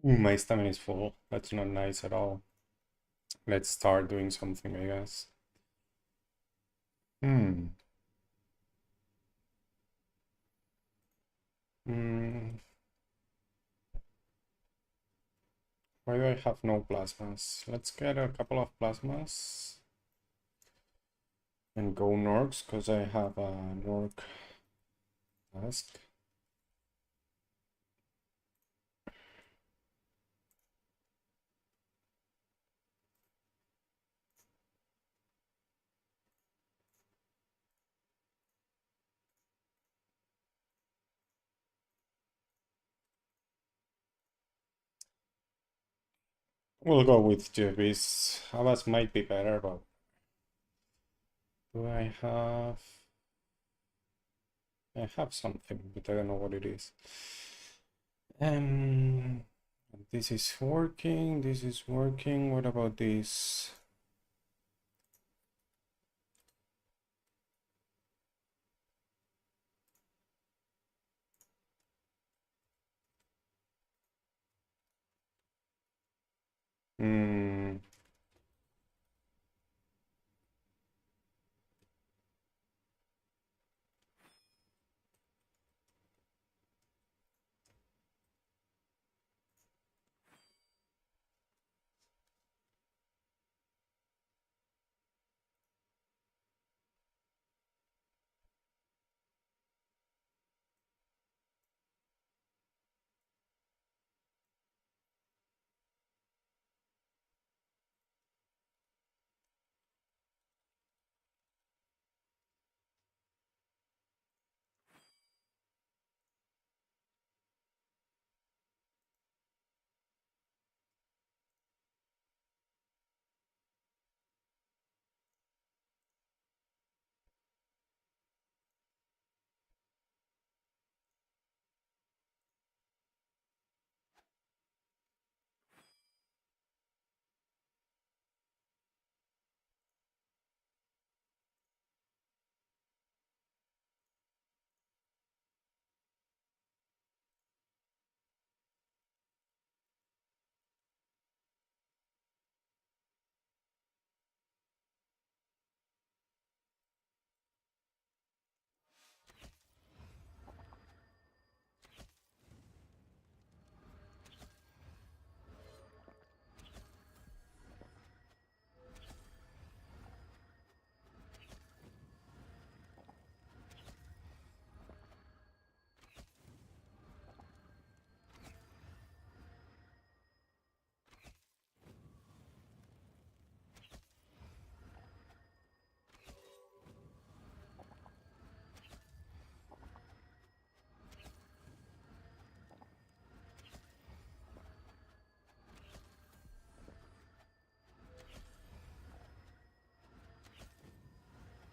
Ooh, my stamina is full. That's not nice at all. Let's start doing something, I guess. Hmm. Hmm. Why do I have no plasmas? Let's get a couple of plasmas and go Norks, because I have a Nork task. We'll go with Jibbies. Havas might be better, but do I have... I have something, but I don't know what it is. Um, this is working, this is working. What about this? Hmm.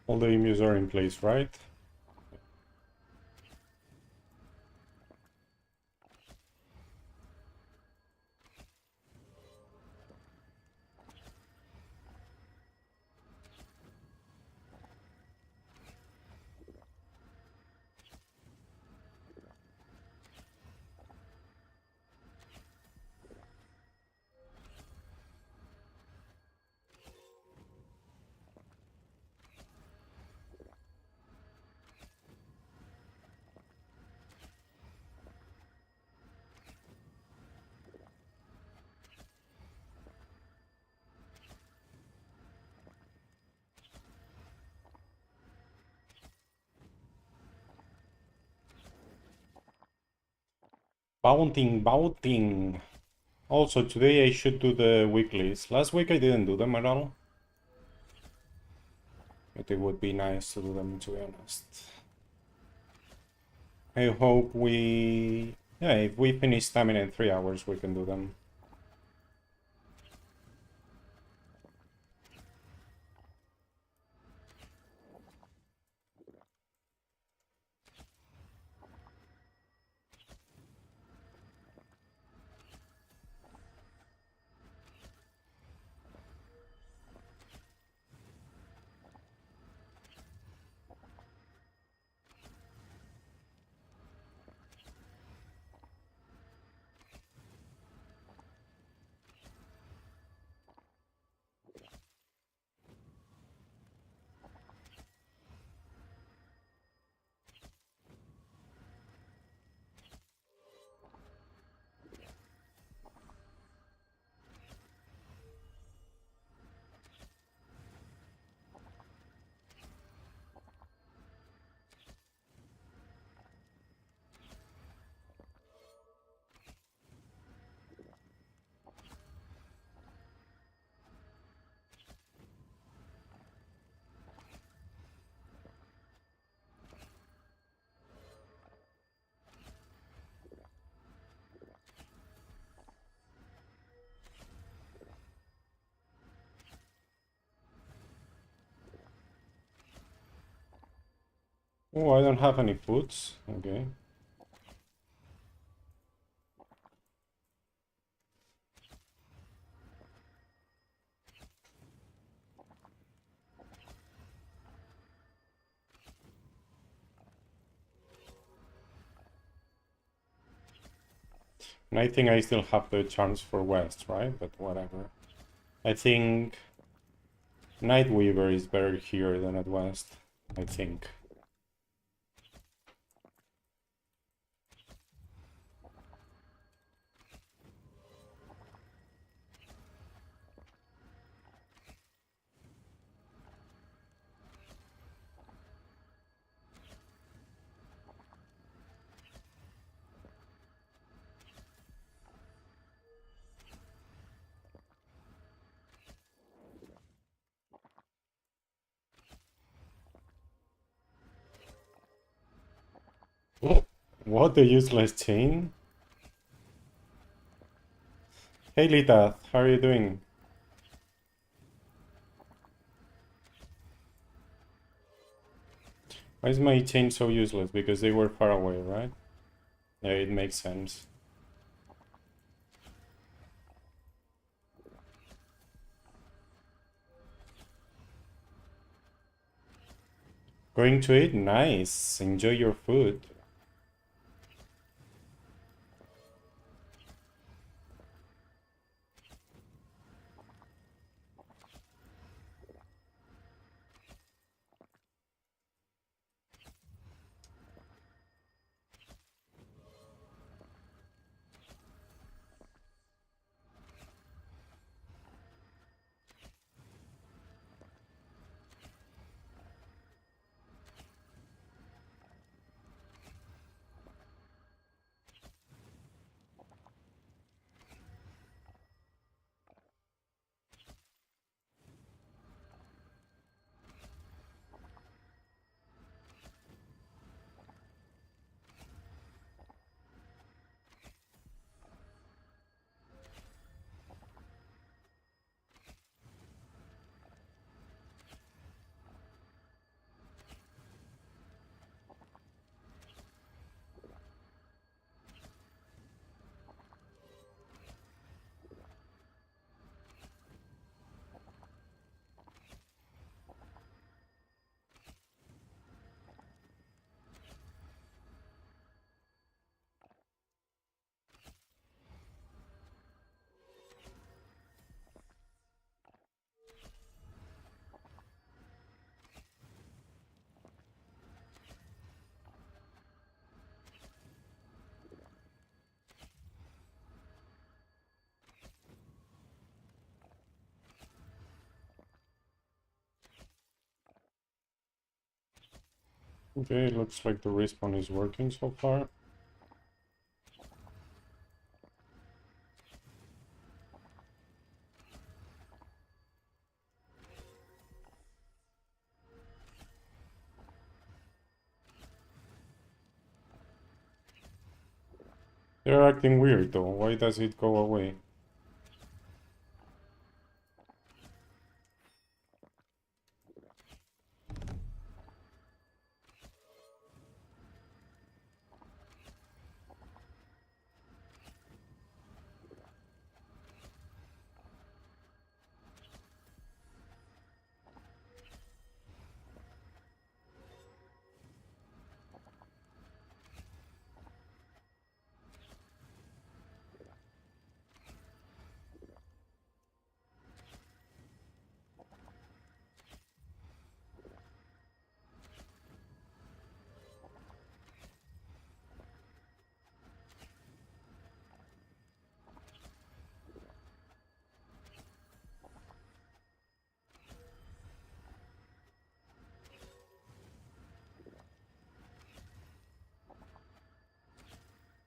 All the emus are in place, right? Bounting. Also, today I should do the weeklies. Last week I didn't do them at all. But it would be nice to do them, to be honest. I hope we... Yeah, if we finish stamina in 3 hours, we can do them. Oh, I don't have any foods. Okay. And I think I still have the chance for West, right? But whatever. I think Nightweaver is better here than at West. I think. Oh, what a useless chain. Hey Lita, how are you doing? Why is my chain so useless? Because they were far away, right? Yeah, it makes sense. Going to eat? Nice. Enjoy your food. Okay, looks like the respawn is working so far. They're acting weird though. Why does it go away?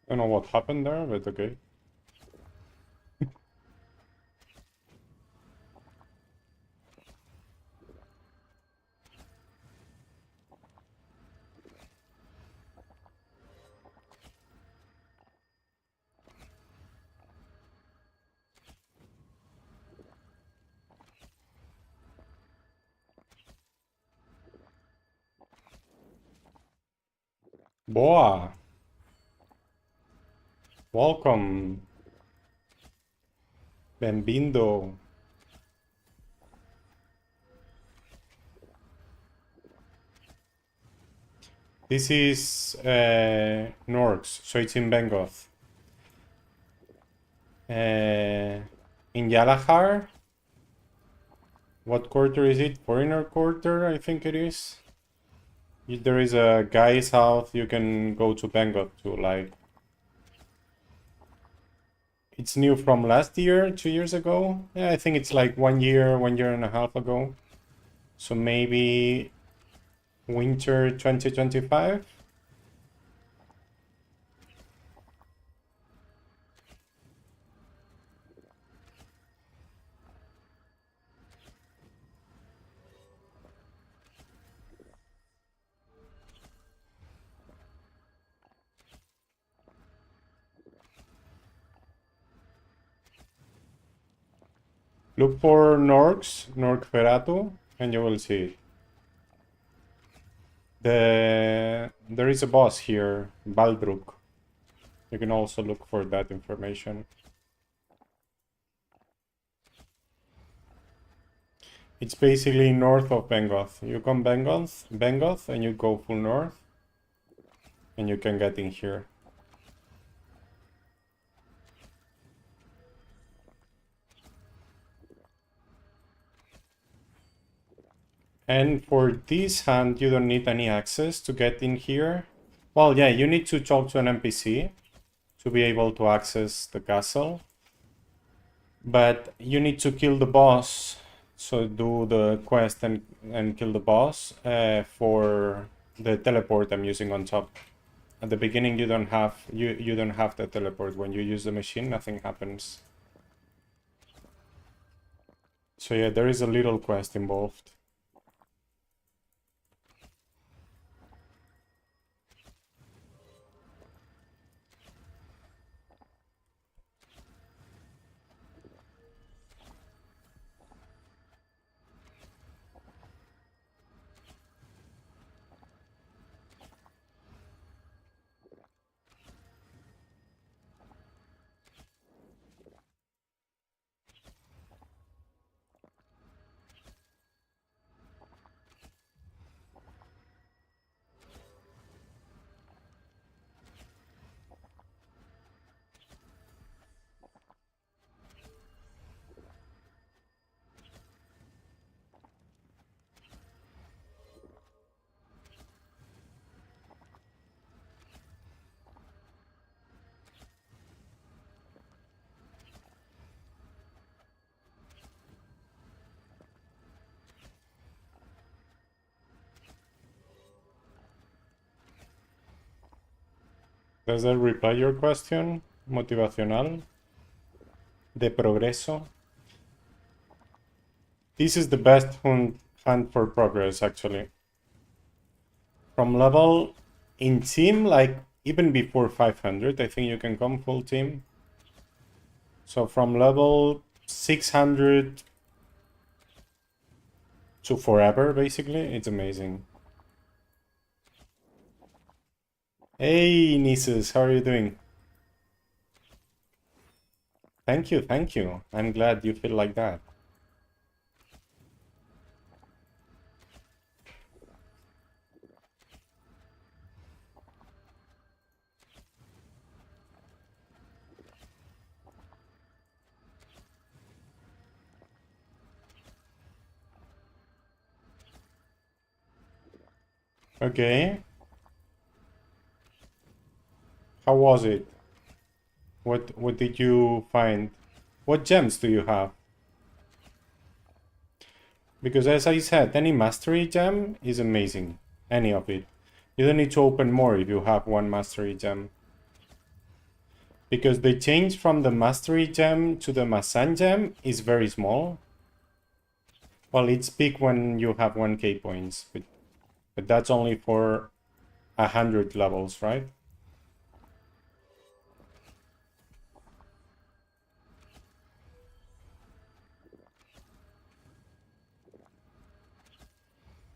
I don't know what happened there, but okay. Boa. Welcome. Benvindo. This is Norks, so it's in Bengoth. In Yalahar. What quarter is it? Foreigner quarter, I think it is. There is a guy south you can go to Bengoth to, like. It's new from last year, 2 years ago. Yeah, I think it's like 1 year, 1.5 years ago. So maybe winter 2025. Look for Norks, Norkferatu, and you will see. There is a boss here, Baldruk. You can also look for that information. It's basically north of Bengoth. You come Bengoth, and you go full north, and you can get in here. And for this hand, you don't need any access to get in here. Well, yeah, you need to talk to an NPC to be able to access the castle. But you need to kill the boss. So do the quest and kill the boss for the teleport I'm using on top. At the beginning, you don't have the teleport. When you use the machine, nothing happens. So yeah, there is a little quest involved. Does that reply your question? Motivacional? De progreso? This is the best hunt for progress, actually. From level in team, like even before 500, I think you can come full team. So from level 600 to forever, basically, it's amazing. Hey, Nisus, how are you doing? Thank you, thank you. I'm glad you feel like that. Okay. How was it? What did you find? What gems do you have? Because as I said, any mastery gem is amazing. Any of it. You don't need to open more if you have one mastery gem. Because the change from the mastery gem to the Masan gem is very small. Well, it's big when you have 1k points, but that's only for 100 levels, right?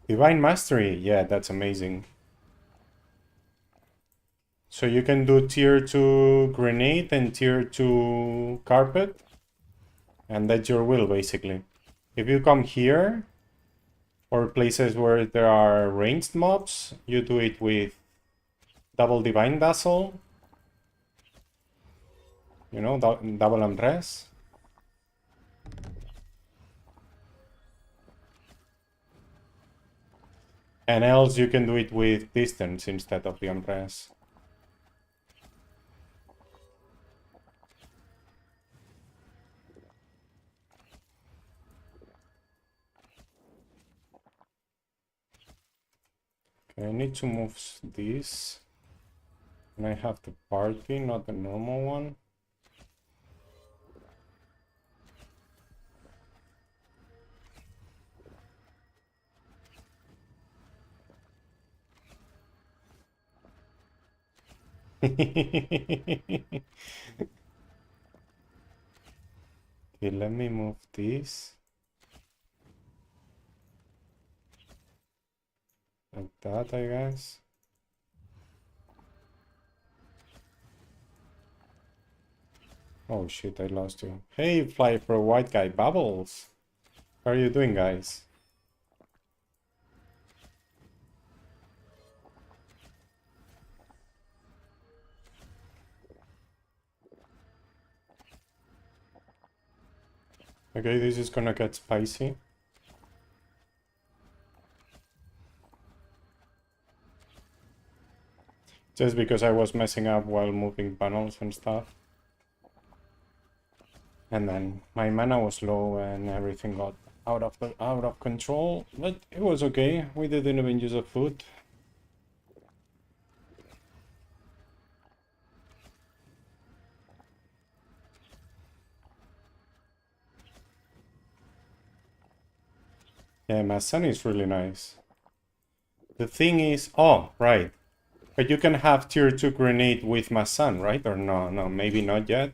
Divine Mastery, yeah, that's amazing. So you can do tier 2 grenade and tier 2 carpet. And that's your will, basically. If you come here, or places where there are ranged mobs, you do it with double Divine Dazzle. You know, double Unrest. And else you can do it with distance instead of the Unrest. Okay, I need to move this. And I have the party, not the normal one. Okay, let me move this. Like that, I guess. Oh shit, I lost you. Hey, fly for a white guy, Bubbles. How are you doing, guys? Okay, this is gonna get spicy. Just because I was messing up while moving panels and stuff. And then my mana was low and everything got out of control. But it was okay. We didn't even use a food. Yeah, my son is really nice. The thing is, oh, right. But you can have tier 2 grenade with my son, right? Or no, no, maybe not yet.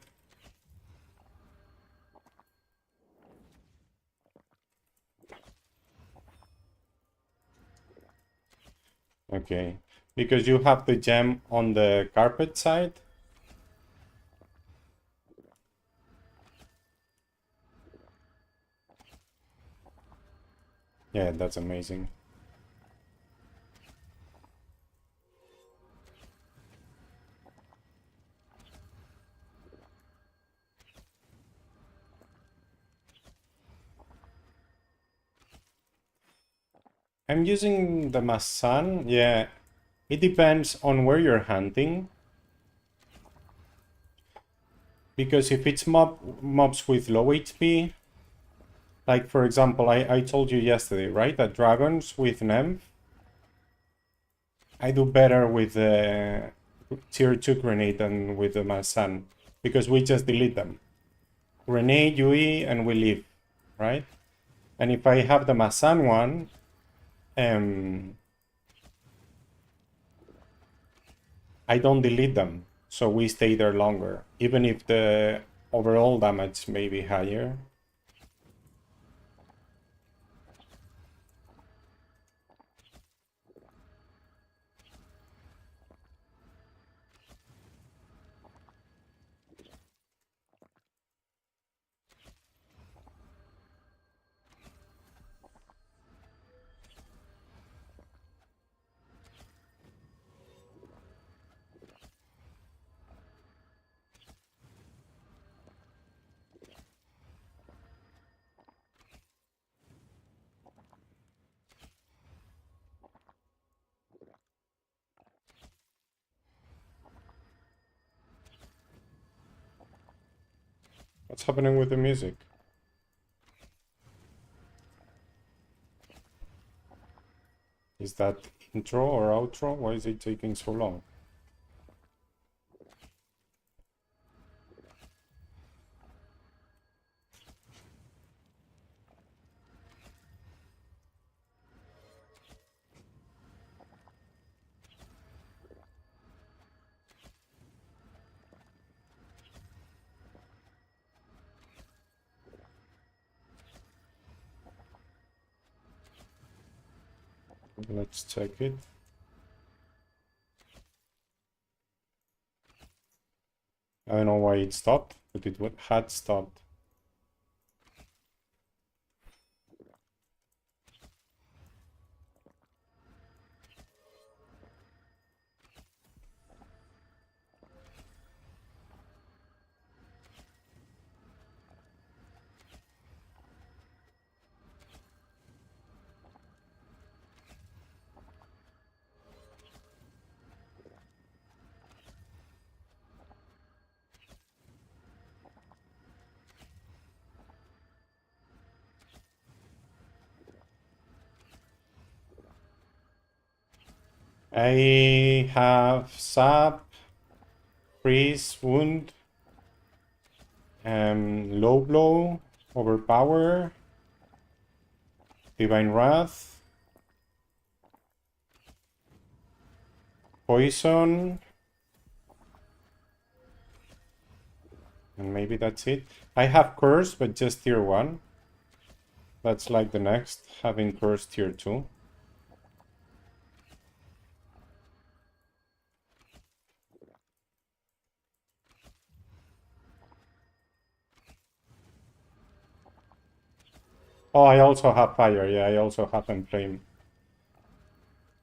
Okay, because you have the gem on the carpet side. Yeah, that's amazing. I'm using the Masan. Yeah, it depends on where you're hunting. Because if it's mobs with low HP, like for example, I told you yesterday, right? That dragons with Nymph, I do better with the tier 2 grenade than with the Masan. Because we just delete them. Grenade, UE, and we leave, right? And if I have the Masan one, I don't delete them, so we stay there longer, even if the overall damage may be higher. What's happening with the music? Is that intro or outro? Why is it taking so long? Let's check it. I don't know why it stopped, but it had stopped. I have Sap, Freeze, Wound, Low Blow, Overpower, Divine Wrath, Poison, and maybe that's it. I have Curse, but just tier 1. That's like the next, having Curse tier 2. Oh, I also have Fire. Yeah, I also have Enflame.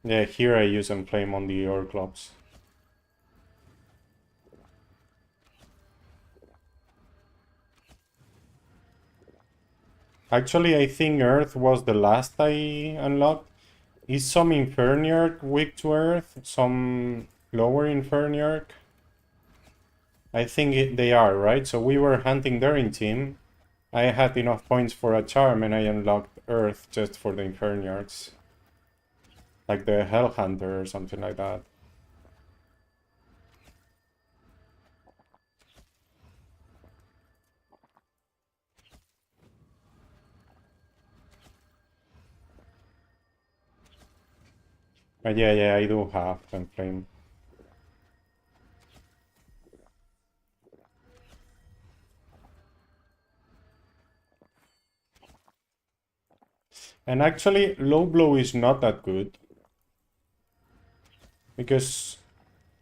Yeah, here I use Enflame on the Orclops. Actually, I think Earth was the last I unlocked. Is some Inferniarch weak to Earth? Some lower Inferniarch? I think they are, right? So we were hunting there in team. I had enough points for a charm and I unlocked Earth just for the Inferniarchs. Like the Hell Hunter or something like that. But yeah, I do have Enflame. And actually, Low Blow is not that good. Because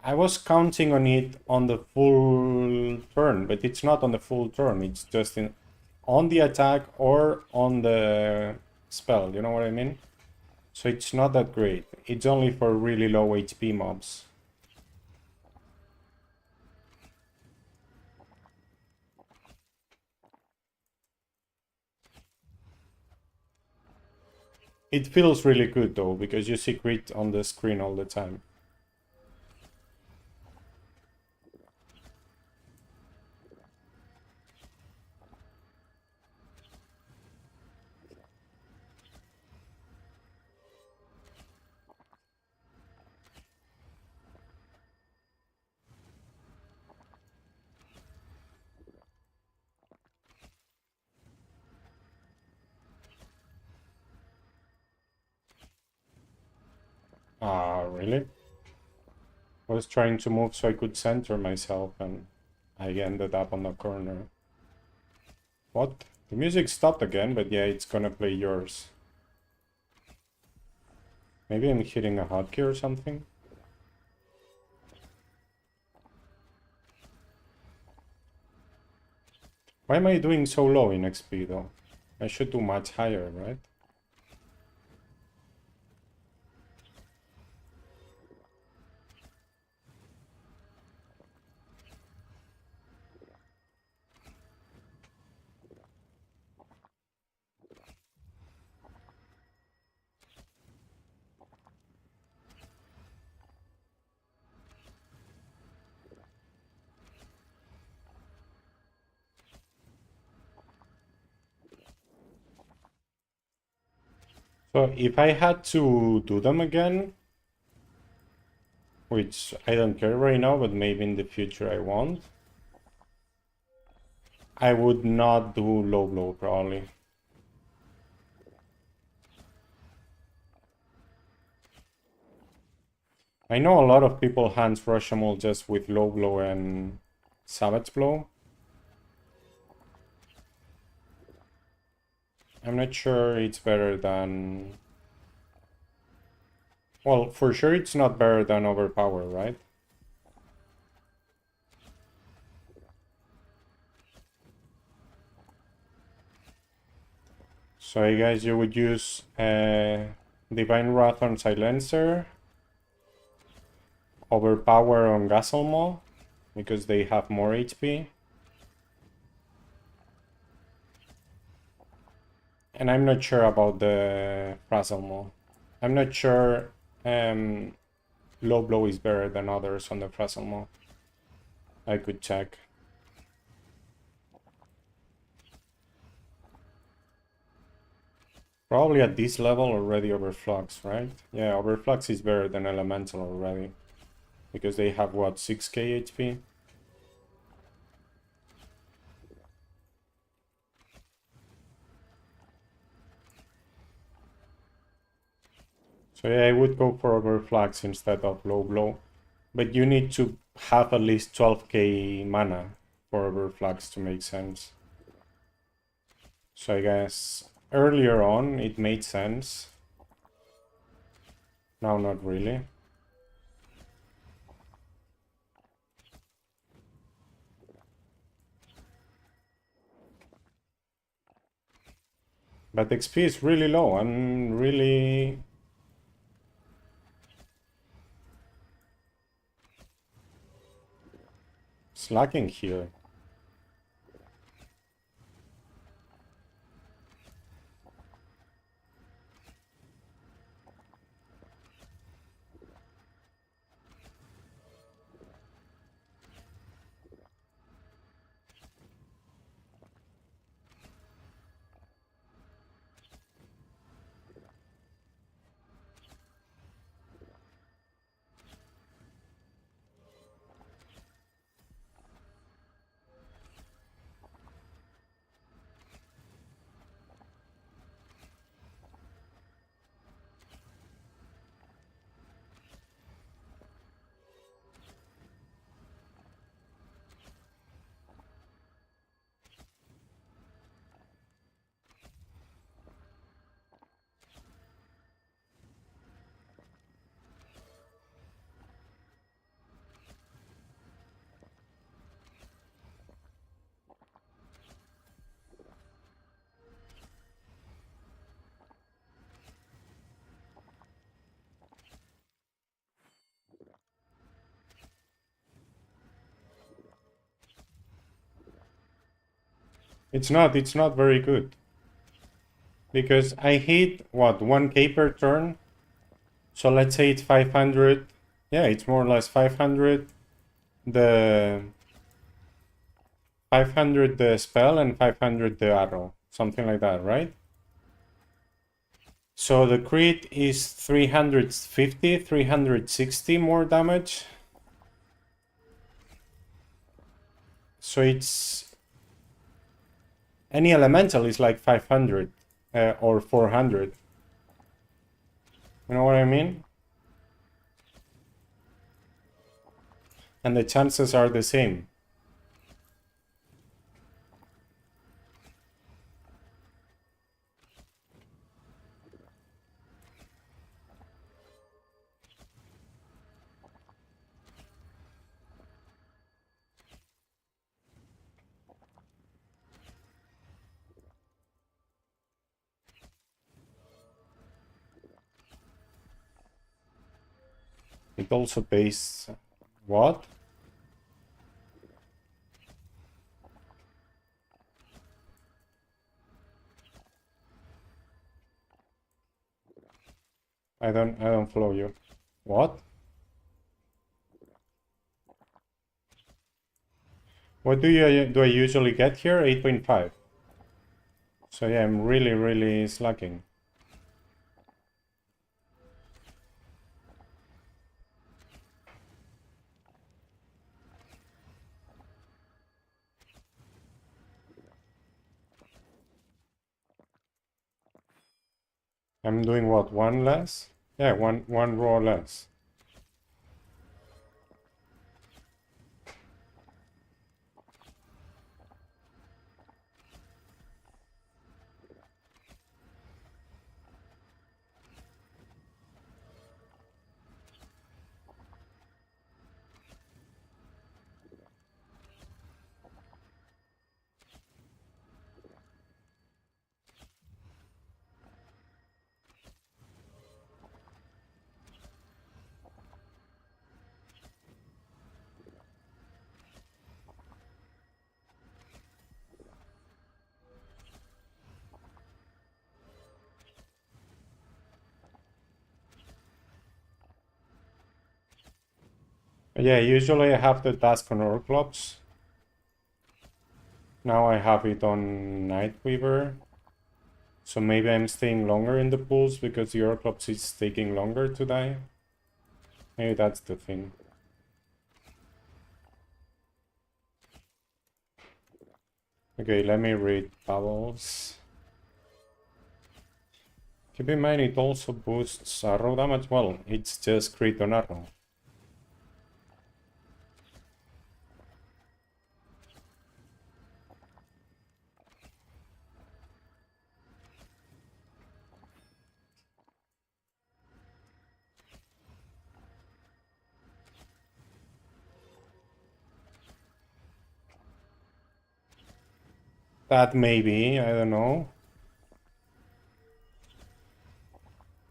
I was counting on it on the full turn, but it's not on the full turn. It's just on the attack or on the spell, you know what I mean? So it's not that great. It's only for really low HP mobs. It feels really good though, because you see crit on the screen all the time. Ah, really? I was trying to move so I could center myself and I ended up on the corner. What? The music stopped again, but yeah, it's gonna play yours. Maybe I'm hitting a hotkey or something? Why am I doing so low in XP though? I should do much higher, right? So if I had to do them again, which I don't care right now, but maybe in the future I won't, I would not do low blow probably. I know a lot of people hands Rushable just with low blow and savage blow. I'm not sure it's better than... Well, for sure it's not better than overpower, right? So I guess you would use Divine Wrath on Silencer, Overpower on Gazelmaw, because they have more HP. And I'm not sure about the Frazzlemaw. I'm not sure Low Blow is better than others on the Frazzlemaw. I could check. Probably at this level already Overflux, right? Yeah, Overflux is better than Elemental already. Because they have, what, 6k HP? So yeah, I would go for Overflux instead of Low Blow. But you need to have at least 12k mana for Overflux to make sense. So I guess earlier on it made sense. Now not really. But XP is really low. I'm really... slacking here. It's not very good. Because I hit, what, 1k per turn? So let's say it's 500. Yeah, it's more or less 500 the 500 the spell and 500 the arrow. Something like that, right? So the crit is 350, 360 more damage. So it's... any elemental is like 500 or 400. You know what I mean? And the chances are the same. It also pays... what? I don't follow you. What? What do I usually get here? 8.5. So yeah, I'm really slacking. I'm doing what, one less? Yeah, one row less. But yeah, usually I have the task on Orclops. Now I have it on Nightweaver. So maybe I'm staying longer in the pools because the Orclops is taking longer to die. Maybe that's the thing. Okay, let me read bubbles. Keep in mind it also boosts arrow damage. Well, it's just crit on arrow. That maybe, I don't know.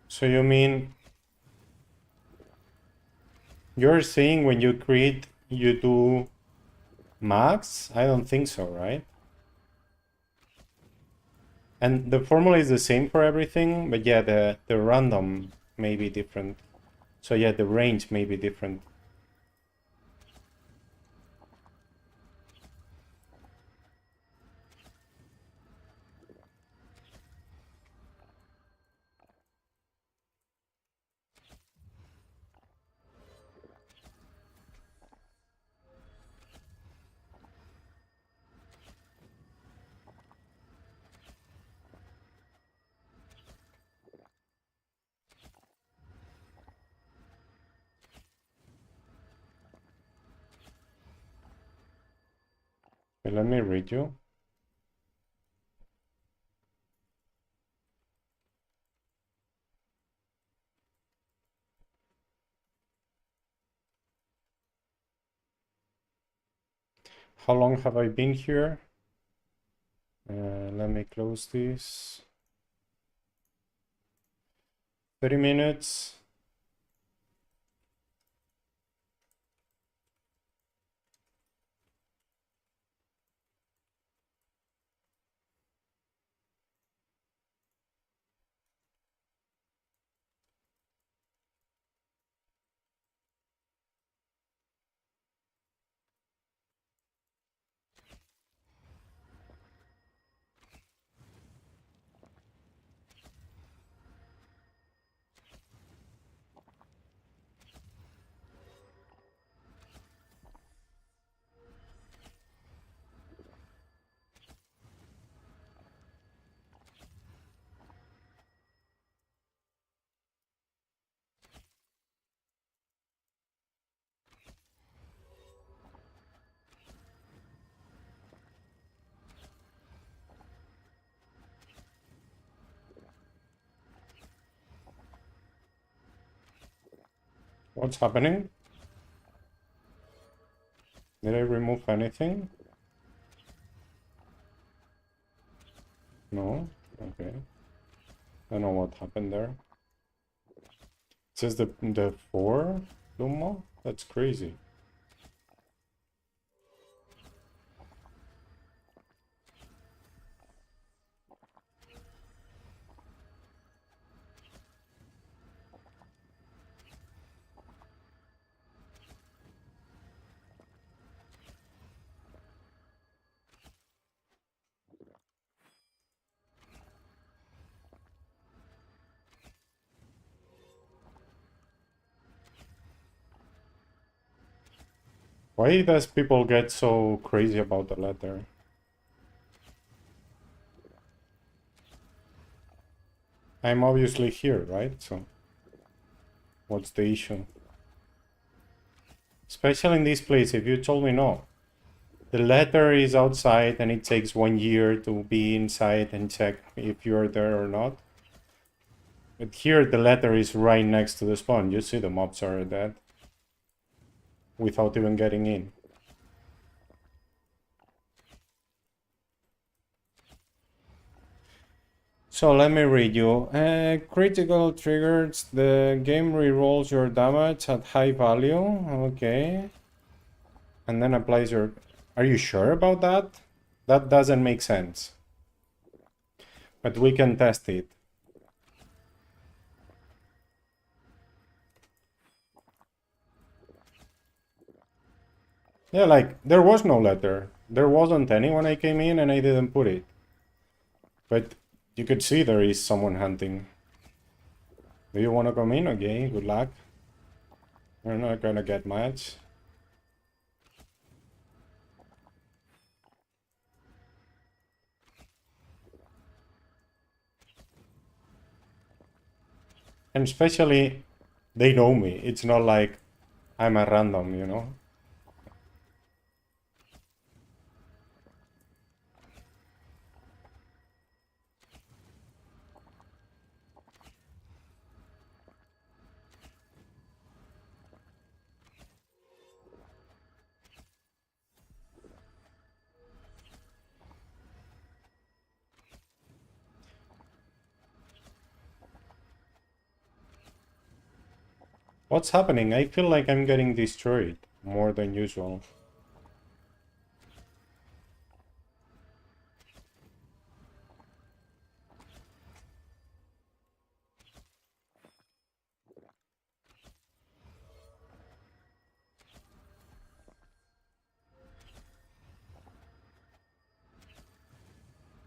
So you mean you're saying when you crit you do max? I don't think so, right? And the formula is the same for everything, but yeah, the random may be different. So yeah, the range may be different. Okay, let me read you. How long have I been here? Let me close this. 30 minutes. What's happening? Did I remove anything? No? Okay. I don't know what happened there. It says the 4 Luma? That's crazy. Why does people get so crazy about the letter? I'm obviously here, right? So what's the issue? Especially in this place, if you told me no. The letter is outside and it takes 1 year to be inside and check if you're there or not. But here the letter is right next to the spawn. You see the mobs are dead without even getting in. So let me read you. Critical triggers. The game rerolls your damage at high value. Okay. And then applies your... Are you sure about that? That doesn't make sense. But we can test it. Yeah, like, there was no letter. There wasn't any when I came in and I didn't put it. But you could see there is someone hunting. Do you want to come in? Okay, good luck. We're not gonna get much. And especially, they know me. It's not like I'm a random, you know? What's happening? I feel like I'm getting destroyed more than usual.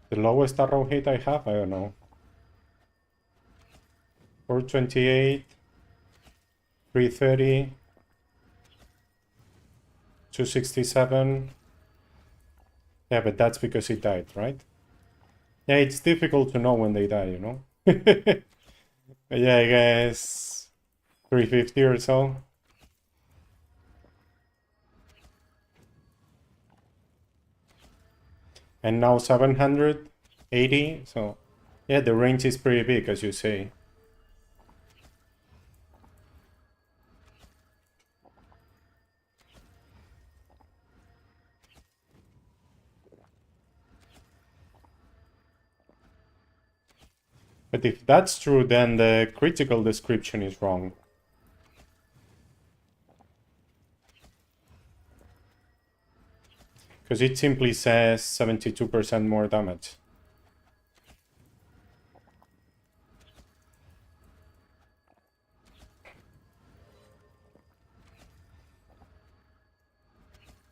The lowest arrow hit I have, I don't know. 428, 330, 267. Yeah, but that's because he died, right? Yeah, it's difficult to know when they die, you know? Yeah, I guess 350 or so. And now 780, so yeah, the range is pretty big, as you say. But if that's true, then the critical description is wrong. Because it simply says 72% more damage.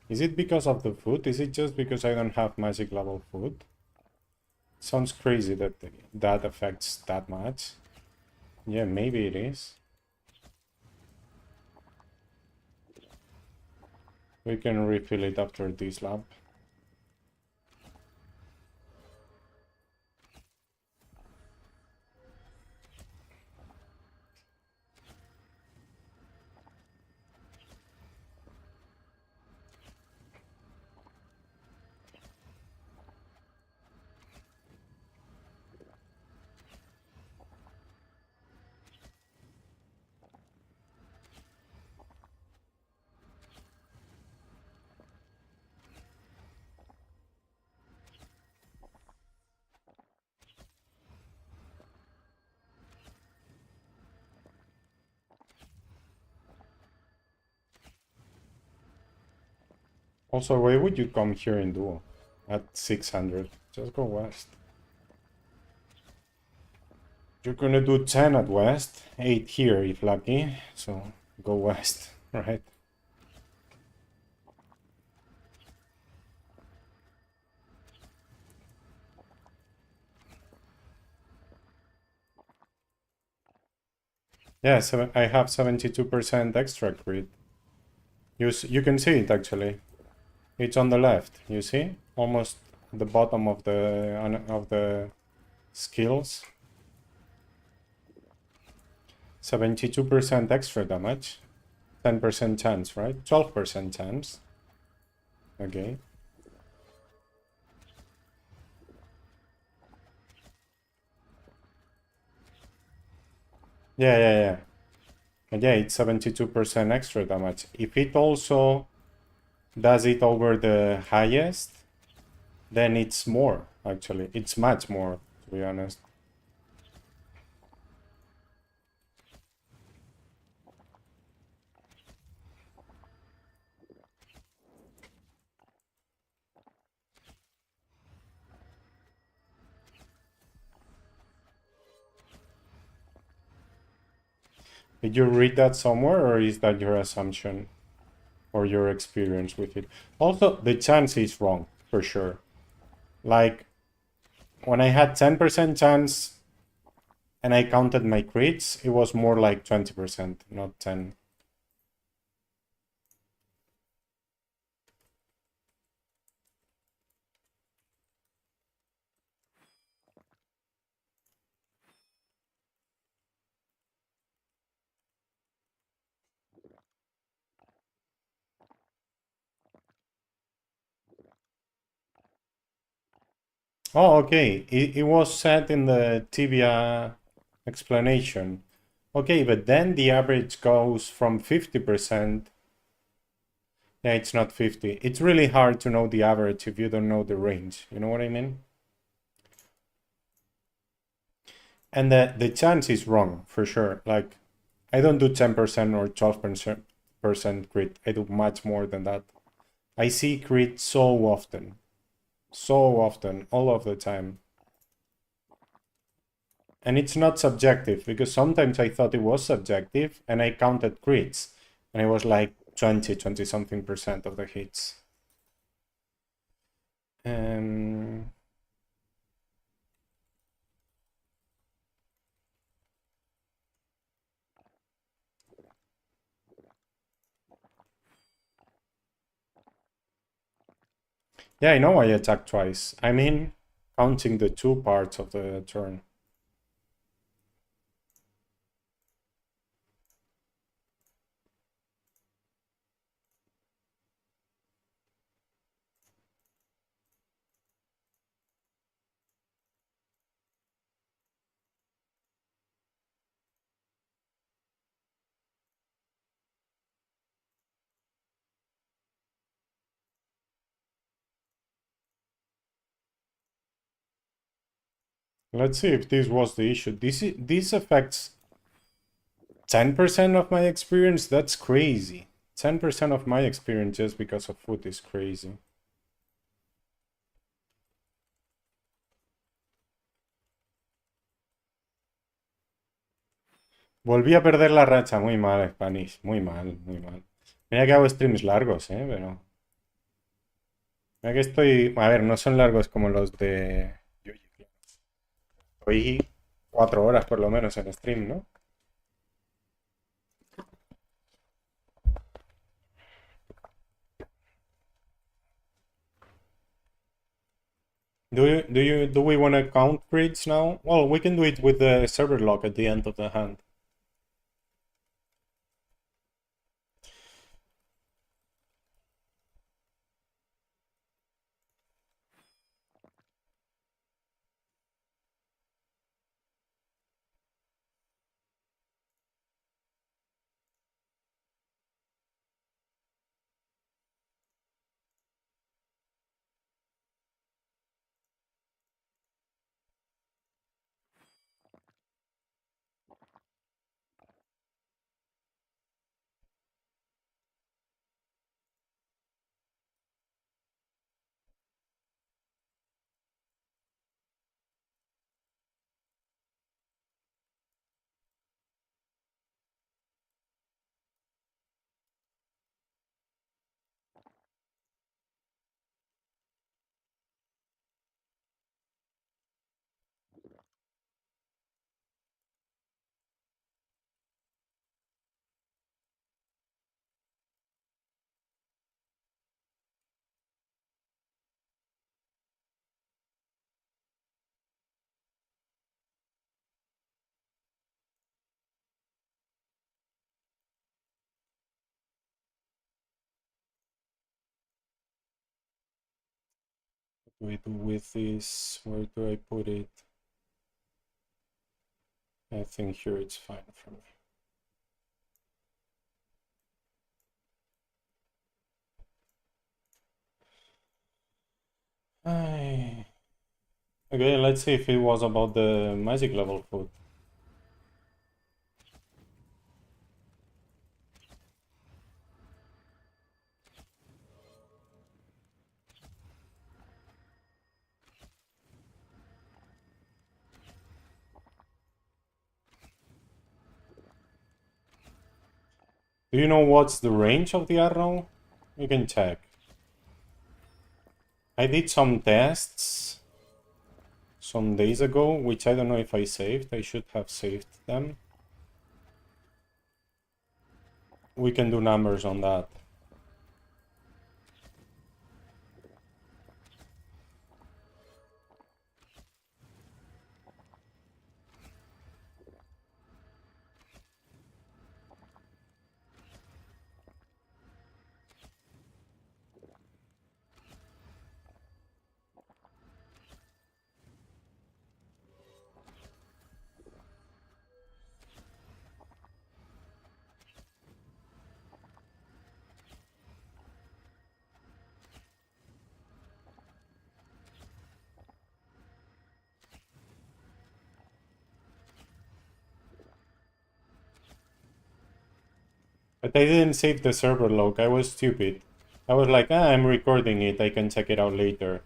Is it because of the food? Is it just because I don't have magic level food? Sounds crazy that that affects that much. Yeah, maybe it is. We can refill it after this lap. Also, why would you come here in duo at 600? Just go west. You're gonna do 10 at west, 8 here if lucky, so go west, right? Yeah, I have 72% extra crit. You can see it actually. It's on the left, you see? Almost the bottom of the skills. 72% extra damage. 10% chance, right? 12% chance. Okay. Yeah. And yeah, it's 72% extra damage. If it also does it over the highest, then it's more, actually. It's much more, to be honest. Did you read that somewhere, or is that your assumption? or your experience with it. Also, the chance is wrong, for sure. Like, when I had 10% chance and I counted my crits, it was more like 20%, not 10. Oh, okay. It was said in the Tibia explanation. Okay, but then the average goes from 50%. Yeah, it's not 50. It's really hard to know the average if you don't know the range. You know what I mean? And the chance is wrong, for sure. Like, I don't do 10% or 12% crit. I do much more than that. I see crit so often. So often, all of the time. And it's not subjective, because sometimes I thought it was subjective, and I counted crits, and it was like 20 something percent of the hits. Yeah, I know I attacked twice. I mean, counting the 2 parts of the turn. Let's see if this was the issue. This affects 10% of my experience. That's crazy. 10% of my experience just because of food is crazy. Volví a perder la racha. Muy mal, Spanish. Muy mal, muy mal. Mira que hago streams largos, pero... Mira que estoy... A ver, no son largos como los de... Estoy 4 horas por lo menos en stream, ¿no? Do we want to count crits now? Well, we can do it with the server lock at the end of the hand. What do we do with this? Where do I put it? I think here it's fine for me. Okay, let's see if it was about the magic level food. Do you know what's the range of the arrow? You can check. I did some tests some days ago, which I don't know if I saved. I should have saved them. We can do numbers on that. But I didn't save the server log. I was stupid. I was like, I'm recording it. I can check it out later.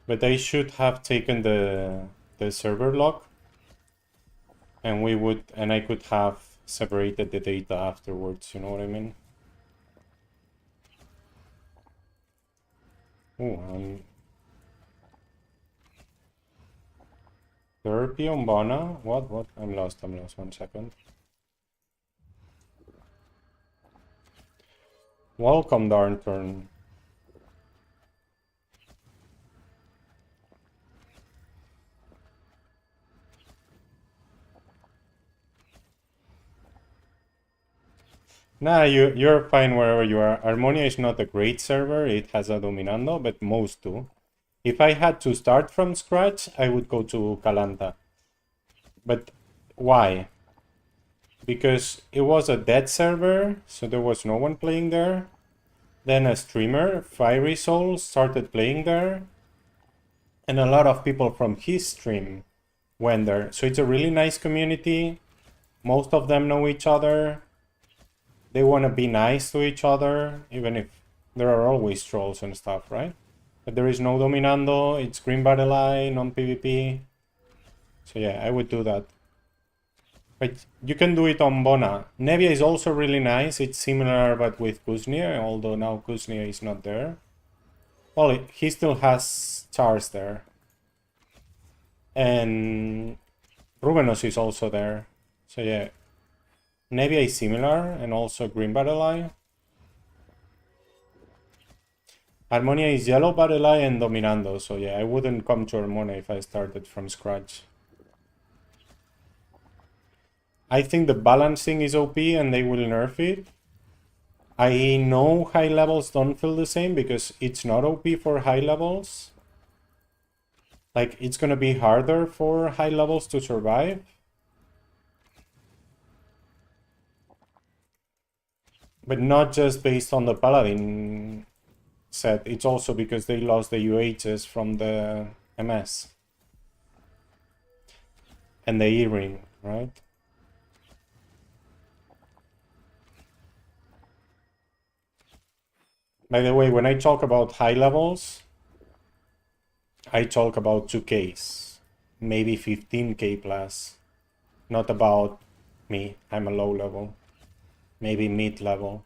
But I should have taken the server log, and I could have separated the data afterwards. You know what I mean? Oh, therapy on Bana. What? I'm lost. 1 second. Welcome, Darnturn. Nah, you're fine wherever you are. Harmonia is not a great server. It has a dominando, but most do. If I had to start from scratch, I would go to Calanta. But why? Because it was a dead server, so there was no one playing there. Then a streamer, Fiery Soul, started playing there. And a lot of people from his stream went there. So it's a really nice community. Most of them know each other. They want to be nice to each other, even if there are always trolls and stuff, right? But there is no dominando, it's green battle eye, non-PvP. So yeah, I would do that. But you can do it on Bona. Nevia is also really nice. It's similar but with Kuznia, although now Kuznia is not there. Well, he still has Chars there. And Rubenos is also there. So yeah, Nevia is similar and also green battle eye. Harmonia is yellow battle eye and dominando. So yeah, I wouldn't come to Harmonia if I started from scratch. I think the balancing is OP and they will nerf it. I know high levels don't feel the same because it's not OP for high levels. Like, it's gonna be harder for high levels to survive. But not just based on the Paladin set, it's also because they lost the UHs from the MS. And the E-ring, right? By the way, when I talk about high levels, I talk about 2Ks, maybe 15K plus. Not about me, I'm a low level, maybe mid level.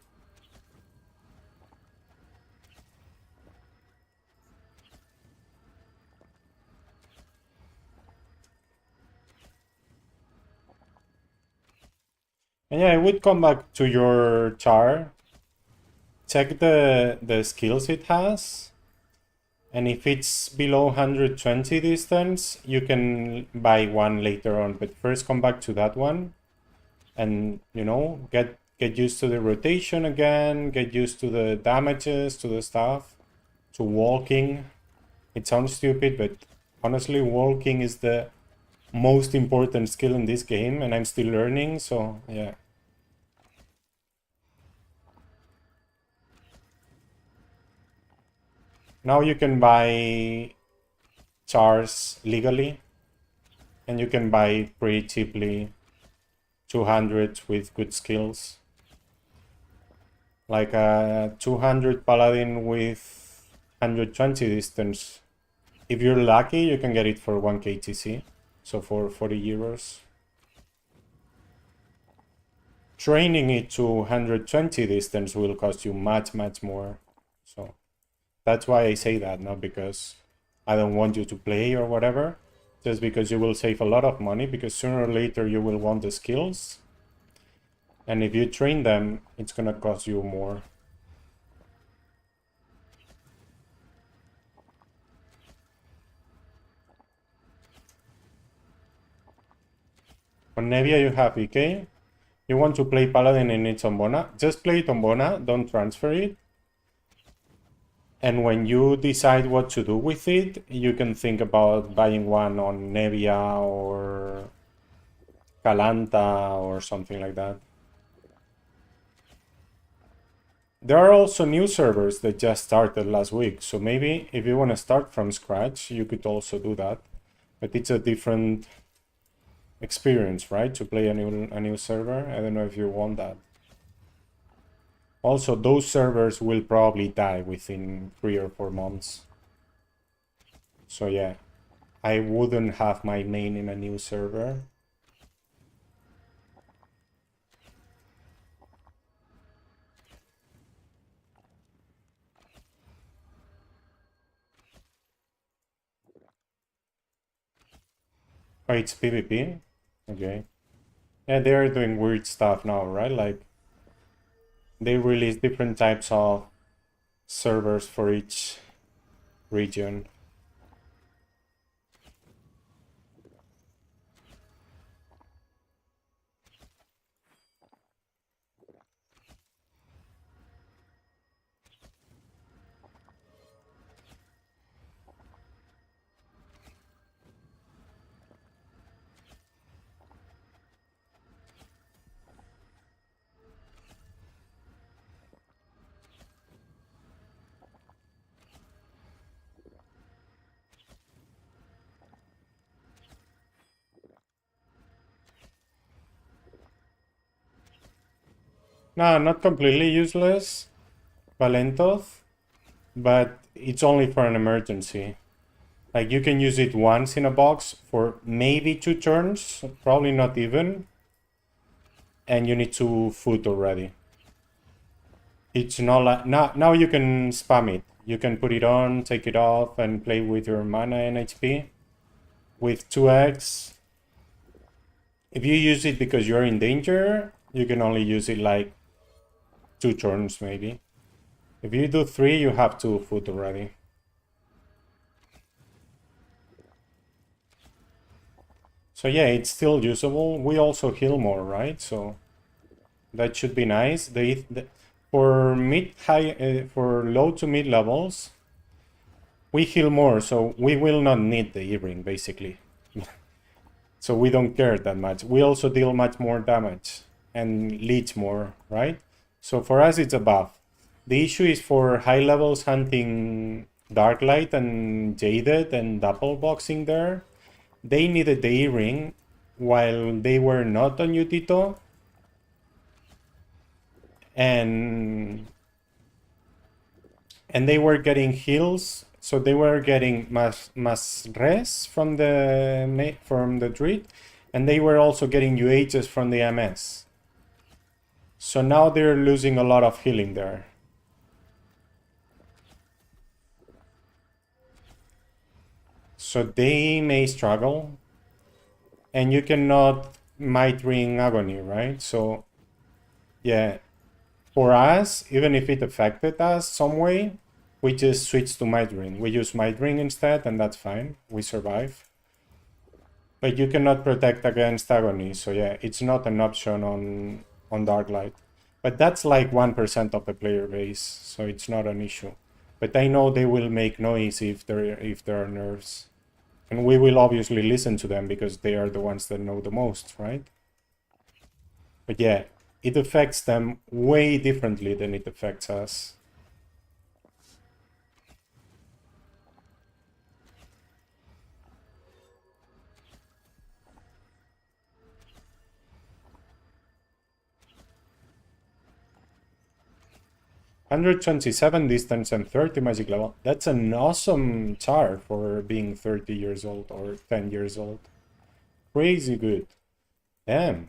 And yeah, I would come back to your char, check the skills it has, and if it's below 120 distance, you can buy one later on, but first come back to that one and, you know, get used to the rotation again, get used to the damages, to the stuff, to walking. It sounds stupid, but honestly, walking is the most important skill in this game, and I'm still learning, so yeah. Now you can buy chars legally, and you can buy pretty cheaply 200 with good skills. Like a 200 Paladin with 120 distance. If you're lucky, you can get it for 1 KTC, so for 40 euros. Training it to 120 distance will cost you much more. That's why I say that, not because I don't want you to play or whatever, just because you will save a lot of money, because sooner or later you will want the skills. And if you train them, it's gonna cost you more. On Nevia you have EK. You want to play Paladin and it's on Bona? Just play it on Bona, don't transfer it. And when you decide what to do with it, you can think about buying one on Nevia or Calanta or something like that. There are also new servers that just started last week, so maybe if you want to start from scratch, you could also do that. But it's a different experience, right? To play a new server. I don't know if you want that. Also, those servers will probably die within 3 or 4 months. So yeah, I wouldn't have my main in a new server. Oh, it's PvP? Okay. Yeah, they're doing weird stuff now, right? Like, they release different types of servers for each region. No, not completely useless, Valentoth, but it's only for an emergency. Like, you can use it once in a box for maybe 2 turns, probably not even, and you need to food already. It's not like, now you can spam it. You can put it on, take it off, and play with your mana and HP. With 2x, if you use it because you're in danger, you can only use it like 2 turns maybe. If you do 3, you have to food already. So yeah, it's still usable. We also heal more, right? So that should be nice. For for low to mid levels, we heal more, so we will not need the earring basically. So we don't care that much. We also deal much more damage and leech more, right? So for us it's a buff. The issue is for high levels hunting Darklight and Jaded and double boxing there. They needed the earring while they were not on Utito. And they were getting heals, so they were getting mas res from the druid, and they were also getting UHs from the MS. So now they're losing a lot of healing there. So they may struggle, and you cannot might ring agony, right? So yeah, for us, even if it affected us some way, we just switch to Might Ring. We use Might Ring instead, and that's fine. We survive. But you cannot protect against agony, so yeah, it's not an option on Darklight. But that's like 1% of the player base, so it's not an issue. But I know they will make noise if there are nerfs. And we will obviously listen to them because they are the ones that know the most, right? But yeah, it affects them way differently than it affects us. "127 distance and 30 magic level." That's an awesome char for being 30 years old or 10 years old. Crazy good. Damn.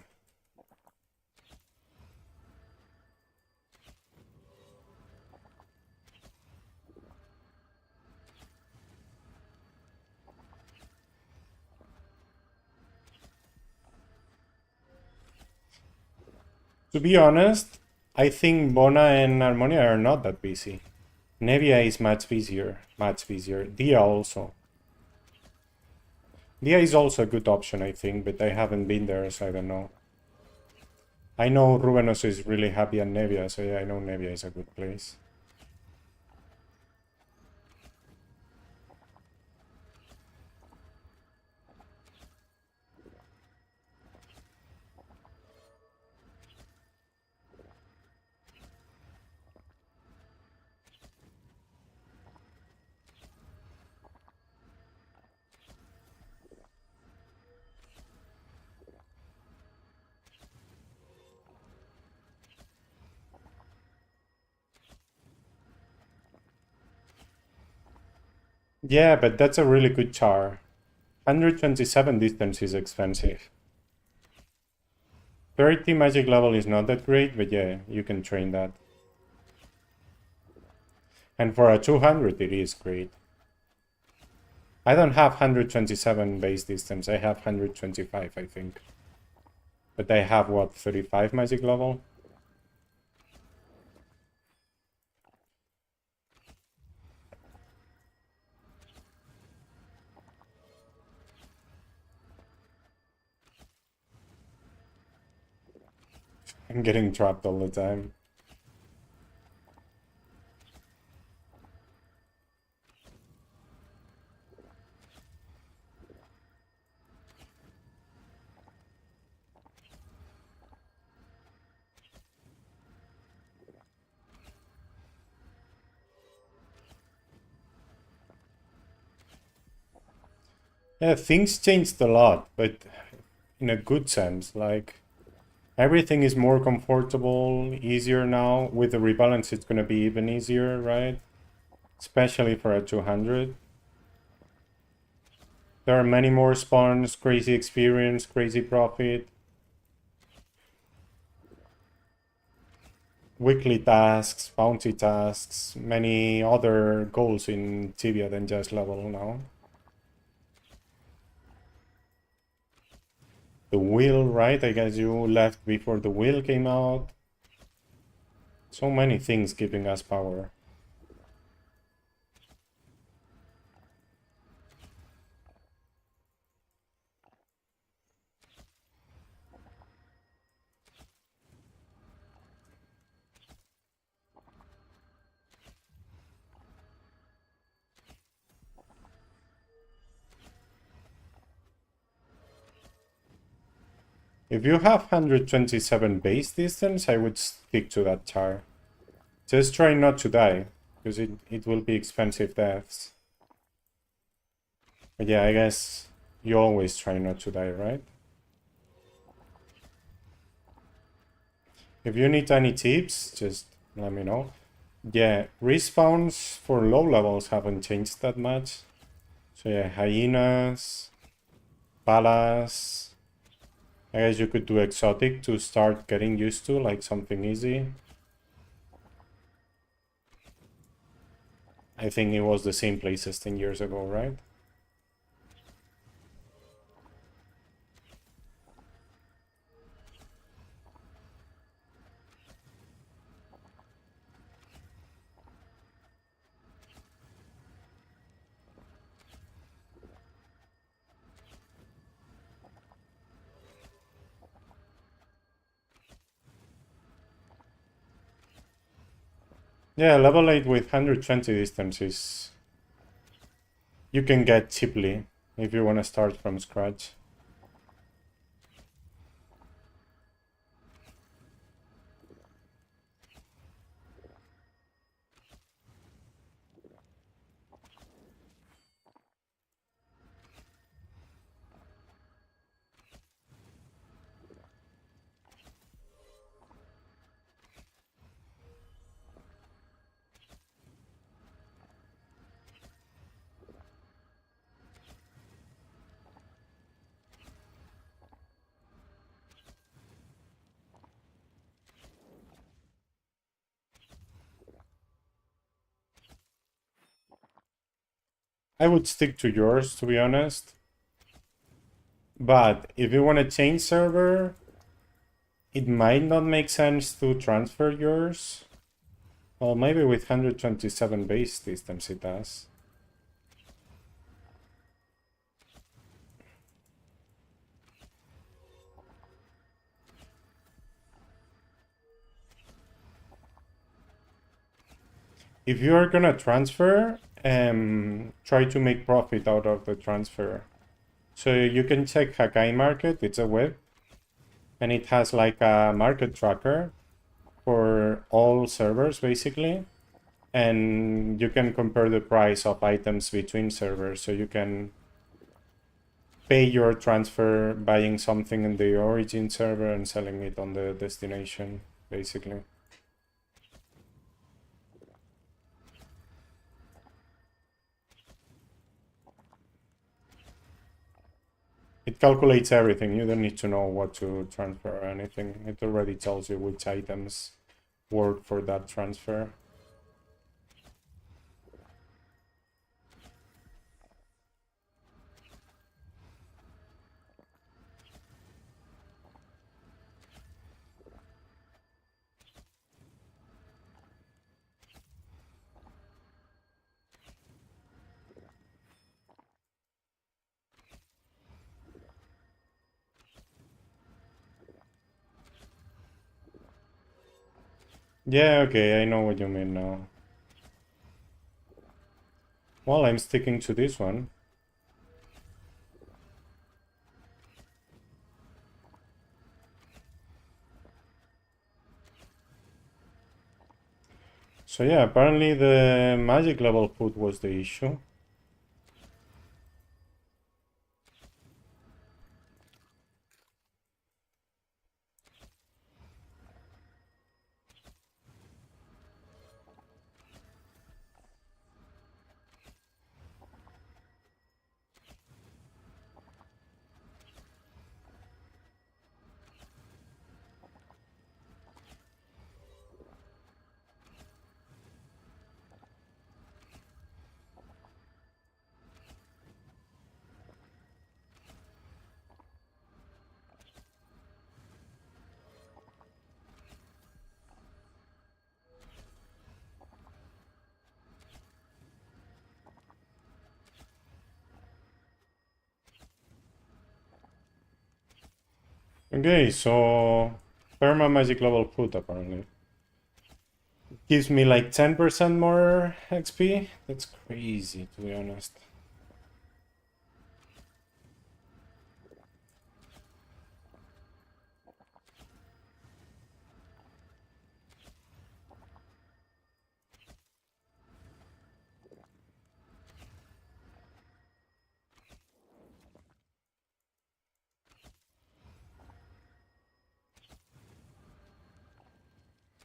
To be honest, I think Bona and Harmonia are not that busy. Nevia is much busier, much busier. Dia also. Dia is also a good option, I think, but I haven't been there, so I don't know. I know Rubenos is really happy at Nevia, so yeah, I know Nevia is a good place. Yeah, but that's a really good char. 127 distance is expensive. 30 magic level is not that great, but yeah, you can train that. And for a 200 it is great. I don't have 127 base distance, I have 125 I think. But I have what, 35 magic level? I'm getting trapped all the time. Yeah, things changed a lot, but in a good sense. Like, everything is more comfortable, easier now. With the rebalance, it's gonna be even easier, right? Especially for a 200. There are many more spawns, crazy experience, crazy profit. Weekly tasks, bounty tasks, many other goals in Tibia than just level now. The wheel, right? I guess you left before the wheel came out. So many things giving us power. If you have 127 base distance, I would stick to that char. Just try not to die, because it will be expensive deaths. But yeah, I guess you always try not to die, right? If you need any tips, just let me know. Yeah, respawns for low levels haven't changed that much. So yeah, hyenas, balas. I guess you could do exotic to start getting used to, like something easy. I think it was the same places 10 years ago, right? Yeah, level 8 with 120 distance is... You can get cheaply if you want to start from scratch. I would stick to yours, to be honest. But if you want to change server, it might not make sense to transfer yours. Well, maybe with 127 base distance it does. If you are gonna transfer, try to make profit out of the transfer. So you can check Hakai Market, it's a web, and it has like a market tracker for all servers basically. And you can compare the price of items between servers, so you can pay your transfer buying something in the origin server and selling it on the destination, basically. It calculates everything. You don't need to know what to transfer or anything. It already tells you which items work for that transfer. Yeah, okay, I know what you mean now. Well, I'm sticking to this one. So yeah, apparently the magic level food was the issue. Okay, so perma magic level food apparently gives me like 10% more XP. That's crazy, to be honest.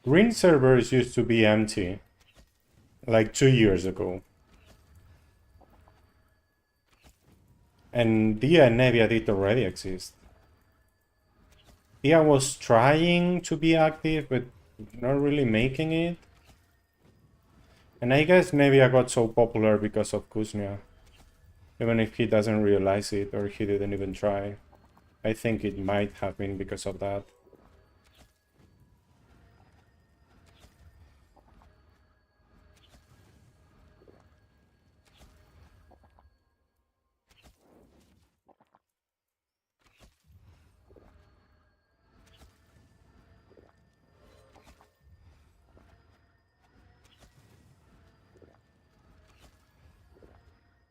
Green servers used to be empty, like 2 years ago. And Dia and Nevia did already exist. Dia was trying to be active, but not really making it. And I guess Nevia got so popular because of Kuznia. Even if he doesn't realize it or he didn't even try. I think it might have been because of that.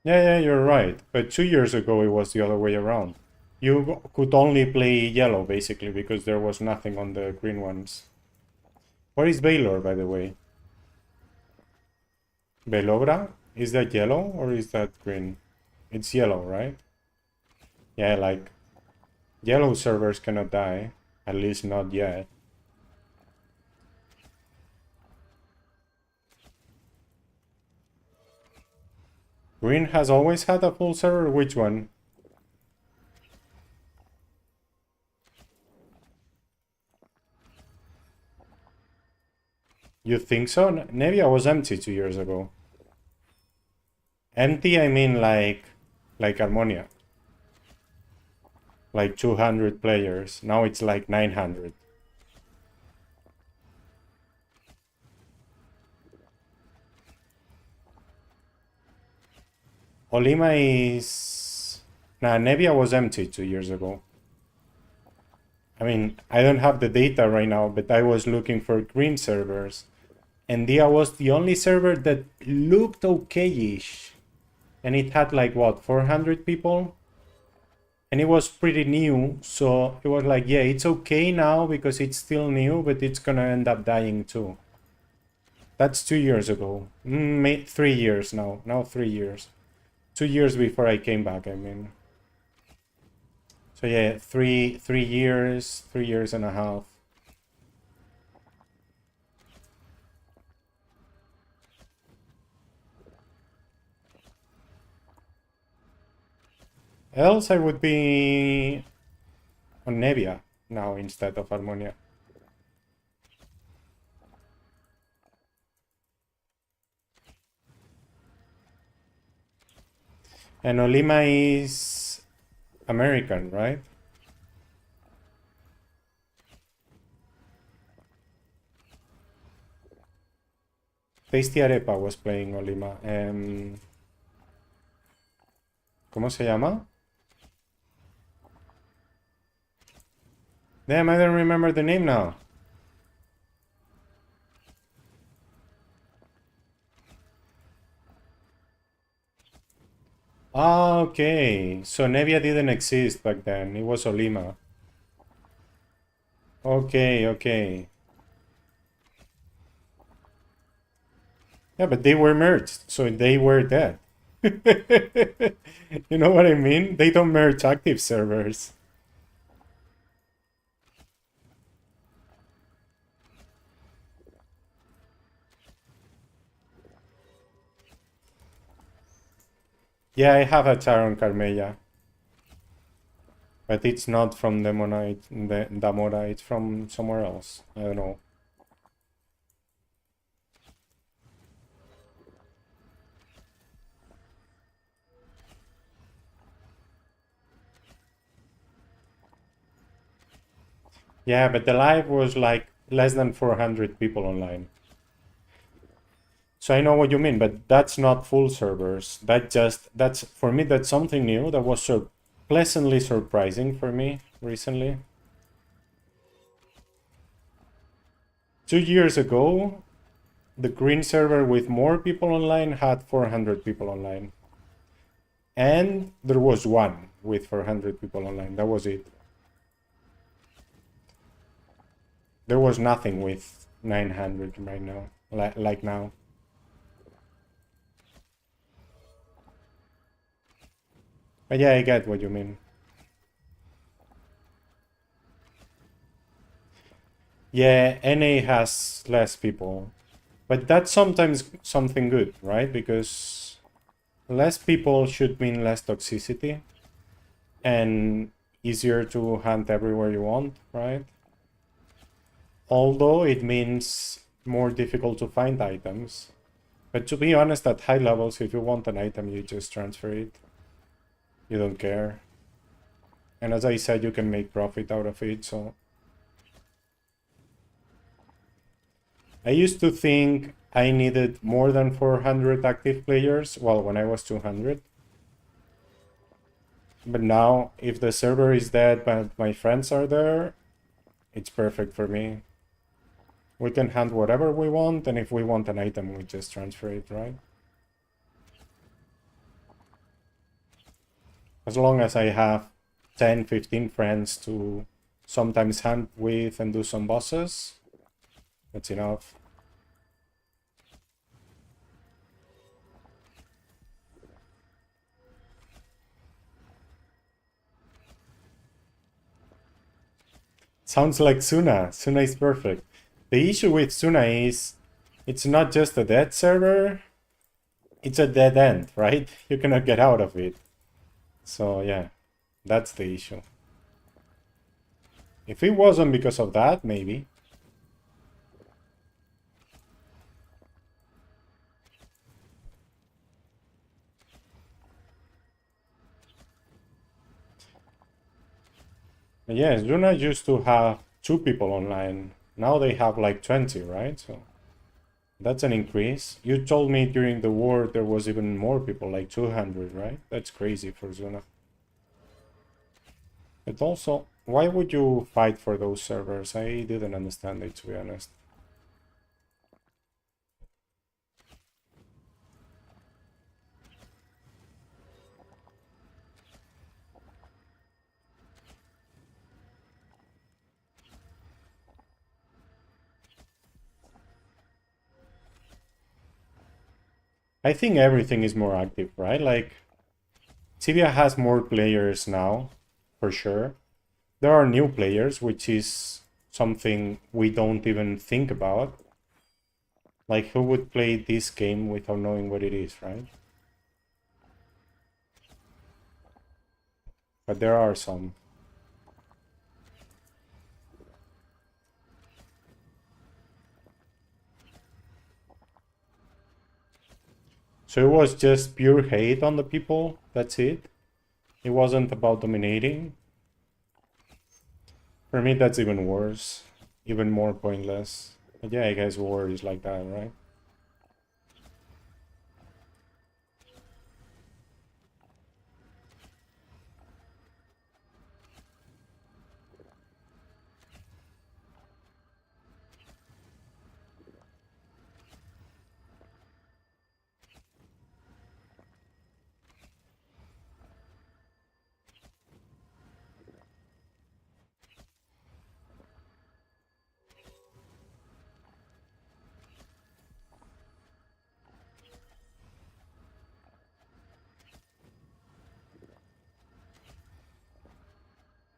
Yeah, you're right. But 2 years ago it was the other way around. You could only play yellow, basically, because there was nothing on the green ones. Where is Baylor, by the way? Belogra? Is that yellow or is that green? It's yellow, right? Yeah, like, yellow servers cannot die. At least not yet. Green has always had a full server? Which one? You think so? Nevia was empty 2 years ago. Empty, I mean like Harmonia. Like 200 players. Now it's like 900. Olima is... Nah, Nevia was empty 2 years ago. I mean, I don't have the data right now, but I was looking for green servers. And Dia was the only server that looked okay-ish. And it had like, what, 400 people? And it was pretty new, so it was like, yeah, it's okay now because it's still new, but it's gonna end up dying too. That's 2 years ago. 3 years now. Now 3 years. 2 years before I came back, I mean. So yeah, 3 years, 3 years and a half. Else I would be on Nevia now instead of Harmonia. And Olima is American, right? Tasty Arepa was playing Olima. ¿Cómo se llama? Damn, I don't remember the name now. Ah, okay. So Nevia didn't exist back then. It was Olima. Okay, okay. Yeah, but they were merged, so they were dead. You know what I mean? They don't merge active servers. Yeah, I have a Charon Carmella. But it's not from Damora, it's from somewhere else. I don't know. Yeah, but the live was like less than 400 people online. So I know what you mean, but that's not full servers. That's for me, that's something new that was so pleasantly surprising for me recently. 2 years ago, the green server with more people online had 400 people online. And there was one with 400 people online. That was it. There was nothing with 900 right now, like now. But yeah, I get what you mean. Yeah, NA has less people. But that's sometimes something good, right? Because less people should mean less toxicity and easier to hunt everywhere you want, right? Although it means more difficult to find items. But to be honest, at high levels, if you want an item, you just transfer it. You don't care. And as I said, you can make profit out of it, so... I used to think I needed more than 400 active players, well, when I was 200. But now, if the server is dead but my friends are there, it's perfect for me. We can hunt whatever we want, and if we want an item, we just transfer it, right? As long as I have 10, 15 friends to sometimes hunt with and do some bosses, that's enough. Sounds like Suna. Suna is perfect. The issue with Suna is it's not just a dead server, it's a dead end, right? You cannot get out of it. So yeah, that's the issue. If it wasn't because of that, maybe. But yeah, Luna used to have 2 people online. Now they have like 20, right? So That's an increase. You told me during the war there was even more people, like 200, right? That's crazy for Zuna. But also, why would you fight for those servers? I didn't understand it, to be honest. I think everything is more active, right? Like, Tibia has more players now, for sure. There are new players, which is something we don't even think about. Like, who would play this game without knowing what it is, right? But there are some. So it was just pure hate on the people, that's it? It wasn't about dominating? For me, that's even worse. Even more pointless. But yeah, I guess war is like that, right?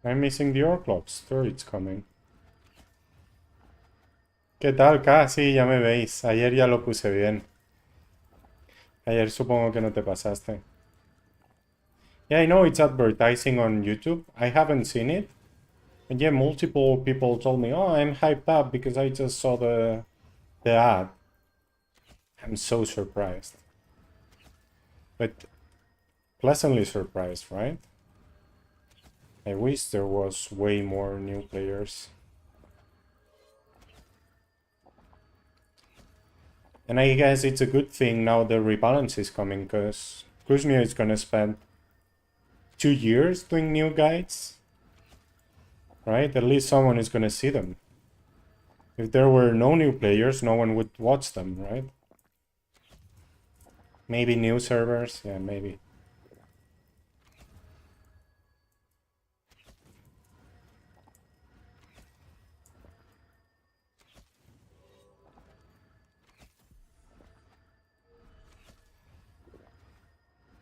I'm missing the Orclops. Turret's coming. ¿Qué tal, K? Sí, ya me veis. Ayer ya lo puse bien. Ayer supongo que no te pasaste. Yeah, I know it's advertising on YouTube. I haven't seen it. And yeah, multiple people told me, oh, I'm hyped up because I just saw the ad. I'm so surprised. But pleasantly surprised, right? I wish there was way more new players. And I guess it's a good thing now the rebalance is coming, because Kuzmia is gonna spend 2 years doing new guides, right? At least someone is gonna see them. If there were no new players, no one would watch them, right? Maybe new servers, yeah, maybe.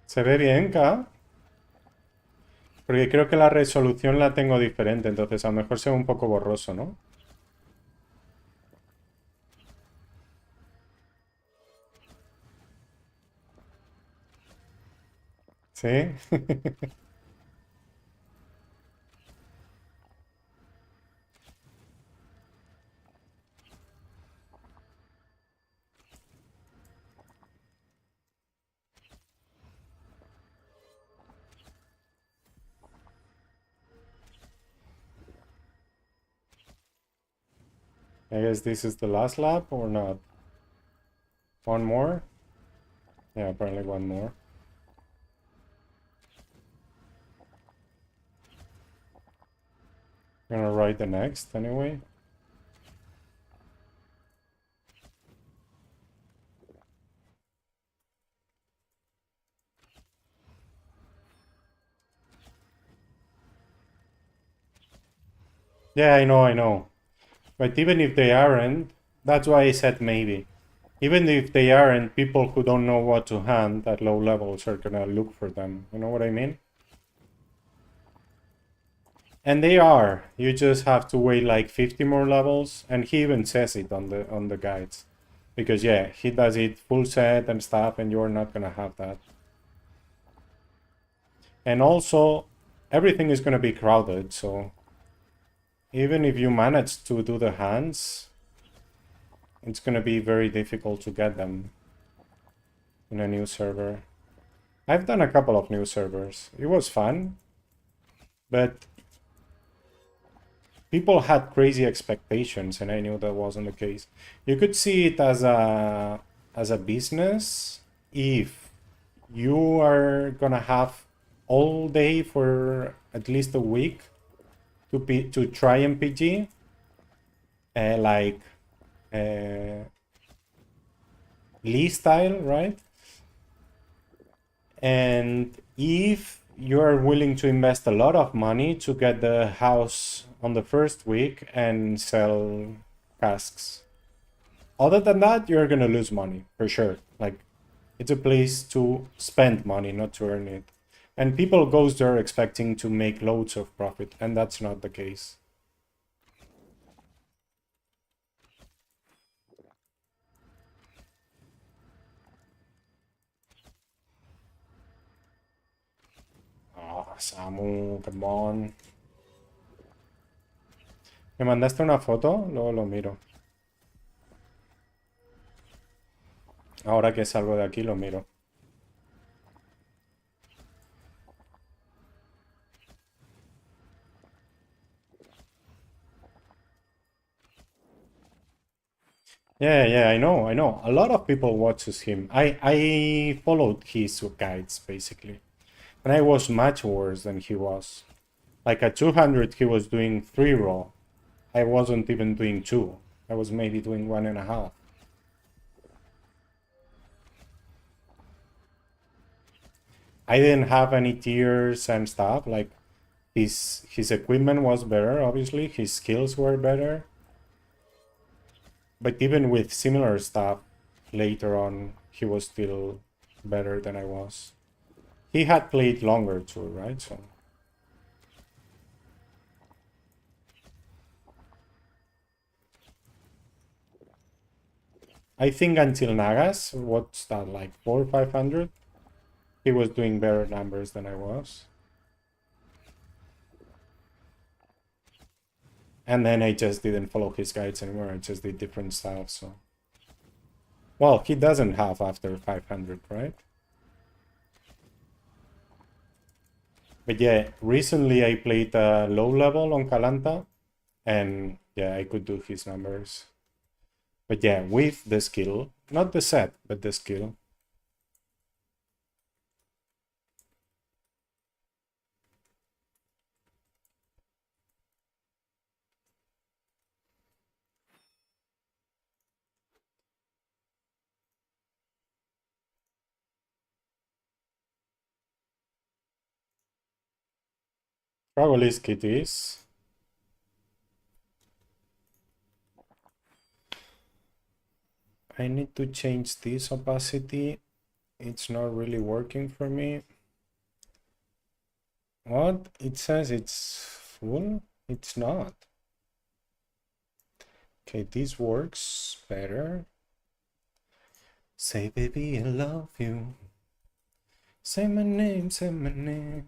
Se ve bien, K. Porque creo que la resolución la tengo diferente, entonces a lo mejor se ve un poco borroso, ¿no? Sí. I guess this is the last lap or not? One more? Yeah, apparently one more. I'm gonna ride the next anyway. Yeah, I know. But even if they aren't, that's why I said maybe. Even if they aren't, people who don't know what to hand at low levels are gonna look for them. You know what I mean? And they are. You just have to wait like 50 more levels, and he even says it on the guides. Because yeah, he does it full set and stuff, and you're not gonna have that. And also, everything is gonna be crowded, so even if you manage to do the hands, it's gonna be very difficult to get them in a new server. I've done a couple of new servers. It was fun, but people had crazy expectations, and I knew that wasn't the case. You could see it as a business if you are gonna have all day for at least a week to try MPG, like Lee style, right? And if you are willing to invest a lot of money to get the house on the first week and sell casks. Other than that, you're gonna lose money, for sure. Like, it's a place to spend money, not to earn it. And people goes there expecting to make loads of profit, and that's not the case. Ah, Samu, come on. ¿Me mandaste una foto? Luego lo miro. Ahora que salgo de aquí lo miro. Yeah, I know. A lot of people watches him. I followed his guides, basically. And I was much worse than he was. Like at 200, he was doing 3 raw. I wasn't even doing 2. I was maybe doing 1.5. I didn't have any tiers and stuff. Like his equipment was better, obviously. His skills were better. But even with similar stuff, later on, he was still better than I was. He had played longer too, right? So I think until Nagas, what's that, like 400 or 500? He was doing better numbers than I was. And then I just didn't follow his guides anymore. I just did different styles, so. Well, he doesn't have after 500, right? But yeah, recently I played low level on Kalanta, and yeah, I could do his numbers. But yeah, with the skill, not the set, but the skill. Probably kitties. I need to change this opacity. It's not really working for me. What? It says it's full? It's not. Okay, this works better. Say, baby, I love you. Say my name, say my name.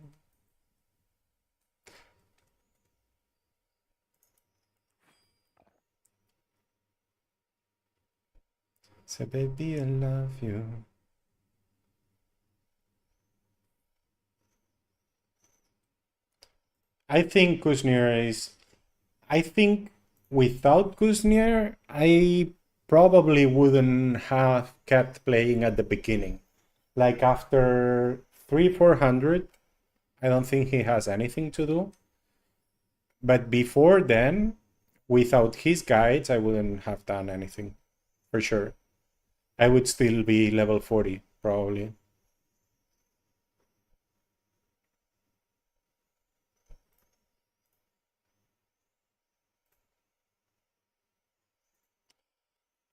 Say, baby, I love you. I think Kuznir is... I think without Kuznir, I probably wouldn't have kept playing at the beginning. Like after 300-400, I don't think he has anything to do. But before then, without his guides, I wouldn't have done anything, for sure. I would still be level 40, probably.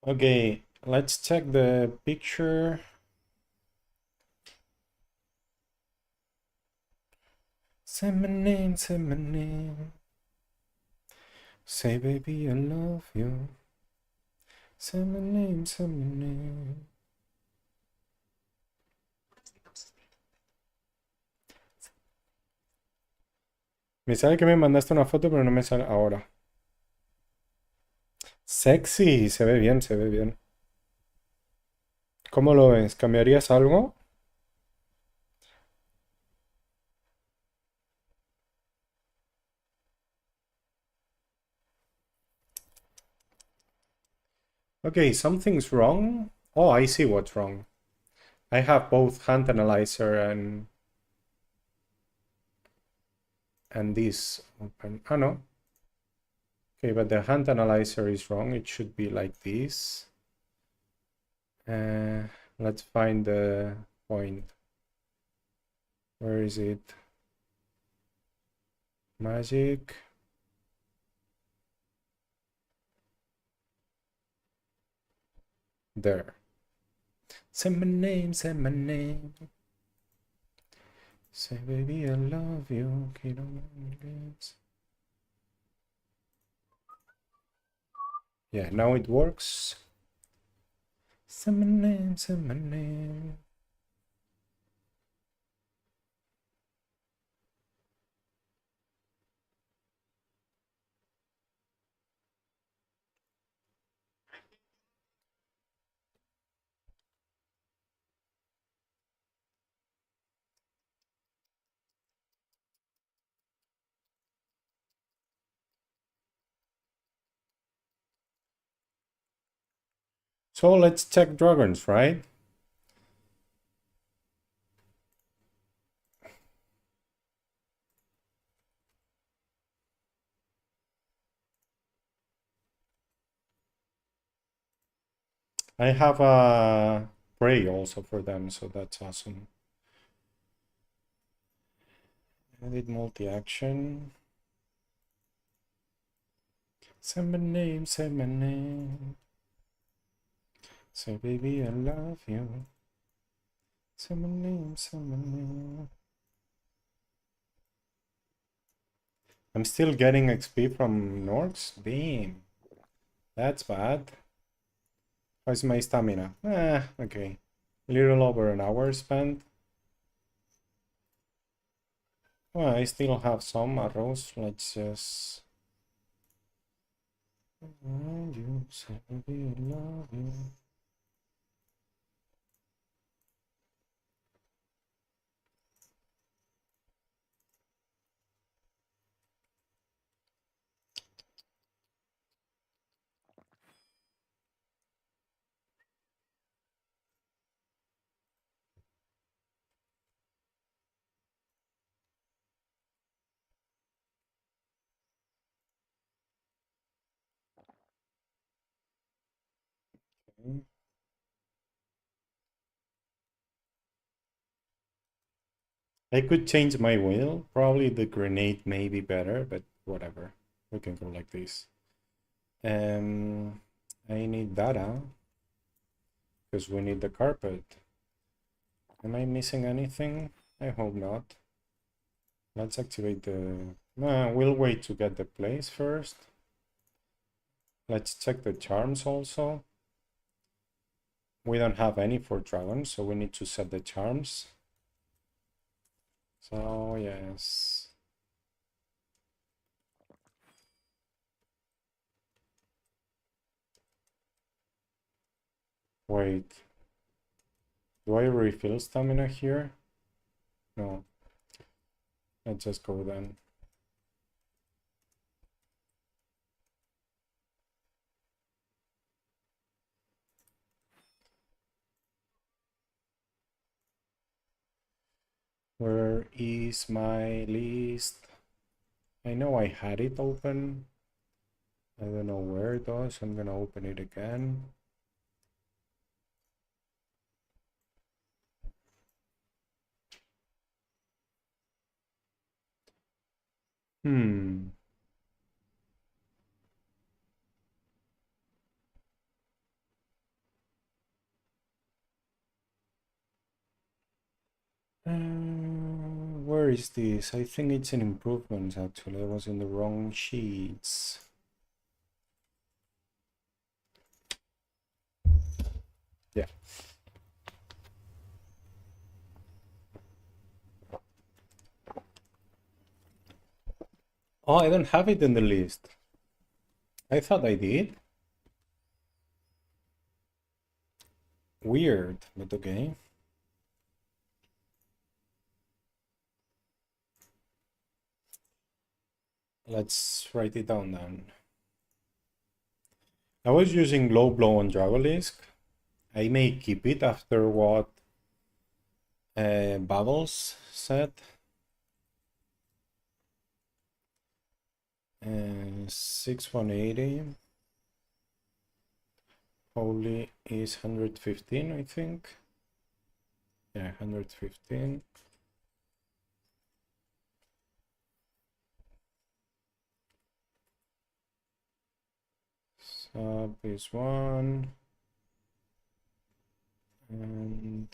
Okay, let's check the picture. Say my name, say my name. Say, baby, I love you. Say my name, say my name. Me sale que me mandaste una foto, pero no me sale ahora. Sexy, se ve bien, se ve bien. ¿Cómo lo ves? ¿Cambiarías algo? Okay, something's wrong. Oh, I see what's wrong. I have both hand analyzer and this open. Oh no. Okay, but the hand analyzer is wrong. It should be like this. Let's find the point. Where is it? Magic. There. Say my name, say my name. Say baby I love you. Okay, yeah, now it works. Say my name, say my name. So let's check dragons, right? I have a prey also for them, so that's awesome. Edit multi-action. Say my name, say my name. Say baby I love you. Say my name, say my name. I'm still getting XP from Norks? Damn. That's bad. How's my stamina? Okay. A little over an hour spent. Well, I still have some arrows. Let's just... You say baby I love you. Okay. I could change my wheel. Probably the grenade may be better, but whatever. We can go like this. I need data because we need the carpet. Am I missing anything? I hope not. Let's activate the... we'll wait to get the place first. Let's check the charms also. We don't have any for dragons, so we need to set the charms. So, yes. Wait. Do I refill stamina here? No. Let's just go then. Where is my list? I know I had it open. I don't know where it was. I'm gonna open it again. Hmm. Where is this? I think it's an improvement actually. I was in the wrong sheets. Yeah. Oh, I don't have it in the list. I thought I did. Weird, but okay. Let's write it down then. I was using low blow on Dragolisk. I may keep it after what Bubbles said. 6180. Holy is 115, I think. Yeah, 115. Sub is 1. And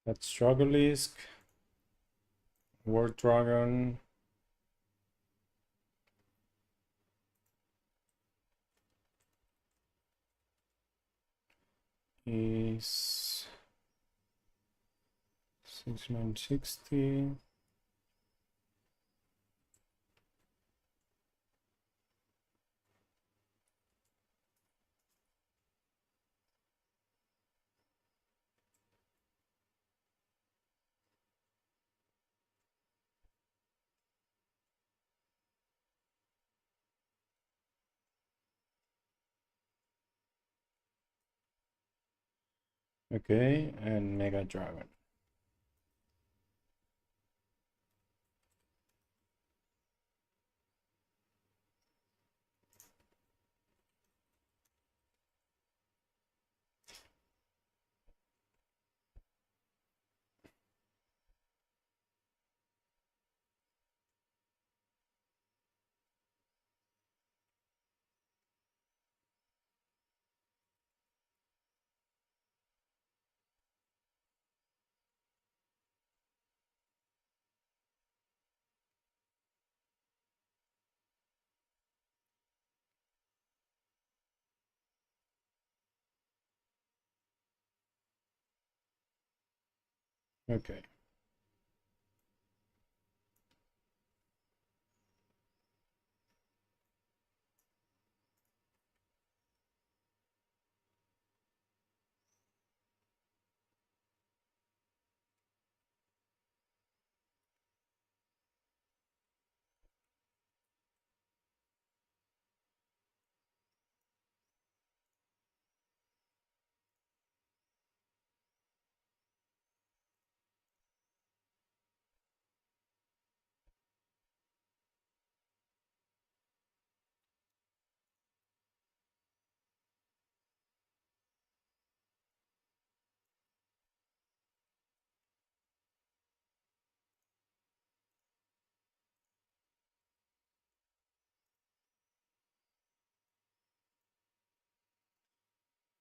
that's Dragolisk. War Dragon. Is 6960. Okay, and Mega Dragon. Okay.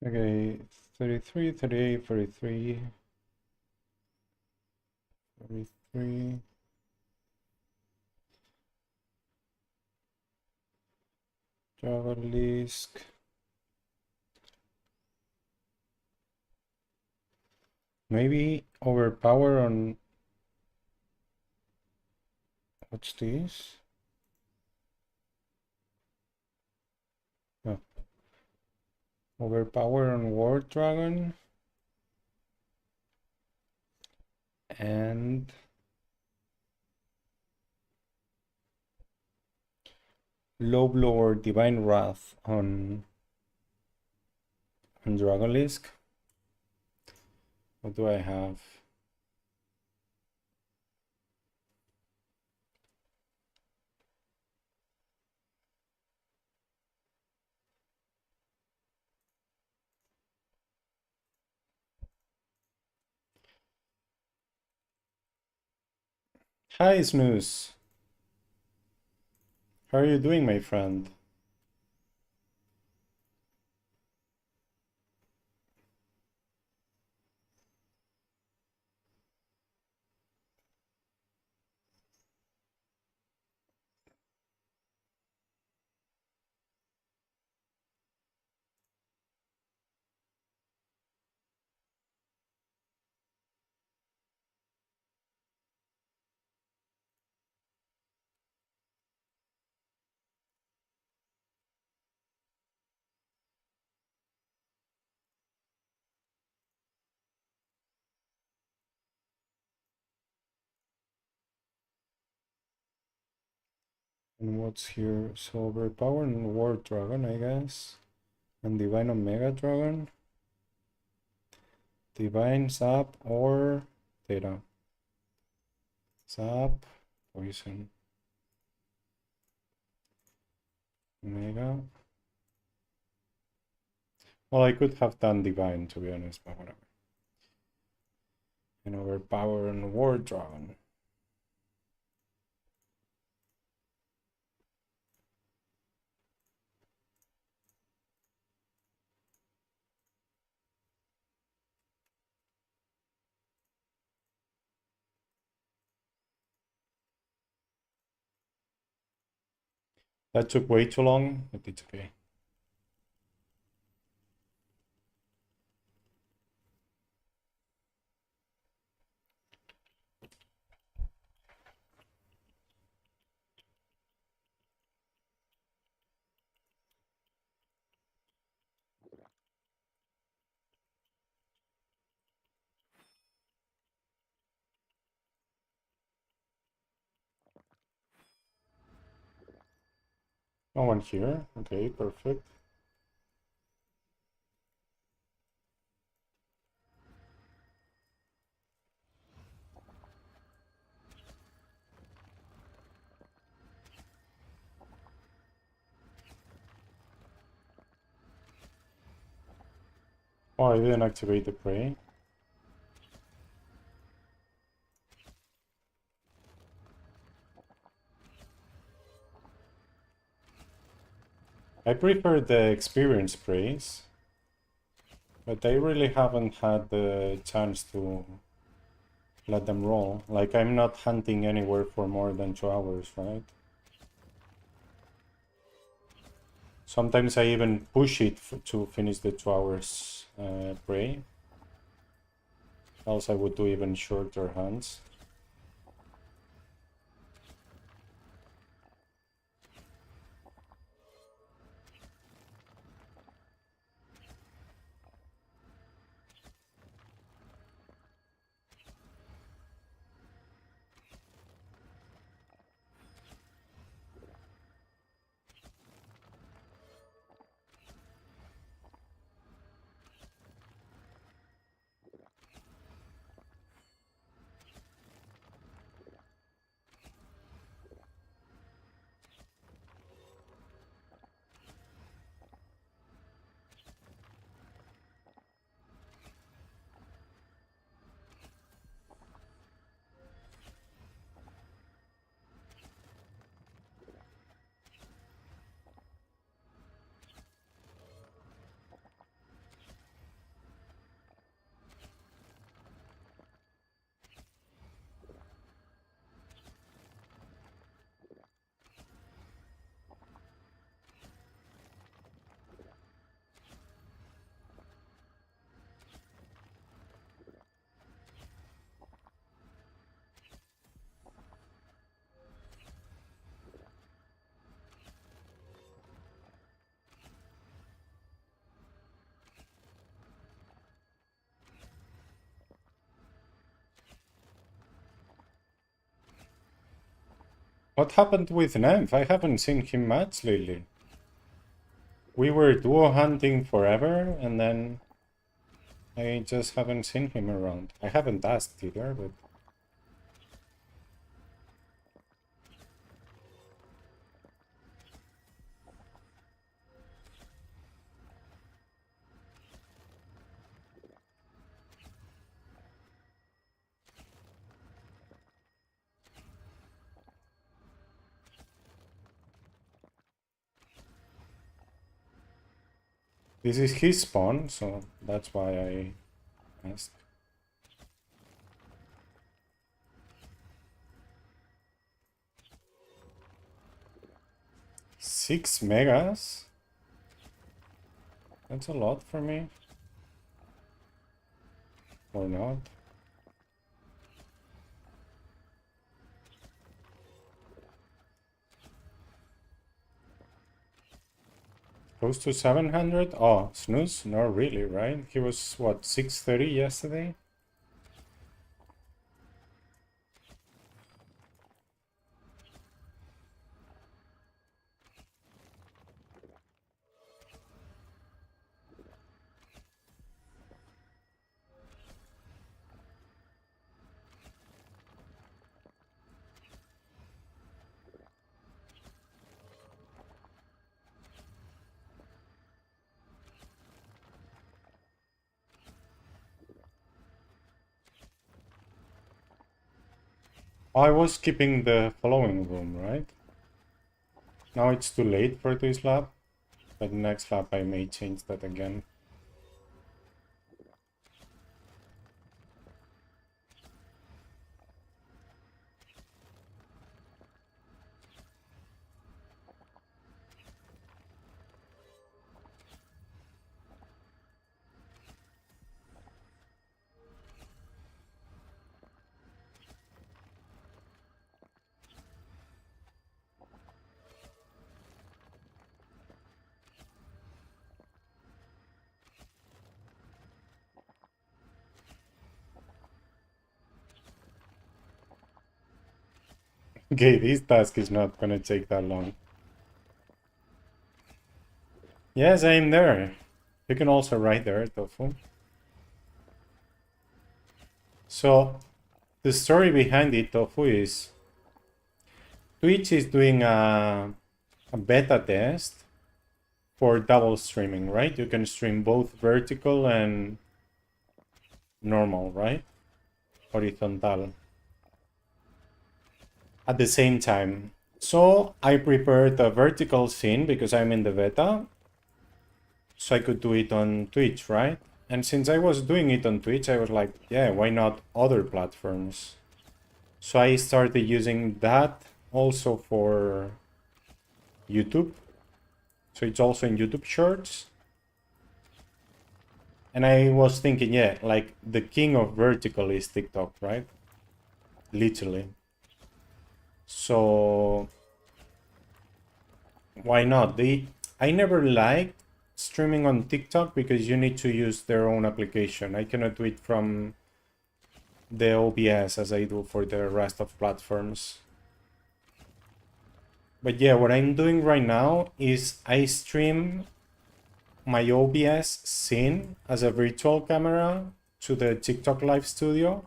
Okay, 33, 38, 43, 43. Javalisk. Maybe overpower on... What's this? Oh. Overpower on War Dragon. And... Low Blow or Divine Wrath on Dragolisk. What do I have? Hi, Snooze. How are you doing, my friend? And what's here? So overpower and War Dragon, I guess. And Divine Omega Dragon. Divine, Zap, or Theta. Zap, Poison. Omega. Well, I could have done Divine, to be honest, but whatever. And overpower and War Dragon. That took way too long, but it's okay. No one here. Okay, perfect. Oh, I didn't activate the prey. I prefer the experience praise, but I really haven't had the chance to let them roll. Like, I'm not hunting anywhere for more than 2 hours, right? Sometimes I even push it to finish the 2 hours prey. Else I would do even shorter hunts. What happened with Nymph? I haven't seen him much lately. We were duo hunting forever, and then I just haven't seen him around. I haven't asked either, but... This is his spawn, so that's why I asked. Six megas? That's a lot for me. Or not. Close to 700? Oh, snooze? No, really, right? He was, what, 630 yesterday? I was skipping the following room, right? Now it's too late for this lap, but next lap I may change that again. Okay, this task is not gonna take that long. Yes, I'm there. You can also write there, Tofu. So, the story behind it, Tofu, is Twitch is doing a beta test for double streaming, right? You can stream both vertical and normal, right? Horizontal. At the same time. So I prepared a vertical scene because I'm in the beta. So I could do it on Twitch, right? And since I was doing it on Twitch, I was like, yeah, why not other platforms? So I started using that also for YouTube. So it's also in YouTube Shorts. And I was thinking, yeah, like the king of vertical is TikTok, right? Literally. So why not? I never liked streaming on TikTok because you need to use their own application. I cannot do it from the OBS as I do for the rest of platforms. But yeah, what I'm doing right now is I stream my OBS scene as a virtual camera to the TikTok Live Studio.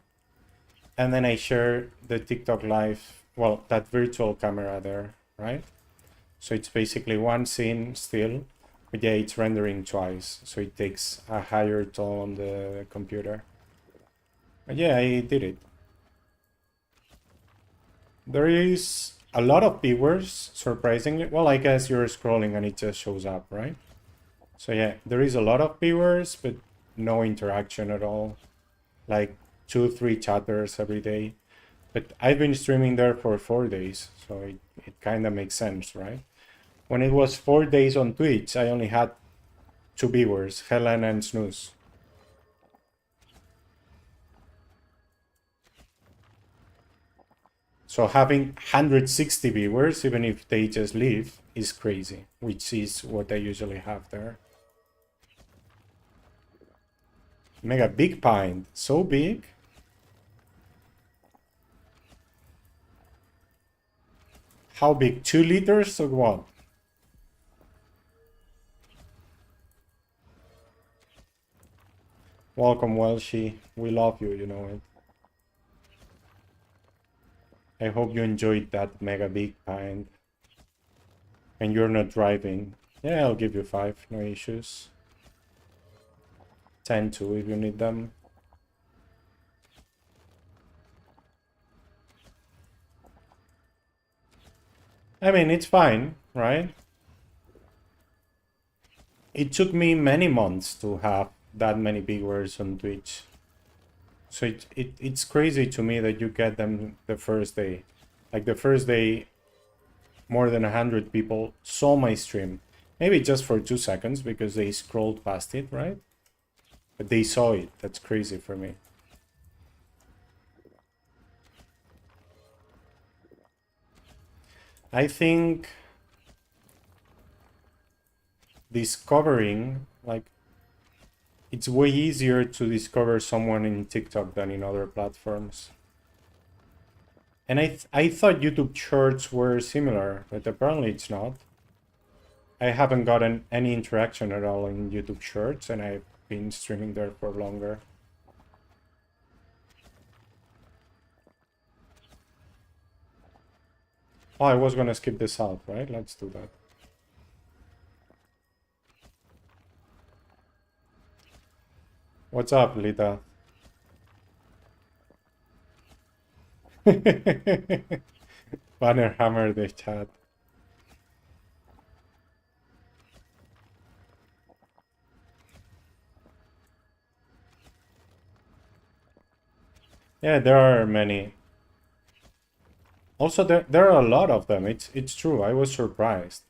And then I share the TikTok Live, well, that virtual camera there, right? So it's basically one scene still, but yeah, it's rendering twice. So it takes a higher toll on the computer. But yeah, I did it. There is a lot of viewers, surprisingly. Well, I guess you're scrolling and it just shows up, right? So yeah, there is a lot of viewers, but no interaction at all. Like 2-3 chatters every day. But I've been streaming there for 4 days, so it kind of makes sense, right? When it was 4 days on Twitch, I only had 2 viewers, Helen and Snooze. So having 160 viewers, even if they just leave, is crazy, which is what I usually have there. Mega big pint, so big. How big? 2 liters or what? Welcome, Welshie. We love you, you know it. I hope you enjoyed that mega big pint. And you're not driving. Yeah, I'll give you 5, no issues. 10 too if you need them. I mean, it's fine, right? It took me many months to have that many viewers on Twitch. So it's crazy to me that you get them the first day. Like the first day, more than 100 people saw my stream. Maybe just for 2 seconds because they scrolled past it, right? But they saw it. That's crazy for me. I think discovering, like, it's way easier to discover someone in TikTok than in other platforms. And I thought YouTube Shorts were similar, but apparently it's not. I haven't gotten any interaction at all in YouTube Shorts, and I've been streaming there for longer. Oh, I was gonna skip this out, right? Let's do that. What's up, Lita? Banner hammer the chat. Yeah, there are many. Also, there are a lot of them. It's true. I was surprised.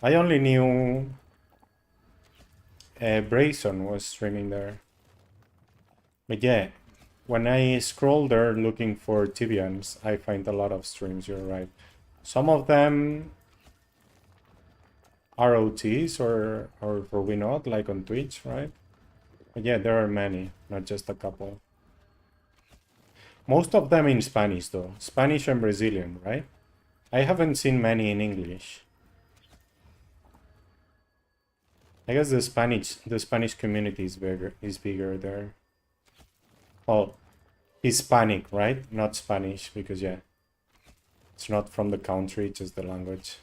I only knew Brayson was streaming there. But yeah, when I scroll there looking for Tibians, I find a lot of streams, you're right. Some of them are OTs or we not, like on Twitch, right? But yeah, there are many, not just a couple. Most of them in Spanish though. Spanish and Brazilian, right? I haven't seen many in English. I guess the Spanish community is bigger there. Oh, Hispanic, right? Not Spanish, because yeah, it's not from the country, just the language.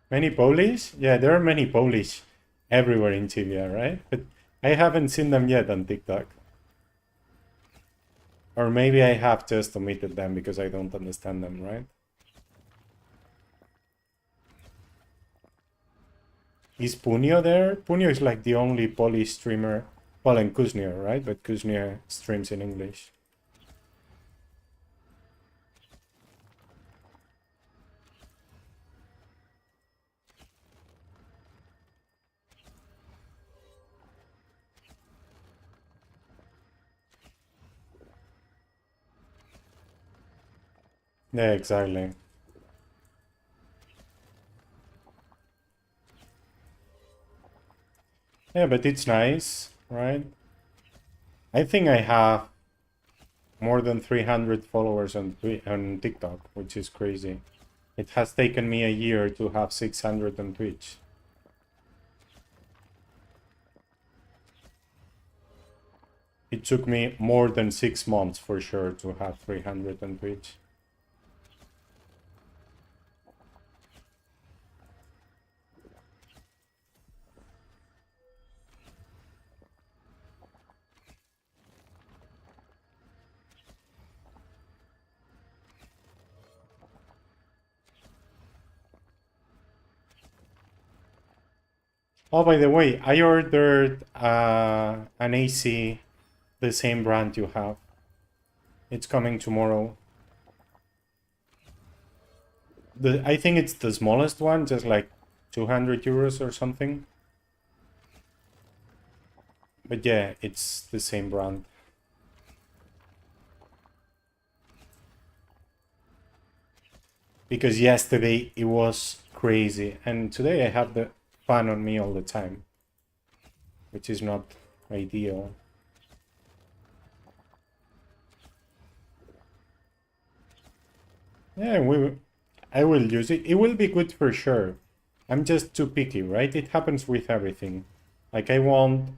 Many Polish? Yeah, there are many Polish everywhere in Tibia, right? But I haven't seen them yet on TikTok. Or maybe I have just omitted them because I don't understand them, right? Is Punio there? Punio is like the only Polish streamer. Well, and Kuznia, right? But Kuznia streams in English. Yeah, exactly. Yeah, but it's nice, right? I think I have more than 300 followers on TikTok, which is crazy. It has taken me a year to have 600 on Twitch. It took me more than 6 months for sure to have 300 on Twitch. Oh, by the way, I ordered an AC, the same brand you have. It's coming tomorrow. I think it's the smallest one, just like 200 euros or something. But yeah, it's the same brand. Because yesterday it was crazy, and today I have the fan on me all the time, which is not ideal. Yeah, I will use it. It will be good for sure. I'm just too picky, right? It happens with everything. Like, I want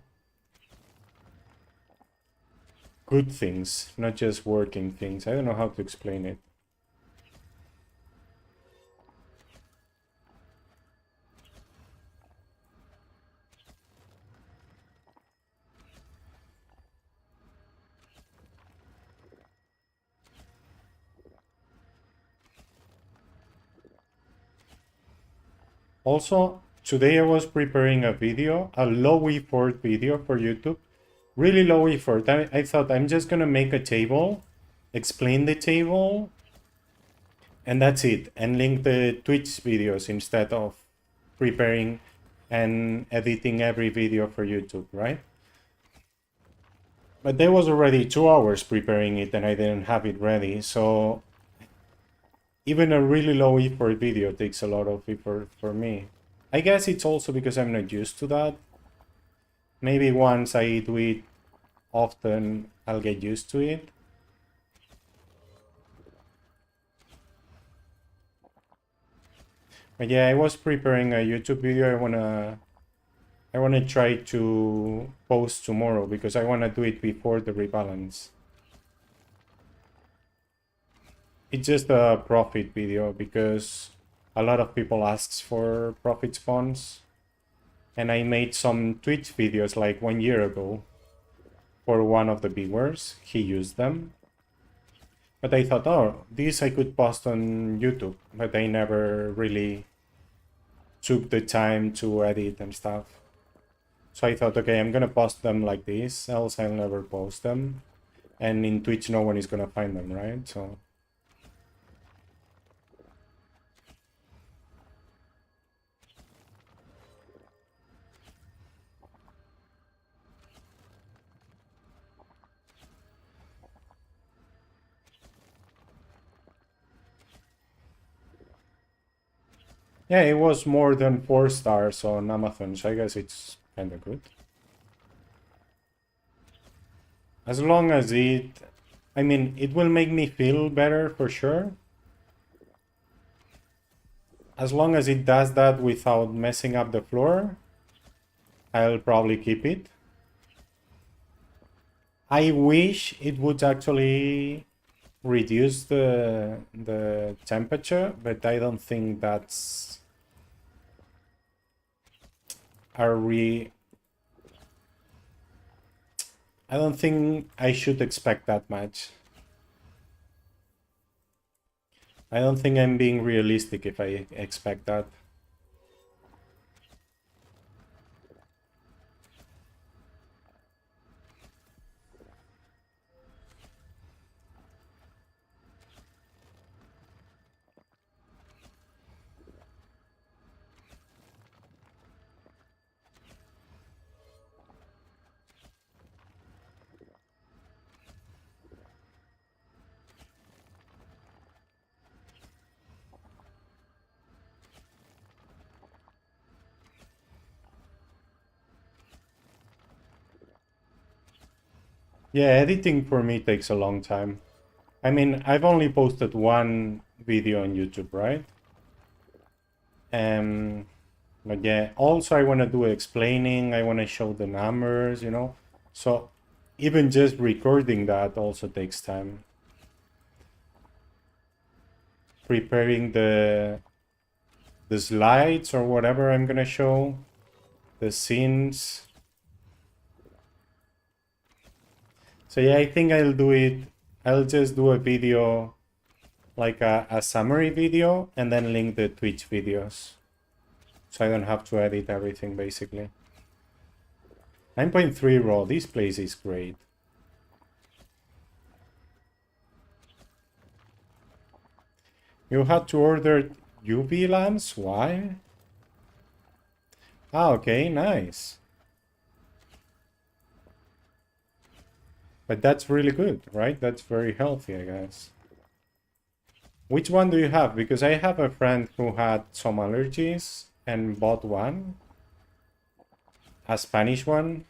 good things, not just working things. I don't know how to explain it. Also, today I was preparing a video, a low effort video for YouTube. Really low effort. I thought I'm just gonna make a table, explain the table, and that's it. And link the Twitch videos instead of preparing and editing every video for YouTube, right? But there was already 2 hours preparing it and I didn't have it ready, so even a really low effort video takes a lot of effort for me. I guess it's also because I'm not used to that. Maybe once I do it often, I'll get used to it. But yeah, I was preparing a YouTube video. I wanna try to post tomorrow because I wanna do it before the rebalance. It's just a profit video because a lot of people asks for profit spawns. And I made some Twitch videos like 1 year ago for one of the viewers. He used them. But I thought, oh, this I could post on YouTube. But I never really took the time to edit and stuff. So I thought, okay, I'm gonna post them like this, else I'll never post them. And in Twitch, no one is gonna find them, right? So... yeah, it was more than 4 stars on Amazon, so I guess it's kinda good. As long as it... I mean, it will make me feel better for sure. As long as it does that without messing up the floor, I'll probably keep it. I wish it would actually reduce the temperature, but I don't think that's I don't think I should expect that much. I don't think I'm being realistic if I expect that. Yeah, editing for me takes a long time. I mean, I've only posted one video on YouTube, right? But yeah, also I want to do explaining, I want to show the numbers, you know? So even just recording that also takes time. Preparing the slides or whatever I'm gonna show, the scenes. So yeah, I think I'll just do a video, like a summary video, and then link the Twitch videos. So I don't have to edit everything, basically. 9.3 raw, this place is great. You had to order UV lamps? Why? Ah, okay, nice. But that's really good, right? That's very healthy, I guess. Which one do you have? Because I have a friend who had some allergies and bought one. A Spanish one.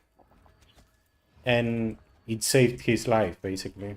And it saved his life, basically.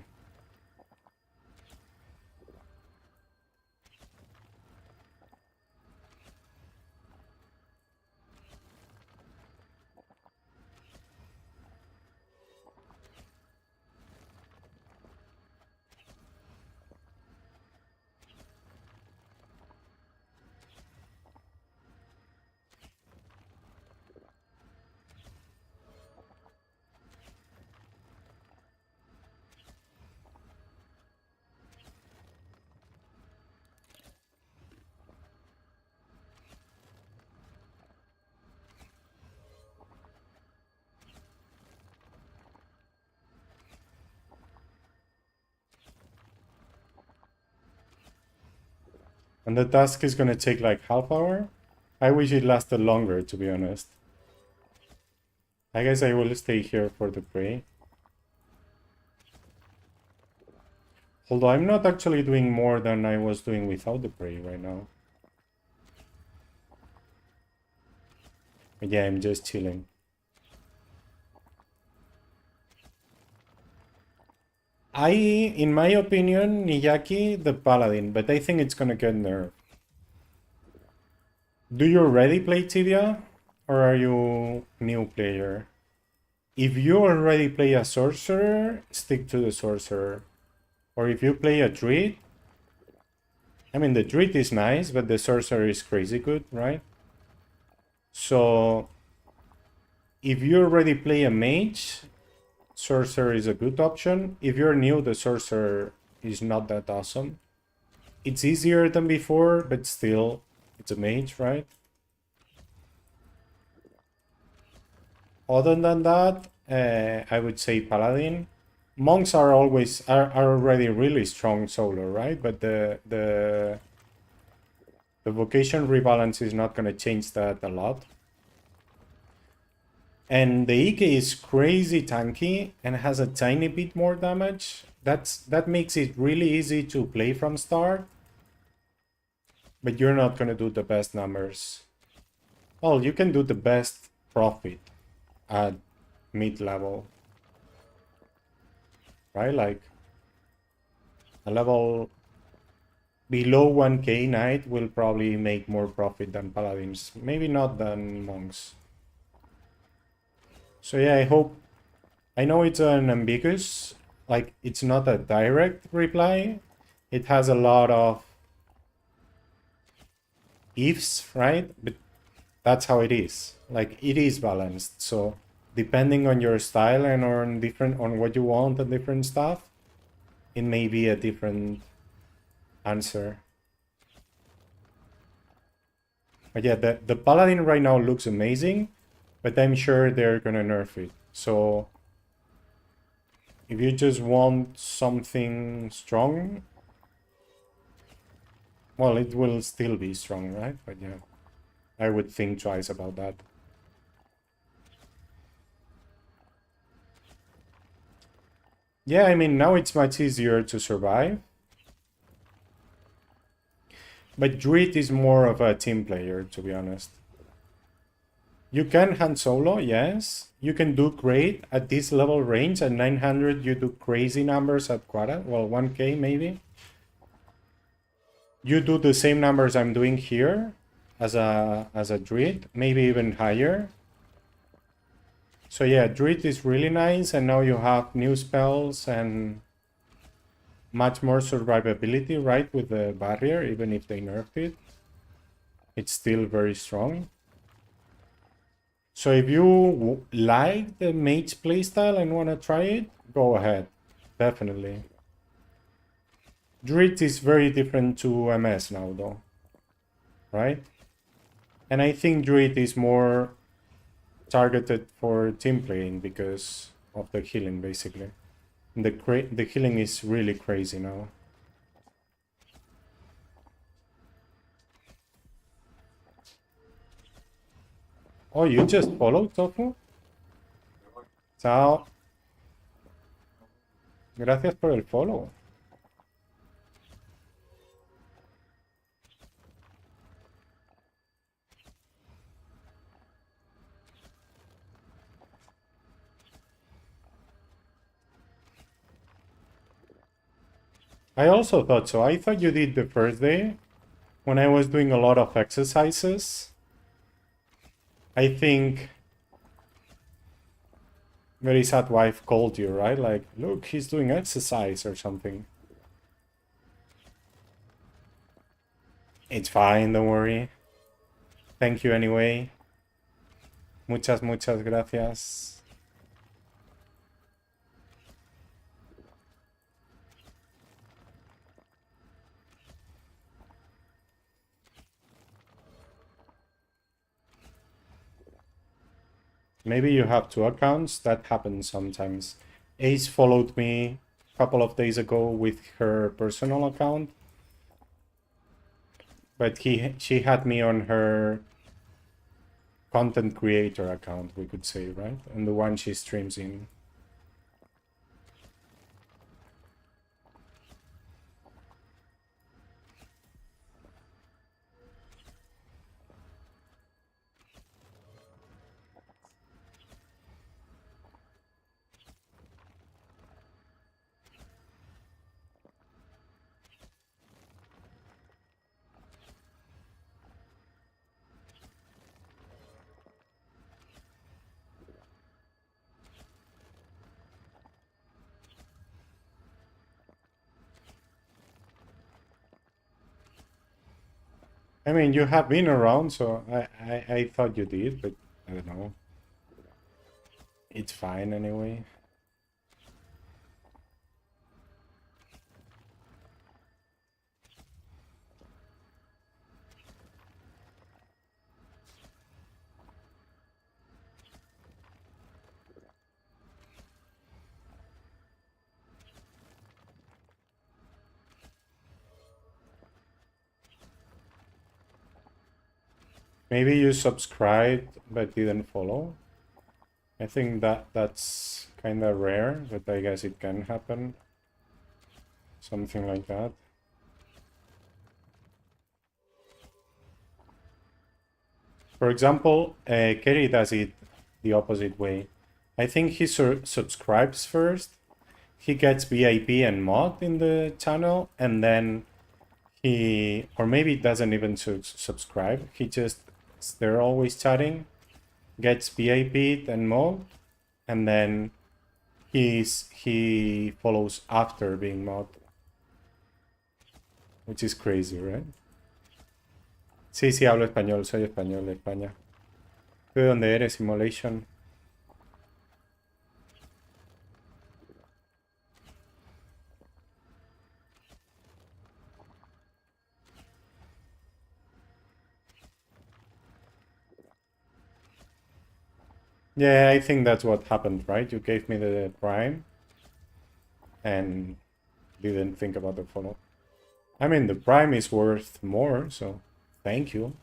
And the task is gonna take like half hour? I wish it lasted longer, to be honest. I guess I will stay here for the prey. Although I'm not actually doing more than I was doing without the prey right now. But yeah, I'm just chilling. In my opinion, Niyaki, the Paladin, but I think it's gonna get nerfed. Do you already play Tibia? Or are you new player? If you already play a sorcerer, stick to the sorcerer. Or if you play a druid I mean, the Druid is nice, but the Sorcerer is crazy good, right? So, if you already play a Mage, Sorcerer is a good option. If you're new, the Sorcerer is not that awesome. It's easier than before, but still, it's a Mage, right? Other than that, I would say Paladin. Monks are already really strong solo, right? But the vocation rebalance is not going to change that a lot. And the EK is crazy tanky and has a tiny bit more damage. That makes it really easy to play from start. But you're not going to do the best numbers. Well, you can do the best profit at mid-level. Right? Like a level below 1k knight will probably make more profit than paladins. Maybe not than monks. So yeah, I know it's an ambiguous, like it's not a direct reply. It has a lot of ifs, right? But that's how it is. Like it is balanced. So depending on your style and on what you want and different stuff, it may be a different answer. But yeah, the Paladin right now looks amazing, but I'm sure they're gonna nerf it. So if you just want something strong, well, it will still be strong, right? But yeah, I would think twice about that. Yeah, I mean, now it's much easier to survive. But Druid is more of a team player, to be honest. You can hunt solo, yes. You can do great at this level range. At 900, you do crazy numbers at Quara. Well, 1k maybe. You do the same numbers I'm doing here as a Druid, maybe even higher. So yeah, Druid is really nice, and now you have new spells and much more survivability, right, with the barrier, even if they nerfed it. It's still very strong. So if you like the mage playstyle and want to try it, go ahead. Definitely. Druid is very different to MS now, though. Right? And I think Druid is more targeted for team playing because of the healing, basically. The healing is really crazy now. Oh, you just followed, Tofu? Chao. Gracias por el follow. I also thought so. I thought you did the first day when I was doing a lot of exercises. I think very sad wife called you, right? Like, look, he's doing exercise or something. It's fine, don't worry. Thank you anyway. Muchas gracias. Maybe you have two accounts. That happens sometimes. Ace followed me a couple of days ago with her personal account. But she had me on her content creator account, we could say, right? And the one she streams in. I mean, you have been around, so I thought you did, but I don't know. It's fine anyway. Maybe you subscribed but didn't follow. I think that's kind of rare, but I guess it can happen. Something like that. For example, Kerry does it the opposite way. I think he subscribes first, he gets VIP and mod in the channel, and then he, or maybe doesn't even subscribe, he just is there always chatting, gets VIP'd and mod, and then he follows after being mod. Which is crazy, right? Sí, sí, hablo español, soy español de España. ¿Tú de dónde eres, Immolation? Yeah, I think that's what happened, right? You gave me the Prime and didn't think about the follow. I mean, the Prime is worth more, so thank you.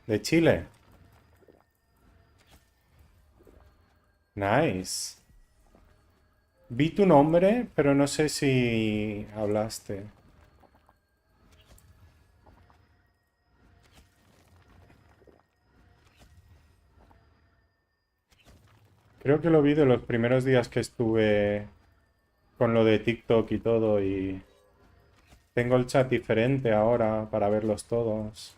De Chile. Nice. Vi tu nombre, pero no sé si hablaste. Creo que lo vi de los primeros días que estuve con lo de TikTok y todo, y tengo el chat diferente ahora para verlos todos.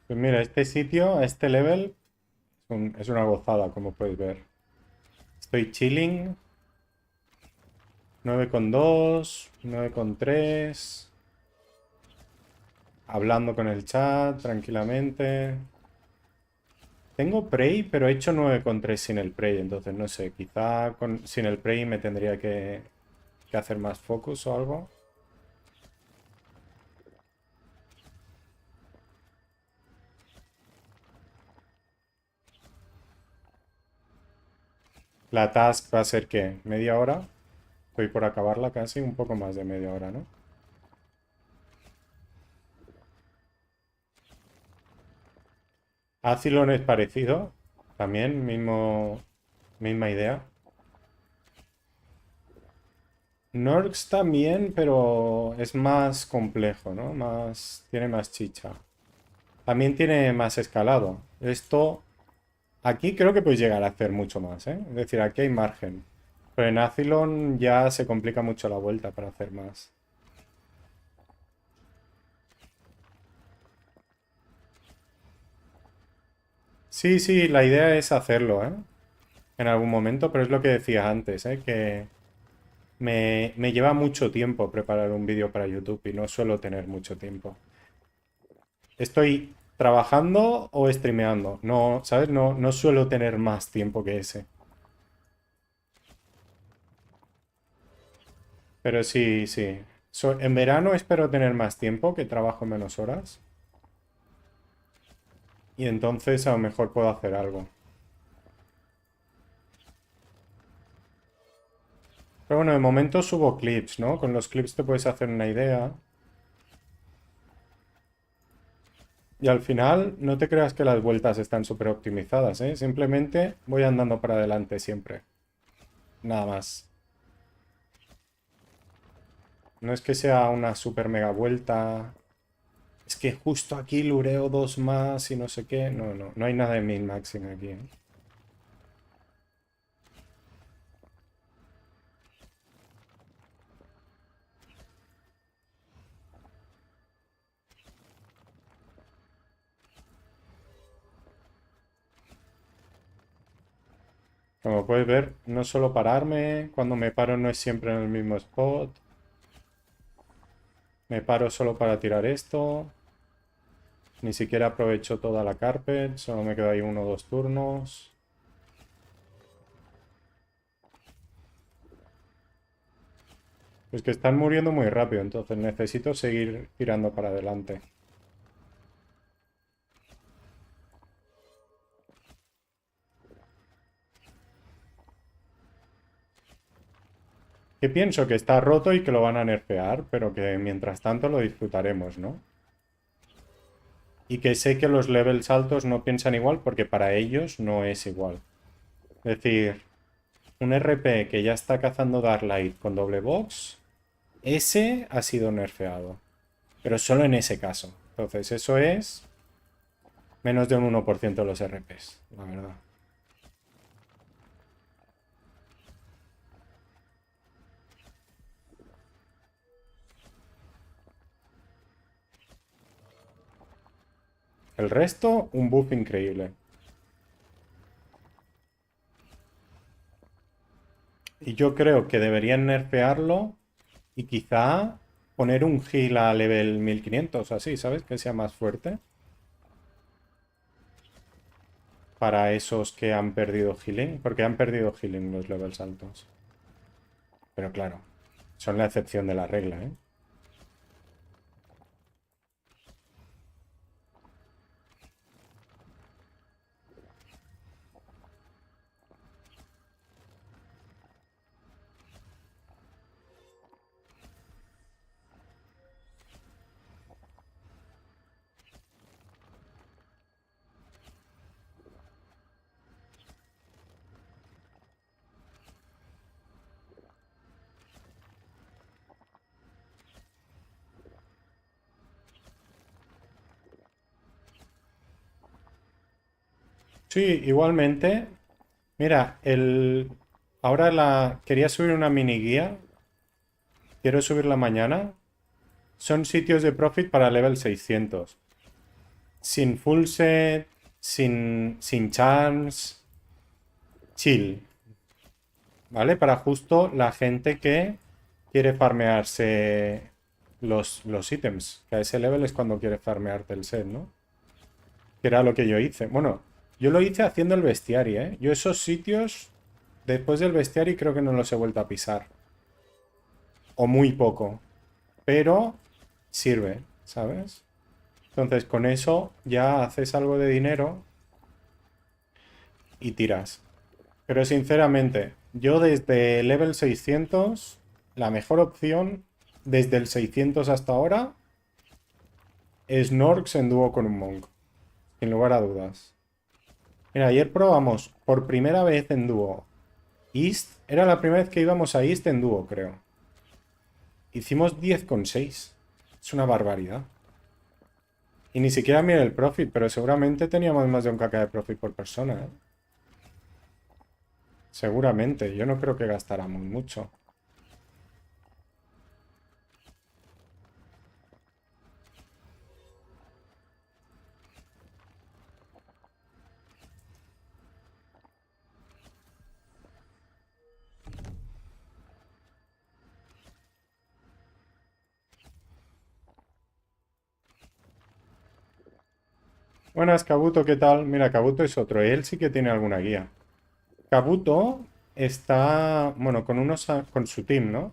Pues mira, este sitio, a este level, es una gozada, como puedes ver. Estoy chilling. 9,2, 9,3. Hablando con el chat tranquilamente. Tengo Prey, pero he hecho 9,3 sin el Prey, entonces no sé, quizá sin el Prey me tendría que hacer más focus o algo. La task va a ser ¿qué? ¿Media hora? Estoy por acabarla casi, un poco más de media hora, ¿no? Acilon es parecido, también misma idea. Norks también, pero es más complejo, ¿no? Tiene más chicha. También tiene más escalado. Esto, aquí creo que puedes llegar a hacer mucho más, ¿eh? Es decir, aquí hay margen. Pero en Acilon ya se complica mucho la vuelta para hacer más. Sí, sí, la idea es hacerlo, ¿eh? En algún momento, pero es lo que decía antes, ¿eh? Que me lleva mucho tiempo preparar un vídeo para YouTube y no suelo tener mucho tiempo. Estoy trabajando o streameando. No, ¿sabes? No suelo tener más tiempo que ese. Pero sí, sí. En verano espero tener más tiempo, que trabajo menos horas. Y entonces a lo mejor puedo hacer algo. Pero bueno, de momento subo clips, ¿no? Con los clips te puedes hacer una idea. Y al final, no te creas que las vueltas están súper optimizadas, ¿eh? Simplemente voy andando para adelante siempre. Nada más. No es que sea una super mega vuelta. Es que justo aquí lureo dos más y no sé qué. No hay nada de min-maxing aquí, ¿eh? Como puedes ver, no solo pararme. Cuando me paro no es siempre en el mismo spot. Me paro solo para tirar esto. Ni siquiera aprovecho toda la carpet. Solo me quedo ahí 1 o 2 turnos. Es que están muriendo muy rápido, entonces necesito seguir tirando para adelante. Que pienso que está roto y que lo van a nerfear, pero que mientras tanto lo disfrutaremos, ¿no? Y que sé que los levels altos no piensan igual porque para ellos no es igual. Es decir, un RP que ya está cazando Darklight con doble box, ese ha sido nerfeado. Pero solo en ese caso. Entonces eso es menos de un 1% de los RPs, la verdad. El resto, un buff increíble. Y yo creo que deberían nerfearlo y quizá poner un heal a level 1500, así, ¿sabes? Que sea más fuerte. Para esos que han perdido healing. Porque han perdido healing los levels altos. Pero claro, son la excepción de la regla, ¿eh? Sí, igualmente. Mira, ahora quería subir una mini guía. Quiero subirla mañana. Son sitios de profit para level 600. Sin full set, sin chance, chill. ¿Vale? Para justo la gente que quiere farmearse los ítems. Que a ese level es cuando quieres farmearte el set, ¿no? Que era lo que yo hice. Bueno, yo lo hice haciendo el bestiary, ¿eh? Yo esos sitios, después del bestiary, creo que no los he vuelto a pisar. O muy poco. Pero sirve, ¿sabes? Entonces con eso ya haces algo de dinero y tiras. Pero sinceramente, yo desde level 600, la mejor opción desde el 600 hasta ahora es Norks en dúo con un Monk. Sin lugar a dudas. Mira, ayer probamos por primera vez en dúo East. Era la primera vez que íbamos a East en dúo, creo. Hicimos 10,6. Es una barbaridad. Y ni siquiera miré el profit, pero seguramente teníamos más de un kk de profit por persona, ¿eh? Seguramente. Yo no creo que gastáramos mucho. Buenas, Kabuto, ¿qué tal? Mira, Kabuto es otro. Él sí que tiene alguna guía. Kabuto está, bueno, con su team, ¿no?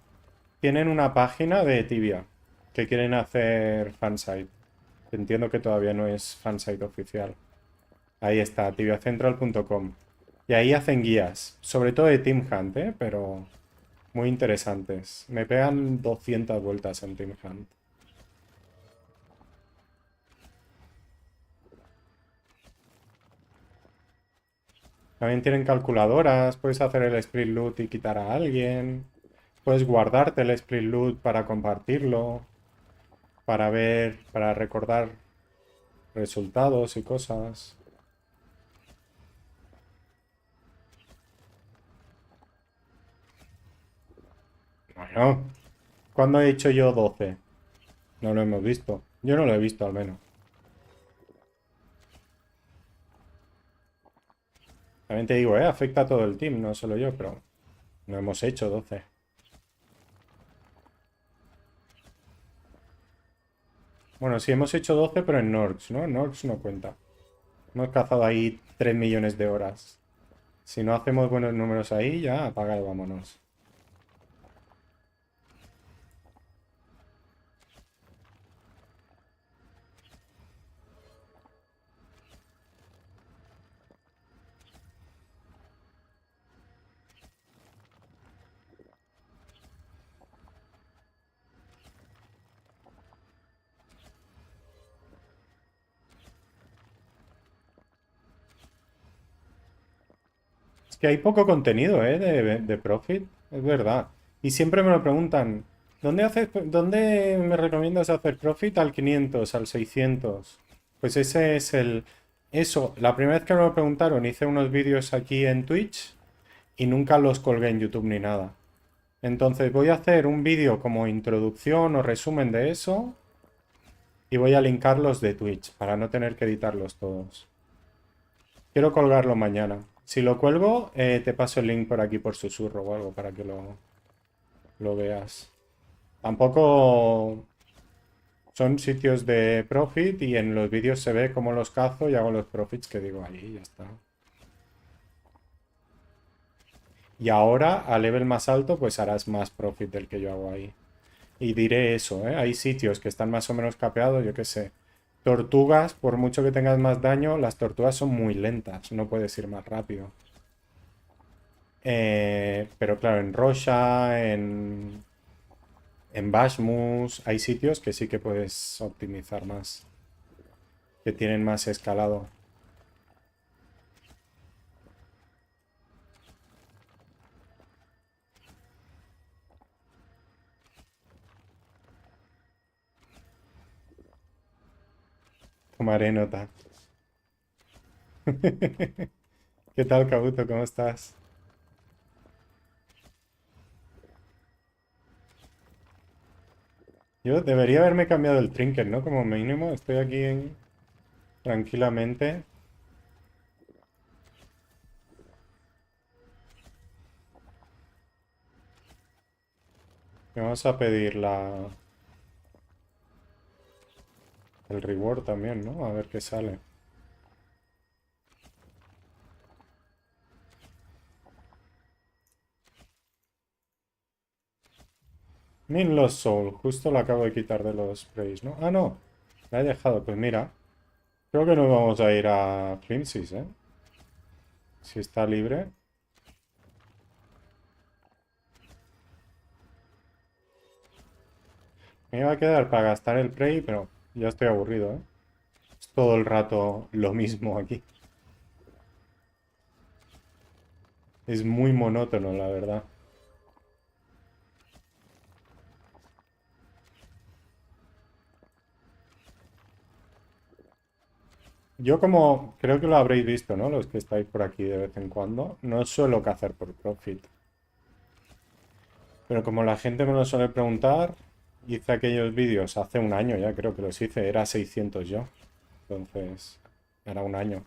Tienen una página de Tibia que quieren hacer fansite. Entiendo que todavía no es fansite oficial. Ahí está, tibiacentral.com. Y ahí hacen guías, sobre todo de Team Hunt, ¿eh? Pero muy interesantes. Me pegan 200 vueltas en Team Hunt. También tienen calculadoras, puedes hacer el split loot y quitar a alguien. Puedes guardarte el split loot para compartirlo, para ver, para recordar resultados y cosas. Bueno, ¿cuándo he dicho yo 12? No lo hemos visto. Yo no lo he visto al menos. También te digo, afecta a todo el team, no solo yo, pero no hemos hecho 12. Bueno, sí, hemos hecho 12, pero en Norks, ¿no? Norks no cuenta. Hemos cazado ahí 3 millones de horas. Si no hacemos buenos números ahí, ya apagado, vámonos. Es que hay poco contenido, de Profit, es verdad. Y siempre me lo preguntan, ¿dónde me recomiendas hacer Profit? Al 500, al 600. Pues ese es el... Eso, la primera vez que me lo preguntaron, hice unos vídeos aquí en Twitch y nunca los colgué en YouTube ni nada. Entonces voy a hacer un vídeo como introducción o resumen de eso y voy a linkar los de Twitch para no tener que editarlos todos. Quiero colgarlo mañana. Si lo cuelgo, te paso el link por aquí por susurro o algo para que lo veas. Tampoco son sitios de profit y en los vídeos se ve cómo los cazo y hago los profits que digo ahí, ya está. Y ahora, a level más alto, pues harás más profit del que yo hago ahí. Y diré eso, ¿eh? Hay sitios que están más o menos capeados, yo qué sé. Tortugas, por mucho que tengas más daño, las tortugas son muy lentas, no puedes ir más rápido. Pero claro, en Rocha, en Bashmus, hay sitios que sí que puedes optimizar más, que tienen más escalado. Tomaré nota. ¿Qué tal, Kabuto? ¿Cómo estás? Yo debería haberme cambiado el trinket, ¿no? Como mínimo, estoy aquí tranquilamente. Y vamos a pedir el reward también, ¿no? A ver qué sale. Min Lost Soul, justo lo acabo de quitar de los sprays, ¿no? Ah, no, la he dejado, pues mira. Creo que nos vamos a ir a Flimsys, ¿eh? Si está libre. Me iba a quedar para gastar el Prey, pero ya estoy aburrido, ¿eh? Es todo el rato lo mismo aquí. Es muy monótono, la verdad. Yo como creo que lo habréis visto, ¿no? Los que estáis por aquí de vez en cuando, no suelo cazar por profit. Pero como la gente me lo suele preguntar, hice aquellos vídeos hace un año ya, creo que los hice, era 600 yo. Entonces, era un año.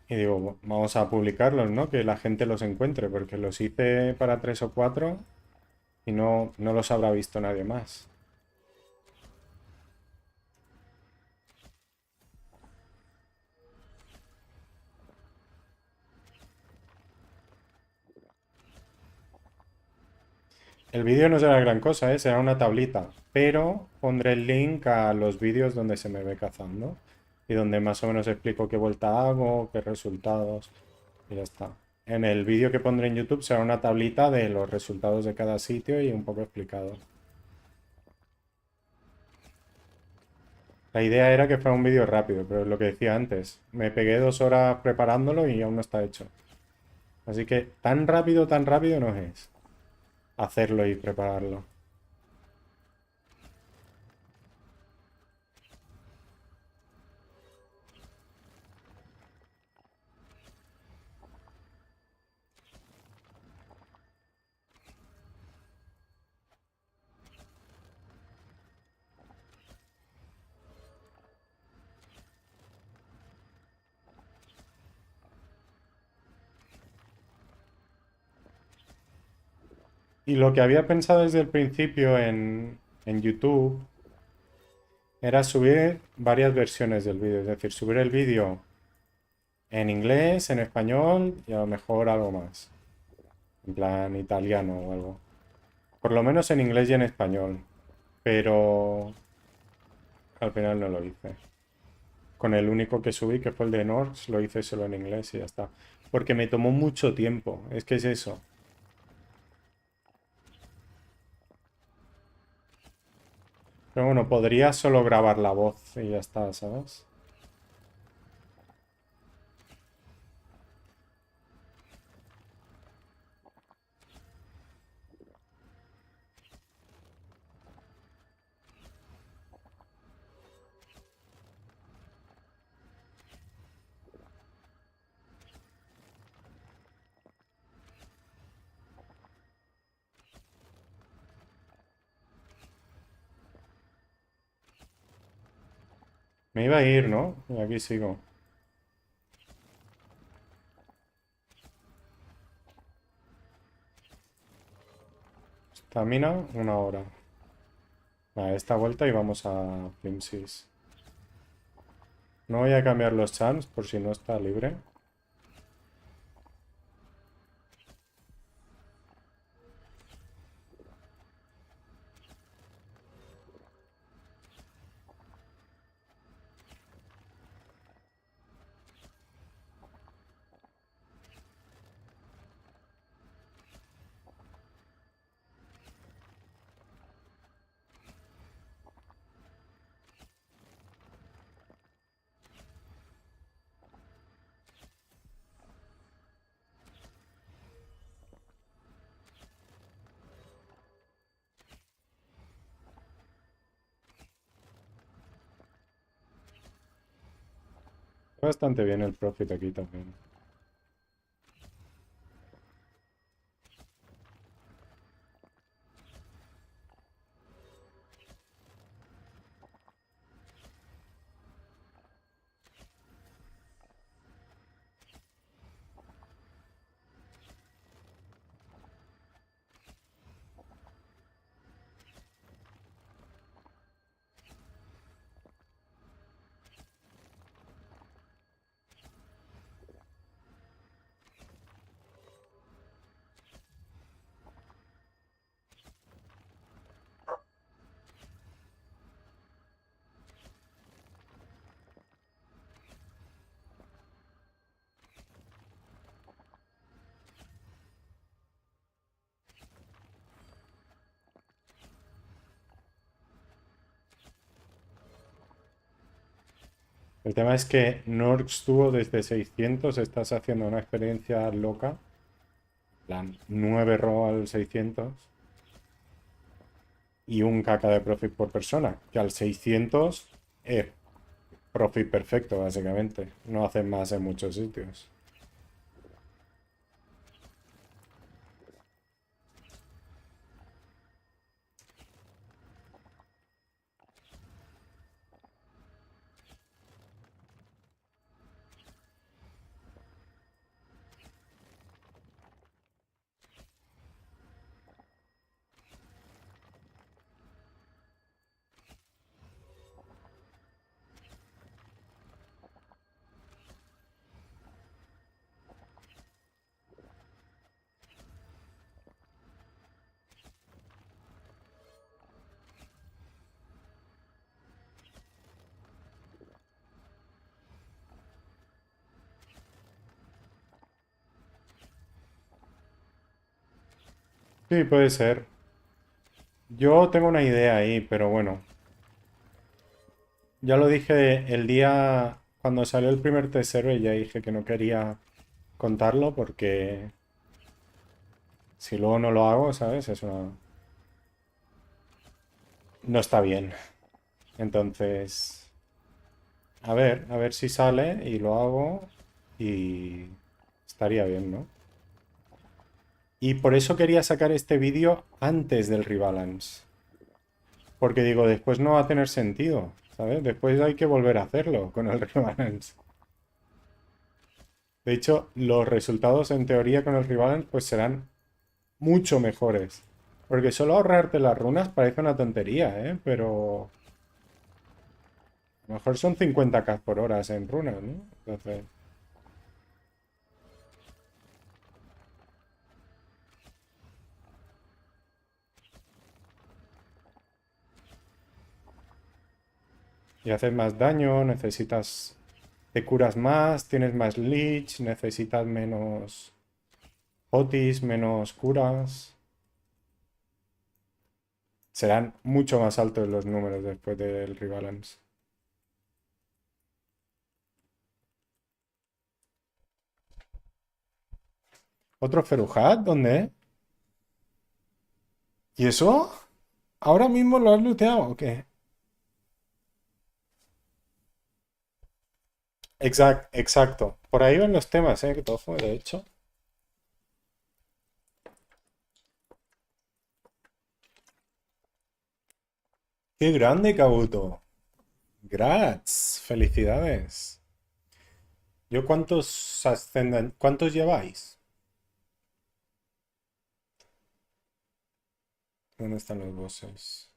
Y digo, vamos a publicarlos, ¿no? Que la gente los encuentre, porque los hice para 3 o 4 y no los habrá visto nadie más. El vídeo no será gran cosa, ¿eh? Será una tablita, pero pondré el link a los vídeos donde se me ve cazando y donde más o menos explico qué vuelta hago, qué resultados y ya está. En el vídeo que pondré en YouTube será una tablita de los resultados de cada sitio y un poco explicado. La idea era que fuera un vídeo rápido, pero es lo que decía antes. Me pegué 2 horas preparándolo y aún no está hecho. Así que tan rápido no es hacerlo y prepararlo. Y lo que había pensado desde el principio en YouTube era subir varias versiones del vídeo. Es decir, subir el vídeo en inglés, en español y a lo mejor algo más. En plan italiano o algo. Por lo menos en inglés y en español. Pero al final no lo hice. Con el único que subí, que fue el de Norks, lo hice solo en inglés y ya está. Porque me tomó mucho tiempo. Es que es eso. Pero bueno, podría solo grabar la voz y ya está, ¿sabes? Me iba a ir, ¿no? Y aquí sigo. Estamina, una hora. Vale, esta vuelta y vamos a Flimsys. No voy a cambiar los champs por si no está libre. Está bastante bien el profit aquí también. El tema es que Norks tuvo desde 600, estás haciendo una experiencia loca. En plan, 9 RO al 600 y un kk de profit por persona, que al 600 es profit perfecto, básicamente. No hacen más en muchos sitios. Sí, puede ser. Yo tengo una idea ahí, pero bueno. Ya lo dije el día cuando salió el primer test server, ya dije que no quería contarlo porque si luego no lo hago, ¿sabes? Es una... No está bien. Entonces, a ver si sale y lo hago y estaría bien, ¿no? Y por eso quería sacar este vídeo antes del rebalance. Porque digo, después no va a tener sentido, ¿sabes? Después hay que volver a hacerlo con el rebalance. De hecho, los resultados en teoría con el rebalance pues serán mucho mejores. Porque solo ahorrarte las runas parece una tontería, ¿eh? Pero a lo mejor son 50k por horas en runas, ¿no? Entonces... Y haces más daño, necesitas... Te curas más, tienes más leech, necesitas menos potis, menos curas. Serán mucho más altos los números después del rebalance. ¿Otro Ferujat? ¿Dónde? ¿Y eso? ¿Ahora mismo lo has looteado o qué? Exacto. Por ahí van los temas, ¿eh? Que todo fue, de hecho. ¡Qué grande, Kabuto! ¡Grats! ¡Felicidades! ¿Yo cuántos ascenden... ¿Cuántos lleváis? ¿Dónde están los bosses?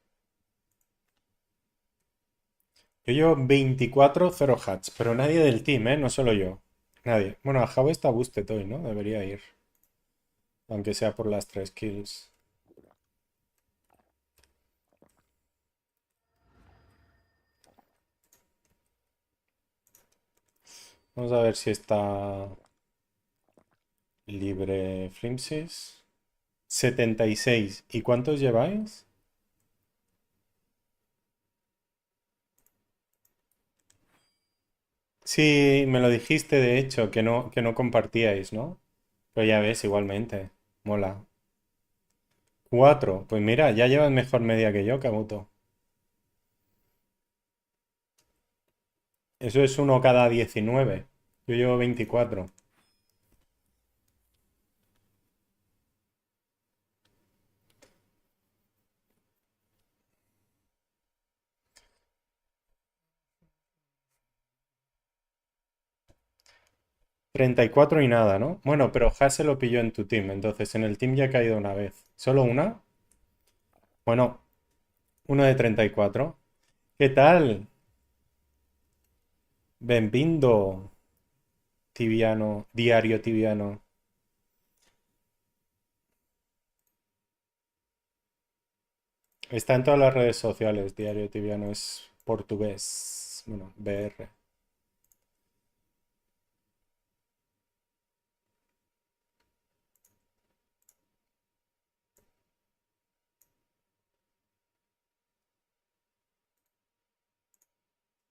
Yo llevo 24 0 hats, pero nadie del team, ¿eh? No solo yo. Nadie. Bueno, a Jabo está boosted hoy, ¿no? Debería ir. Aunque sea por las 3 kills. Vamos a ver si está libre Flimsys. 76. ¿Y cuántos lleváis? Sí, me lo dijiste de hecho, que no compartíais, ¿no? Pero ya ves, igualmente. Mola. 4. Pues mira, ya llevas mejor media que yo, Kabuto. Eso es uno cada 19. Yo llevo 24. 34 y nada, ¿no? Bueno, pero Hase lo pilló en tu team, entonces en el team ya ha caído una vez. ¿Solo una? Bueno, uno de 34. ¿Qué tal? Benvindo, tibiano, diario tibiano. Está en todas las redes sociales, diario tibiano es portugués. Bueno, BR.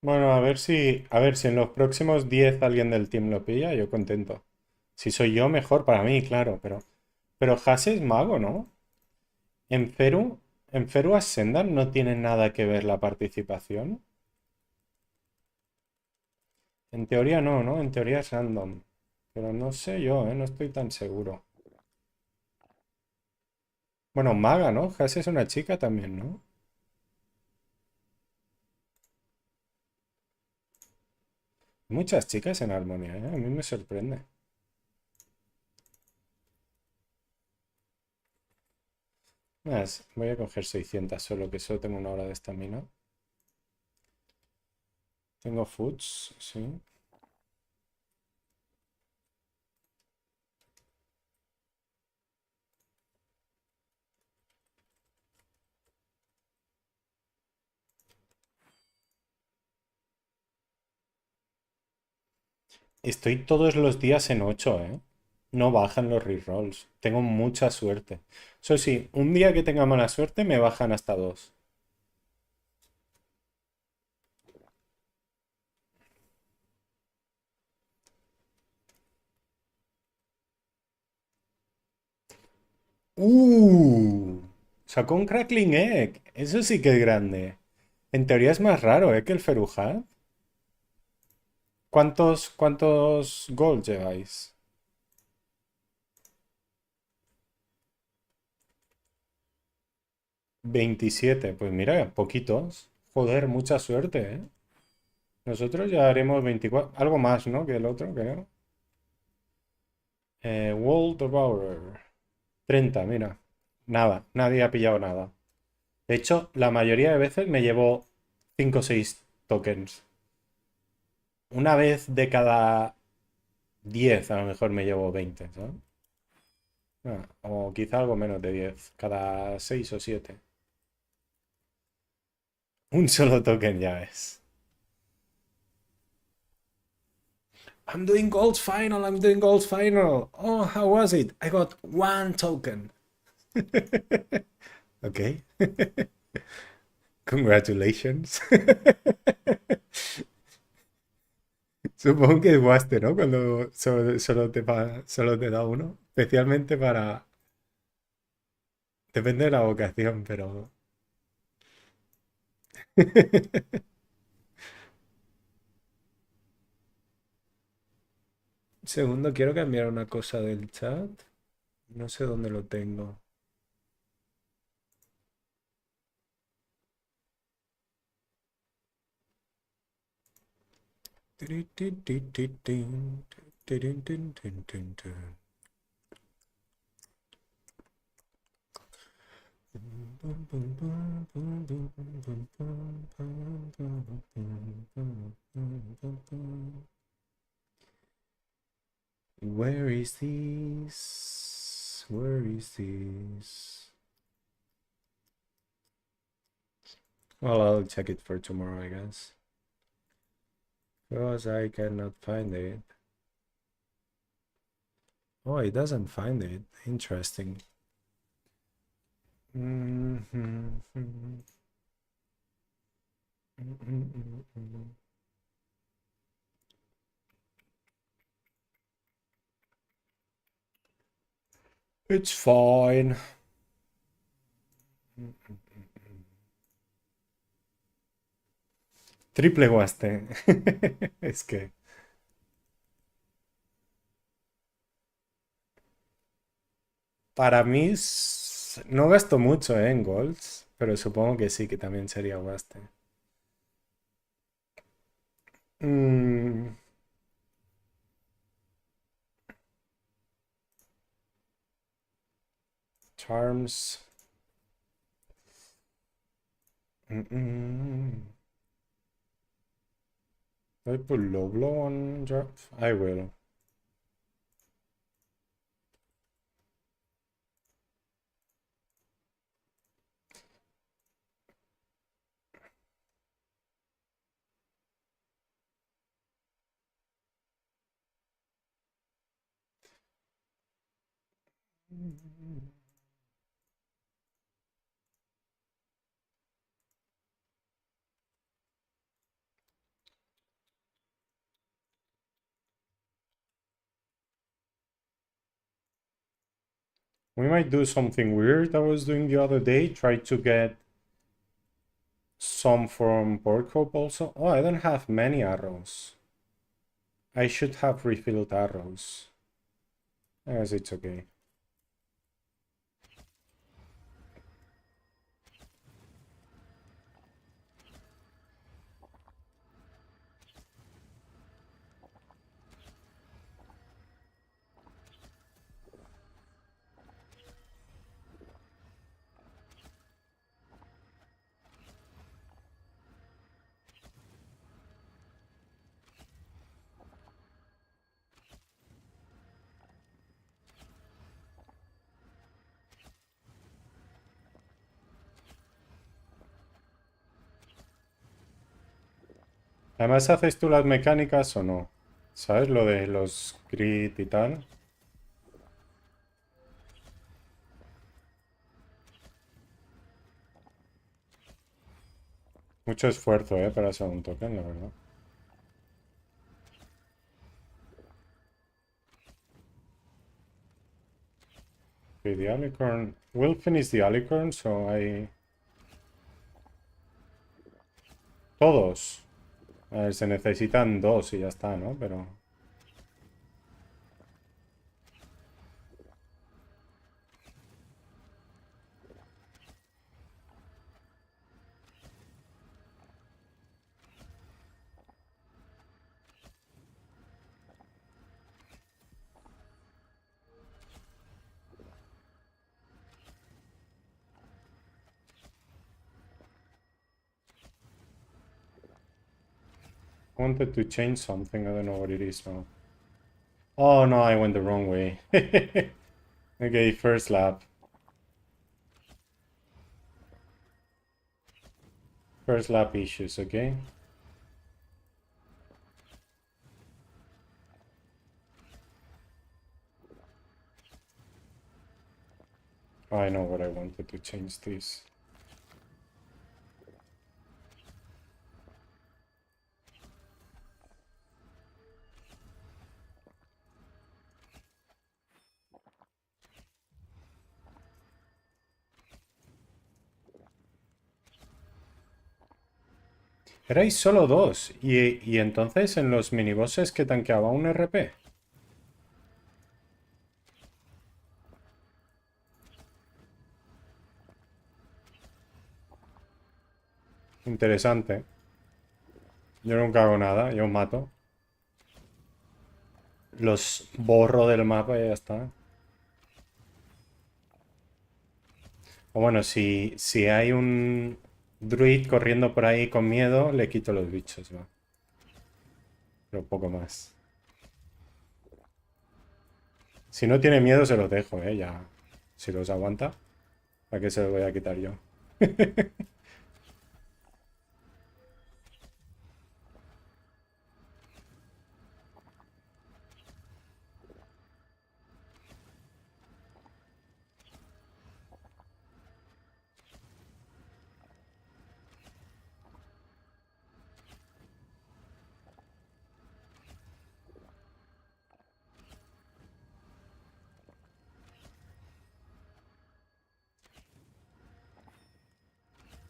Bueno, a ver si en los próximos 10 alguien del team lo pilla, yo contento. Si soy yo, mejor para mí, claro, pero Hase es mago, ¿no? En Feru, en Feru Ascendant no tiene nada que ver la participación. En teoría no, ¿no? En teoría es random. Pero no sé yo, ¿eh? No estoy tan seguro. Bueno, maga, ¿no? Hase es una chica también, ¿no? Muchas chicas en Harmonia, ¿eh? A mí me sorprende. Voy a coger 600 solo, que solo tengo una hora de estamina. Tengo foods, sí. Estoy todos los días en 8, ¿eh? No bajan los rerolls. Tengo mucha suerte. Eso sí, un día que tenga mala suerte me bajan hasta 2. ¡Uh! Sacó un Crackling Egg. Eso sí que es grande. En teoría es más raro, ¿eh? Que el Ferujat. ¿Cuántos gold lleváis? 27. Pues mira, poquitos. Joder, mucha suerte, ¿eh? Nosotros ya haremos 24. Algo más, ¿no? Que el otro, creo. World Devourer. 30, mira. Nada, nadie ha pillado nada. De hecho, la mayoría de veces me llevo 5 o 6 tokens. Una vez de cada 10 a lo mejor me llevo 20, ¿sabes? O quizá algo menos de 10, cada 6 o 7. Un solo token ya es. I'm doing gold final, I'm doing gold final. Oh, how was it? I got one token. Ok. Congratulations. Supongo que es guaste, ¿no? Cuando solo te da uno. Especialmente para... Depende de la vocación, pero... Segundo, quiero cambiar una cosa del chat. No sé dónde lo tengo. Where is this? Where is this? Well, I'll check it for tomorrow, I guess. Because I cannot find it. Oh, it doesn't find it. Interesting. It's fine. Triple guaste. Es que... Para mí no gasto mucho en golds, pero supongo que sí, que también sería guaste. Mm, charms. Do I put low blow on drop? I will. We might do something weird I was doing the other day. Try to get some from Port Hope also. Oh, I don't have many arrows. I should have refilled arrows. I guess it's okay. Además, ¿haces tú las mecánicas o no? ¿Sabes lo de los crit y tal? Mucho esfuerzo, para hacer un token, la verdad. Okay, the alicorn. We'll finish the alicorn, so I... Todos. A ver, se necesitan dos y ya está, ¿no? Pero... I wanted to change something. I don't know what it is now. Oh no, I went the wrong way. Okay, first lap. First lap issues, okay? Oh, I know what I wanted to change this. Erais solo dos. Y entonces en los minibosses que tanqueaba un RP. Interesante. Yo nunca hago nada, yo mato. Los borro del mapa y ya está. O bueno, si hay un druid corriendo por ahí con miedo, le quito los bichos, va. Pero poco más. Si no tiene miedo, se los dejo, ya. Si los aguanta, ¿para qué se los voy a quitar yo?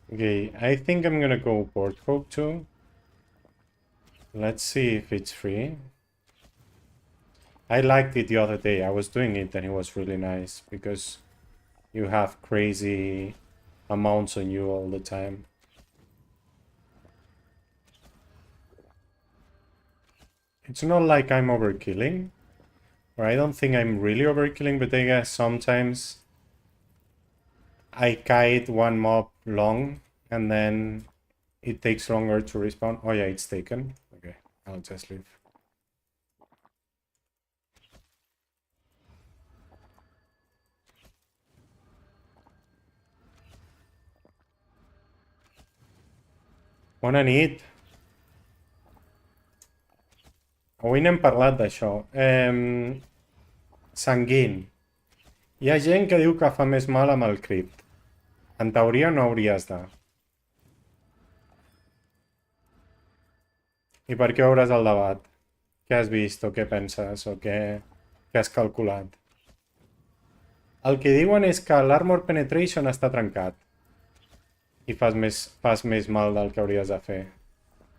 Okay, I think I'm gonna go Port Hope too. Let's see if it's free. I liked it the other day. I was doing it and it was really nice because you have crazy amounts on you all the time. It's not like I'm overkilling, or I don't think I'm really overkilling, but I guess sometimes I kite one mob long and then it takes longer to respawn. Oh yeah, it's taken. Okay, I'll just leave. Bona nit. Avui n'hem parlat d'això. Sanguin. Hi ha gent que diu que fa més mal amb el crit. En teoria no hauries de. I per què obres el debat? Què has vist o què penses o què has calculat? El que diuen és que l'Armor Penetration està trencat. I fas més mal del que hauries de fer.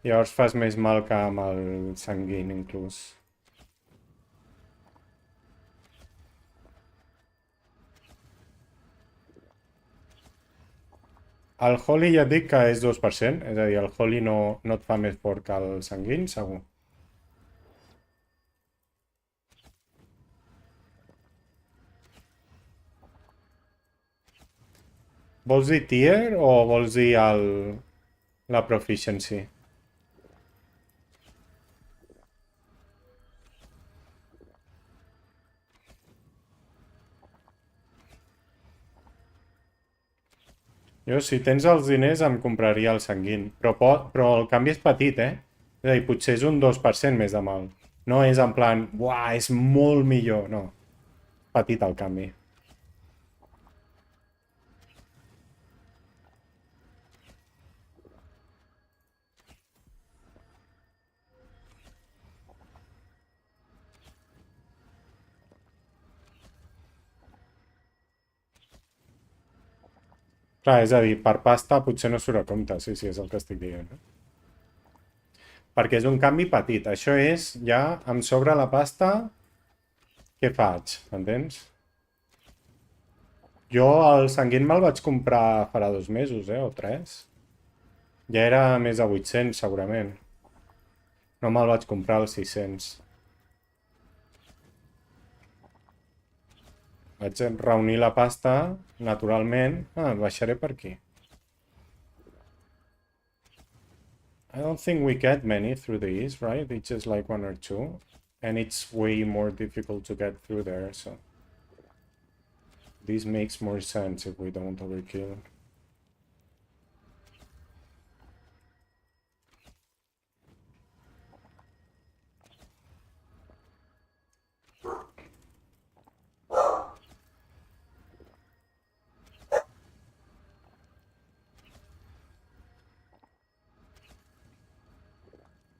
Llavors fas més mal que amb el sanguin, inclús. El Holy ja et dic que és 2%, és a dir, el Holy no et fa més fort que el sanguin, segur. Vols dir tier o vols dir la proficiency? Jo, si tens els diners, em compraria el sanguin. Però el canvi és petit, eh? És a dir, potser és un 2% més de mal. No és en plan, uah, és molt millor. No. Petit el canvi. Clar, és a dir, per pasta potser no surt a compte, sí, és el que estic dient. Perquè és un canvi petit. Això és, ja em sobra la pasta, què faig? M'entens? Jo el sanguin me'l vaig comprar farà 2 mesos, o 3. Ja era més de 800, segurament. No me'l vaig comprar als 600. Vaig reunir la pasta, naturalment. Ah, baixaré per aquí. I don't think we get many through these, right? It's just like 1 or 2. And it's way more difficult to get through there, so... This makes more sense if we don't overkill.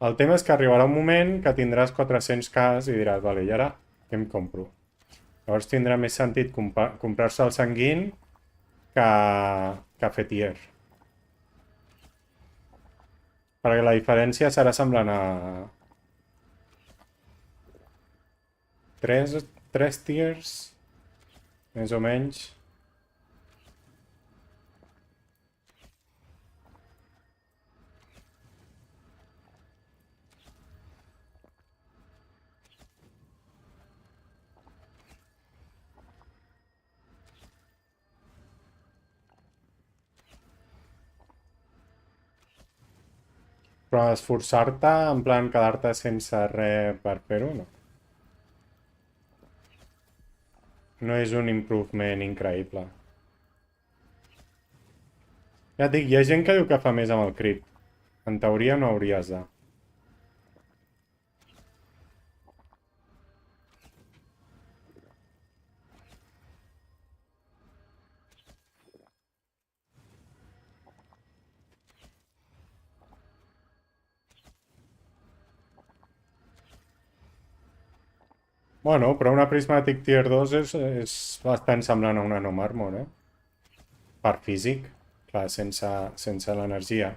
El tema és que arribarà un moment que tindràs 400 cas i diràs, vale, i ara què em compro? Llavors tindrà més sentit comprar-se el sanguin que fer tier. Perquè la diferència serà semblant a... 3 tiers, més o menys. Però esforçar-te, en plan quedar-te sense res per fer-ho, no. No és un improvement increïble. Ja et dic, hi ha gent que diu que fa més amb el crit. En teoria no hauries de. Bueno, però una prismàtic tier 2 és bastant semblant a una no màrmol, Per físic, clar, sense l'energia.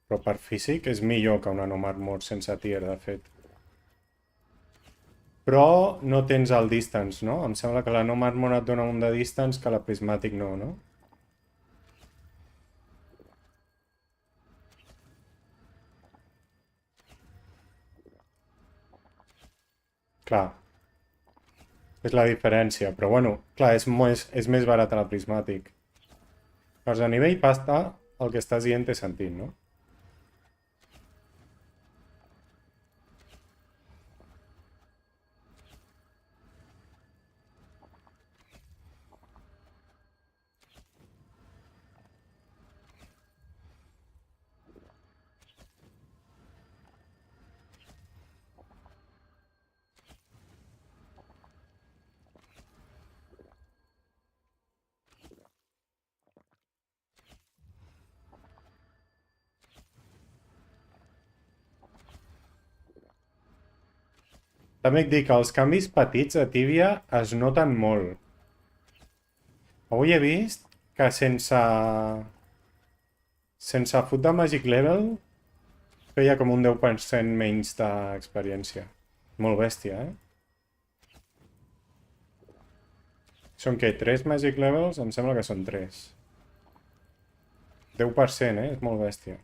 Però per físic és millor que una no màrmol sense tier, de fet. Però no tens el distance, no? Em sembla que la no màrmol et dona un de distance que la prismàtic no, no? Clar. És la diferència, però bueno, clar, és més barata la prismàtic. Llavors, a nivell pasta, el que estàs dient té sentit, no? També et dic que els canvis petits de Tibia es noten molt. Avui he vist que sense foot de Magic Level feia com un 10% menys d'experiència. Molt bèstia, Són què? 3 Magic Levels? Em sembla que són 3. 10%, És molt bèstia.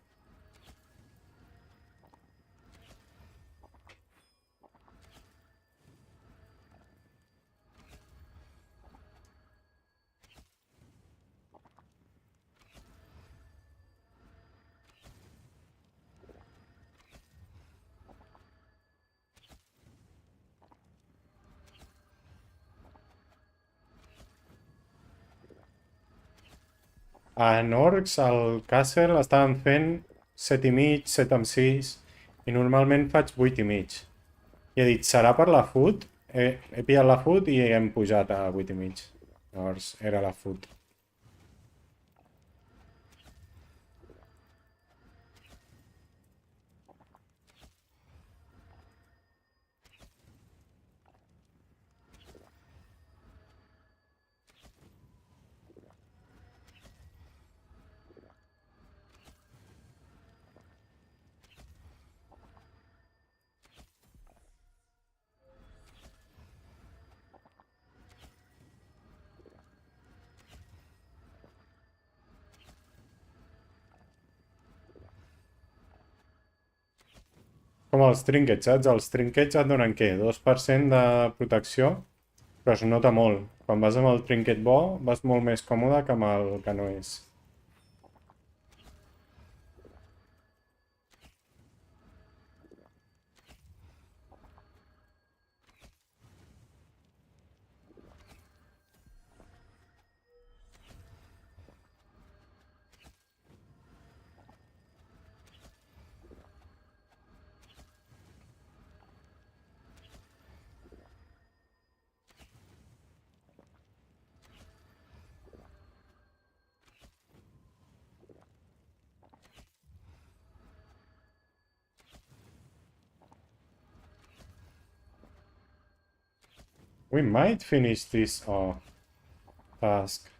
En Orcs, al Castle, estaven fent 7,5, 7,6 i normalment faig 8,5. I he dit, serà per la foot? He pillat la foot i hem pujat a 8,5. Llavors era la foot. Com els trinkets, saps? Els trinkets et donen què? 2% de protecció, però es nota molt. Quan vas amb el trinket bo, vas molt més còmode que amb el que no és. We might finish this task.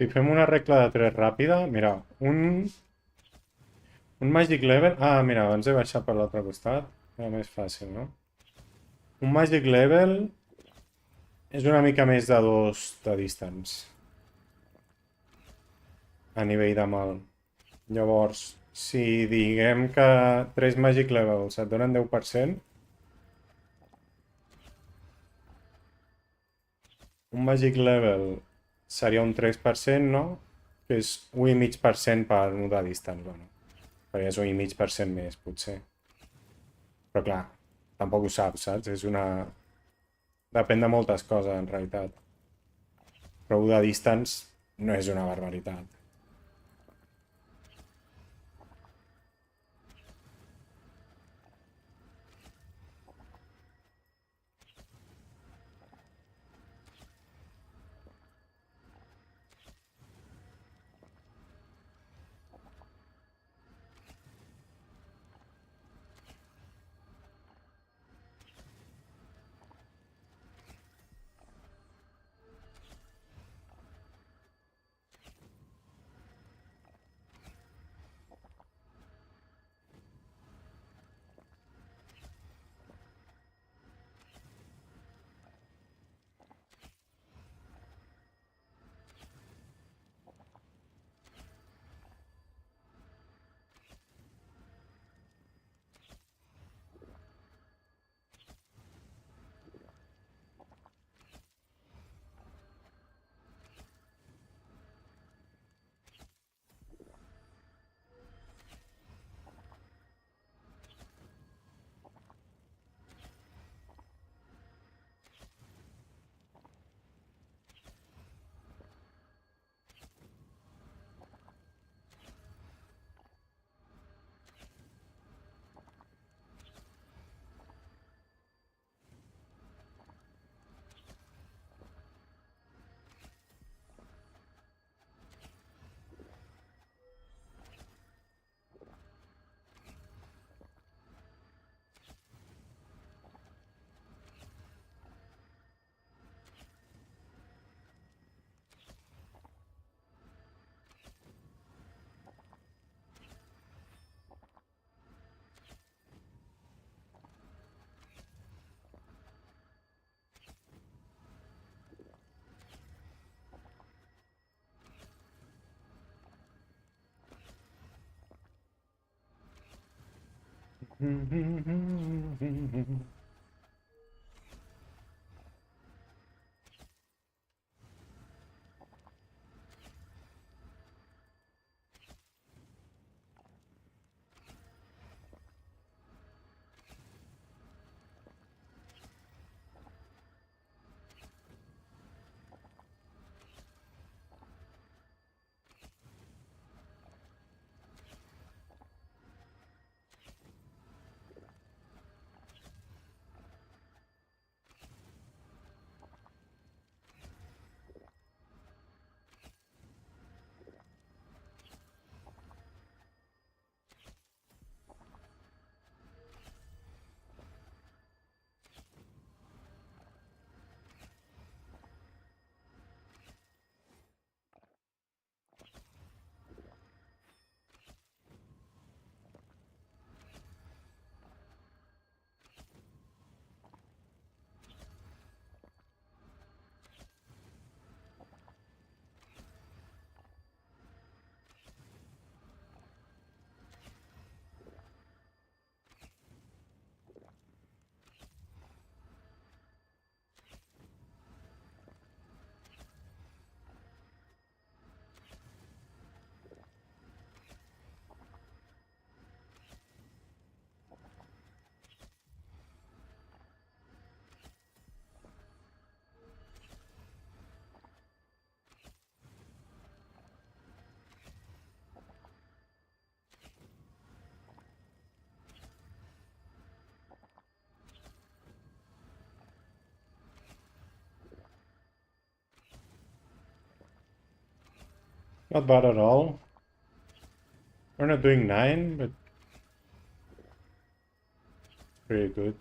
Si fem una regla de 3 ràpida, mira, un Magic Level... Ah, mira, abans he baixat per l'altre costat. Era més fàcil, no? Un Magic Level és una mica més de 2 de distance. A nivell de mal. Llavors, si diguem que 3 Magic Levels et donen 10%, un Magic Level seria un 3%, no? Que és 1,5% per 1 de distance, bueno. Però ja és 1,5% més, potser. Però clar, tampoc ho saps, saps? És una... Depèn de moltes coses, en realitat. Però 1 de distance no és una barbaritat. Not bad at all. We're not doing 9, but it's pretty good.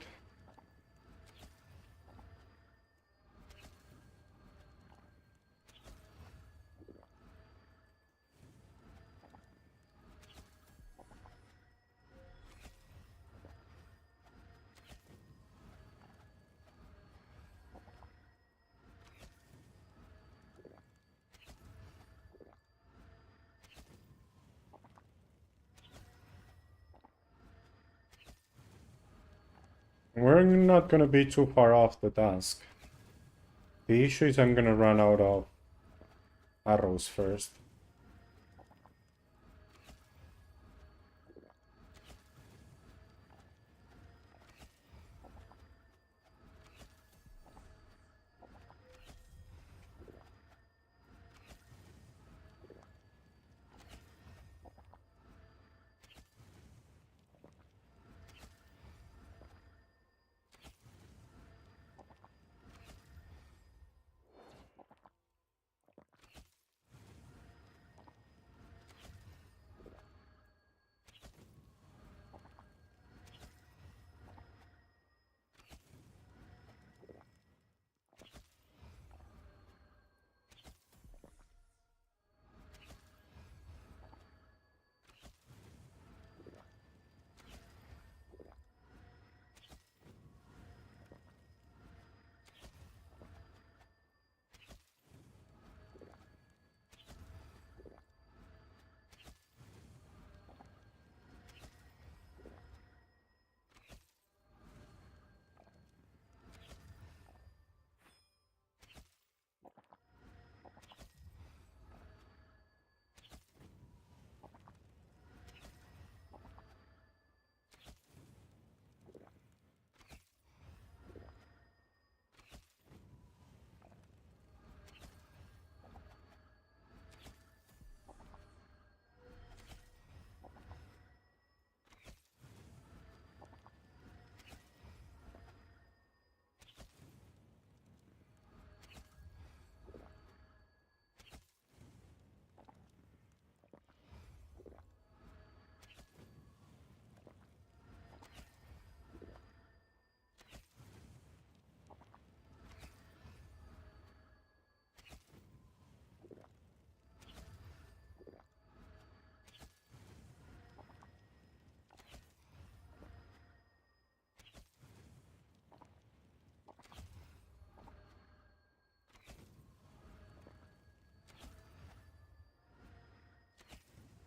We're not gonna be too far off the task. The issue is I'm gonna run out of arrows first.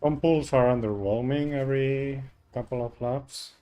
Some pools are underwhelming every couple of laps.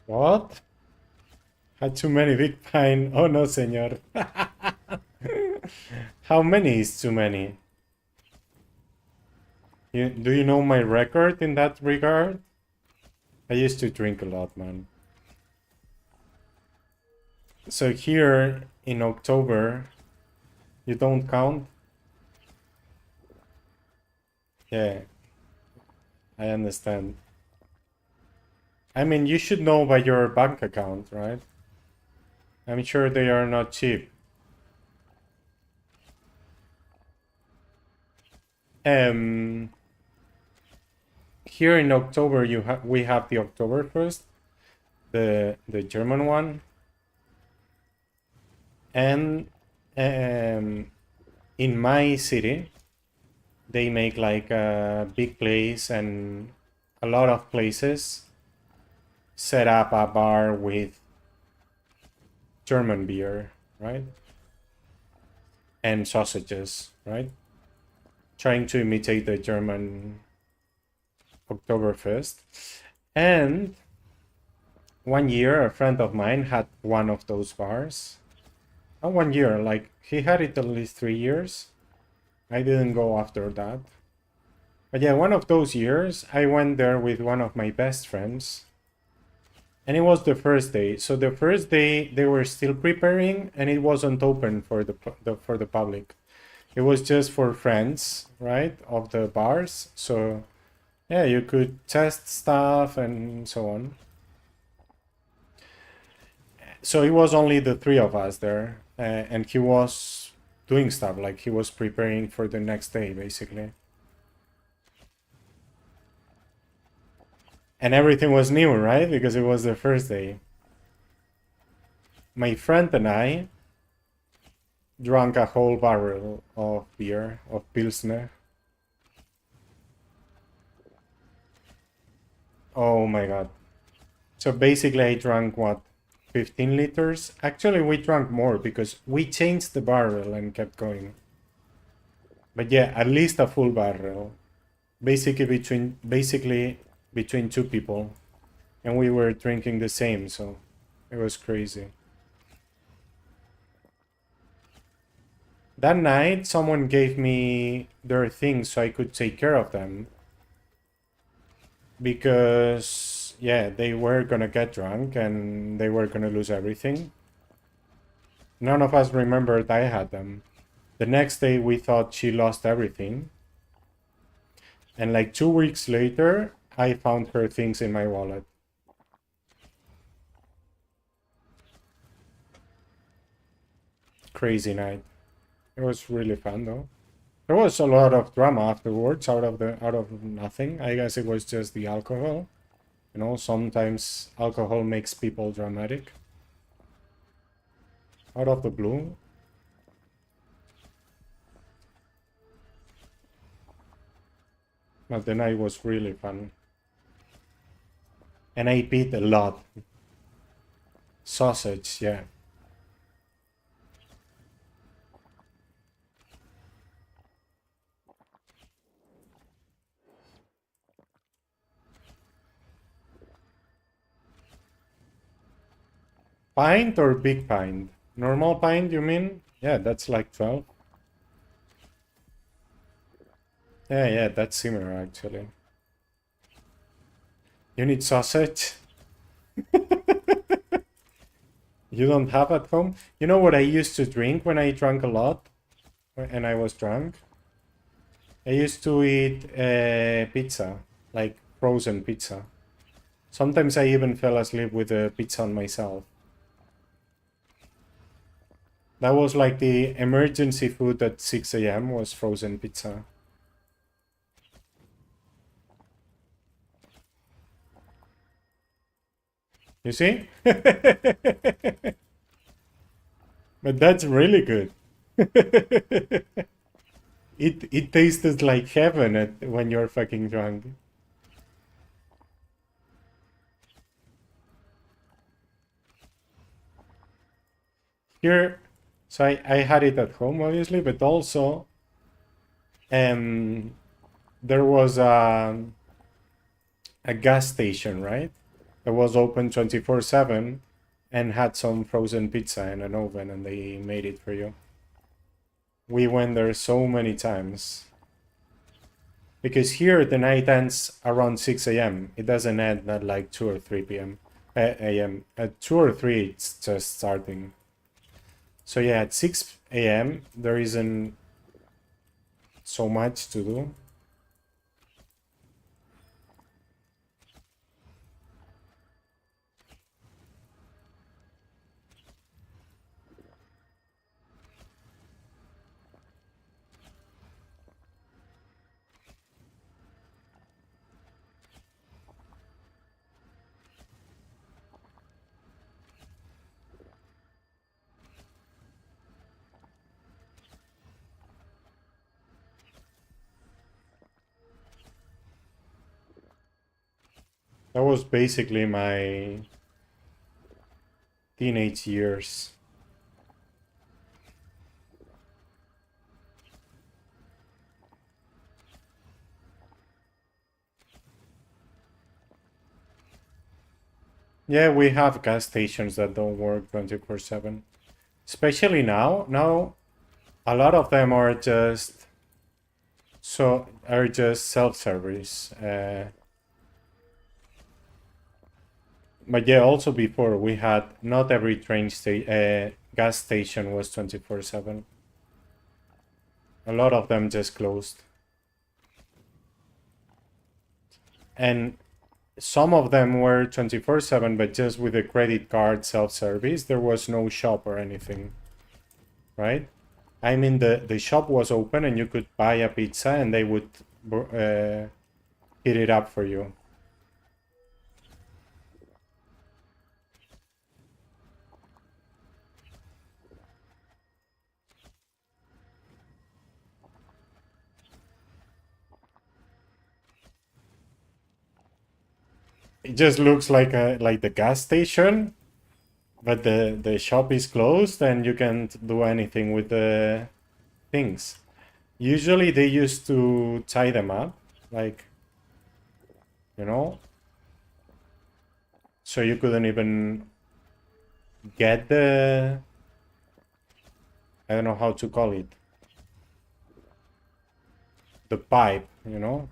What? Had too many big pine. Oh no, señor. How many is too many? Do you know my record in that regard? I used to drink a lot, man. So here in October, you don't count? Yeah, I understand. I mean, you should know by your bank account, right? I'm sure they are not cheap. Um, Here in October, we have the Oktoberfest, the German one, and in my city, they make like a big place, and a lot of places set up a bar with German beer, right? And sausages, right? Trying to imitate the German Oktoberfest. And one year, a friend of mine had one of those bars. Not 1 year, like he had it at least 3 years. I didn't go after that. But yeah, one of those years, I went there with one of my best friends. And it was the first day. So the first day they were still preparing, and it wasn't open for the public. It was just for friends, right, of the bars. So yeah, you could test stuff and so on. So it was only the three of us there, and he was doing stuff, like he was preparing for the next day, basically. And everything was new, right? Because it was the first day. My friend and I drank a whole barrel of beer, of Pilsner. Oh my god. So basically I drank what? 15 liters? Actually we drank more because we changed the barrel and kept going. But yeah, at least a full barrel. Basically between two people. And we were drinking the same, so it was crazy. That night, someone gave me their things so I could take care of them. Because, yeah, they were gonna get drunk and they were gonna lose everything. None of us remembered I had them. The next day, we thought she lost everything. And like 2 weeks later, I found her things in my wallet. Crazy night. It was really fun though. There was a lot of drama afterwards out of nothing. I guess it was just the alcohol. You know, sometimes alcohol makes people dramatic. Out of the blue. But the night was really fun. And I beat a lot. Sausage, yeah. Pint or big pint? Normal pint, you mean? Yeah, that's like 12. Yeah, that's similar actually. You need sausage? You don't have at home? You know what I used to drink when I drank a lot? And I was drunk? I used to eat pizza, like frozen pizza. Sometimes I even fell asleep with the pizza on myself. That was like the emergency food at 6 a.m. was frozen pizza. You see? But that's really good. It tasted like heaven when you're fucking drunk. Here, so I had it at home, obviously, but also there was a gas station, right? That was open 24/7 and had some frozen pizza in an oven, and they made it for you. We went there so many times. Because here the night ends around 6 a.m. It doesn't end at like 2 or 3 p.m. a.m. At 2 or 3 it's just starting. So yeah, at 6 a.m. there isn't so much to do. That was basically my teenage years. Yeah, we have gas stations that don't work 24/7. Especially now. Now, a lot of them are just self-service. But yeah, also before we had not every gas station was 24/7. A lot of them just closed. And some of them were 24/7, but just with a credit card self-service. There was no shop or anything, right? I mean, the shop was open and you could buy a pizza and they would heat it up for you. It just looks like the gas station, but the shop is closed and you can't do anything with the things. Usually they used to tie them up, like, you know, so you couldn't even get I don't know how to call it, the pipe, you know.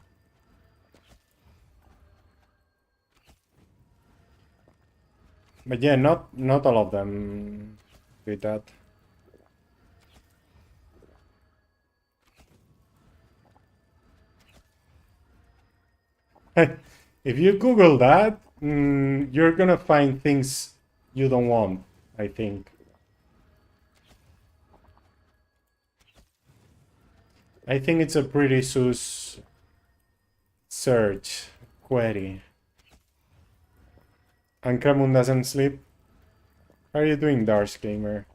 But yeah, not all of them did that. If you Google that, you're gonna find things you don't want, I think. I think it's a pretty sus search query. Ankramun doesn't sleep. How are you doing, Darsh Gamer?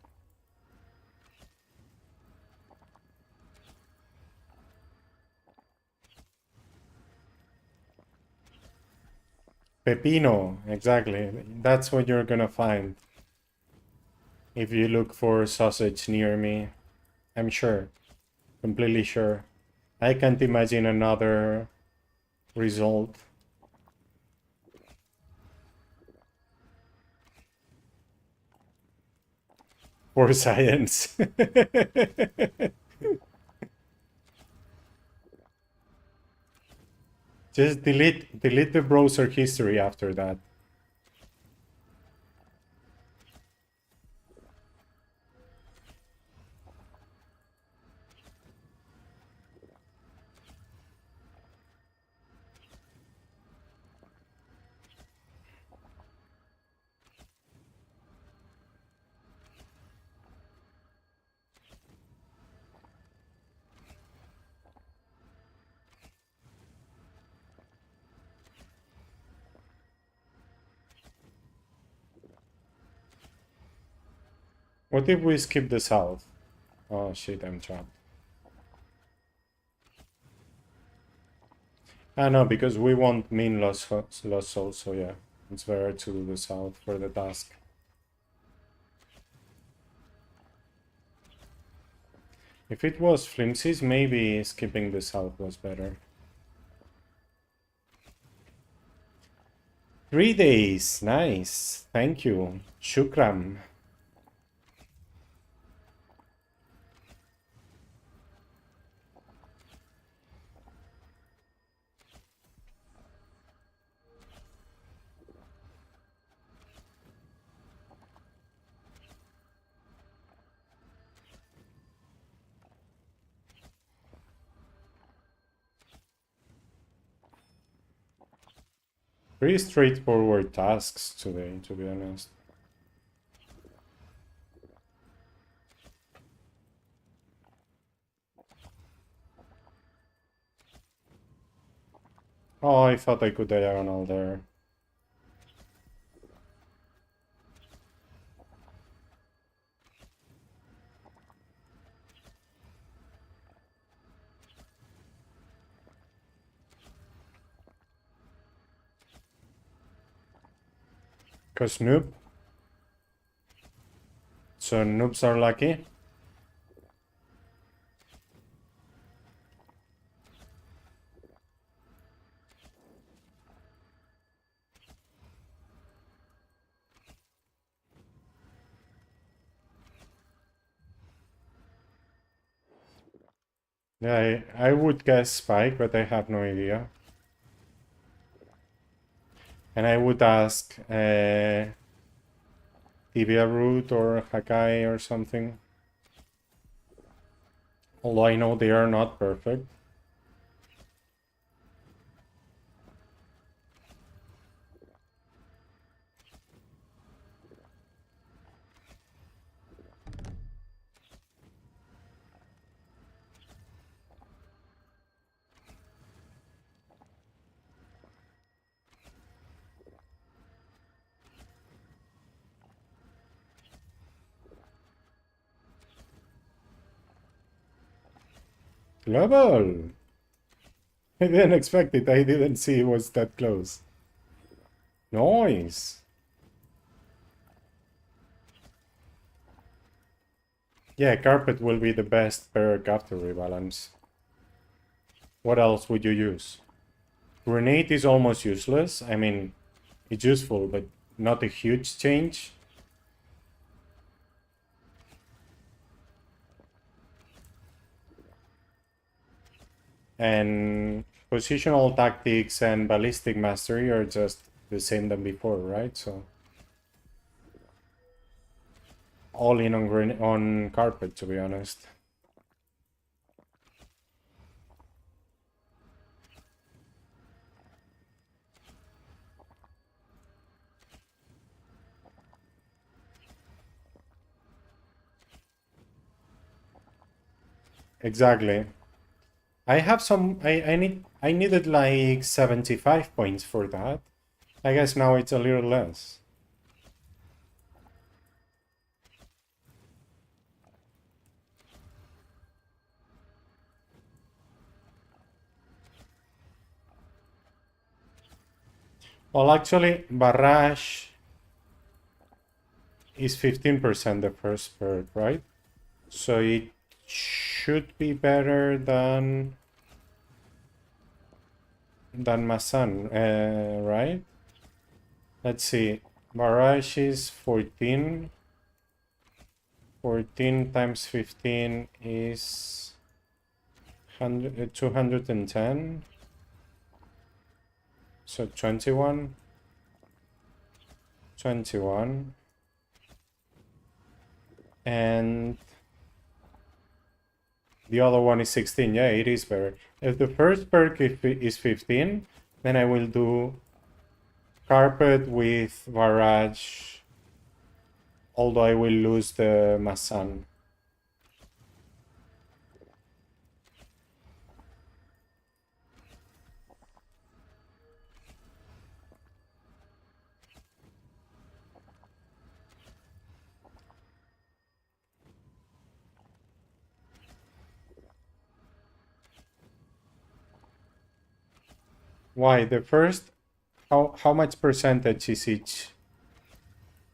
Pepino, exactly. That's what you're gonna find if you look for sausage near me. I'm sure. Completely sure. I can't imagine another result. For science. Just delete the browser history after that. What if we skip the south? Oh shit, I'm trapped. Ah no, because we won't mean lost souls, so yeah. It's better to do the south for the task. If it was flimsies, maybe skipping the south was better. 3 days, nice. Thank you. Shukram. Pretty straightforward tasks today, to be honest. Oh, I thought I could diagonal there. Cause noob. So noobs are lucky. Yeah, I would guess Spike, but I have no idea. And I would ask Tibia root or Hakai or something. Although I know they are not perfect. Level! I didn't expect it. I didn't see it was that close. Nice! Yeah, carpet will be the best perk after rebalance. What else would you use? Grenade is almost useless. I mean, it's useful, but not a huge change. And positional tactics and ballistic mastery are just the same than before, right? So all in on carpet, to be honest. Exactly. I have some. I needed like 75 points for that. I guess now it's a little less. Well, actually, barrage is 15% the first perk, right? So it should be better than Masan, right? Let's see. Barrage is 14. 14 times 15 is 210. So 21. 21. And the other one is 16. Yeah, it is better. If the first perk is 15, then I will do carpet with barrage, although I will lose the Masan. Why? The first, how much percentage is each?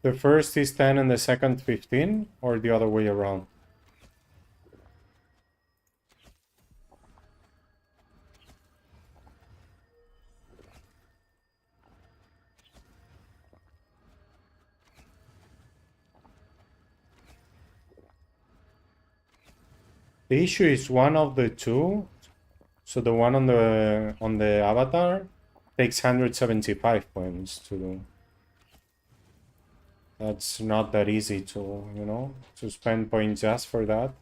The first is 10 and the second 15, or the other way around? The issue is one of the two. So the one on the avatar takes 175 points to do. That's not that easy to, you know, to spend points just for that.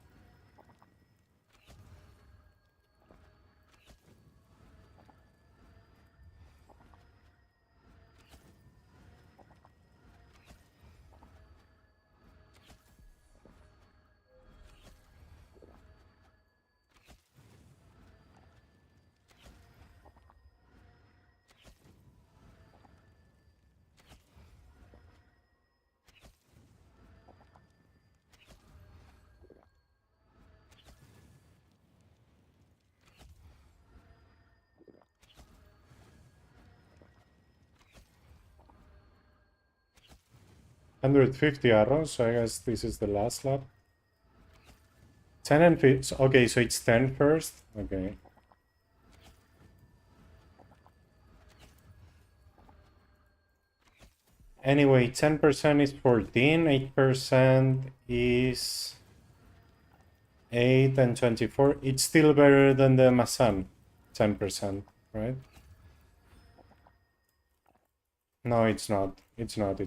150 arrows, so I guess this is the last slot. 10 and 50. Okay, so it's 10 first. Okay. Anyway, 10% is 14, 8% is 8 and 24. It's still better than the Masan, 10%, right? No, it's not. It's not.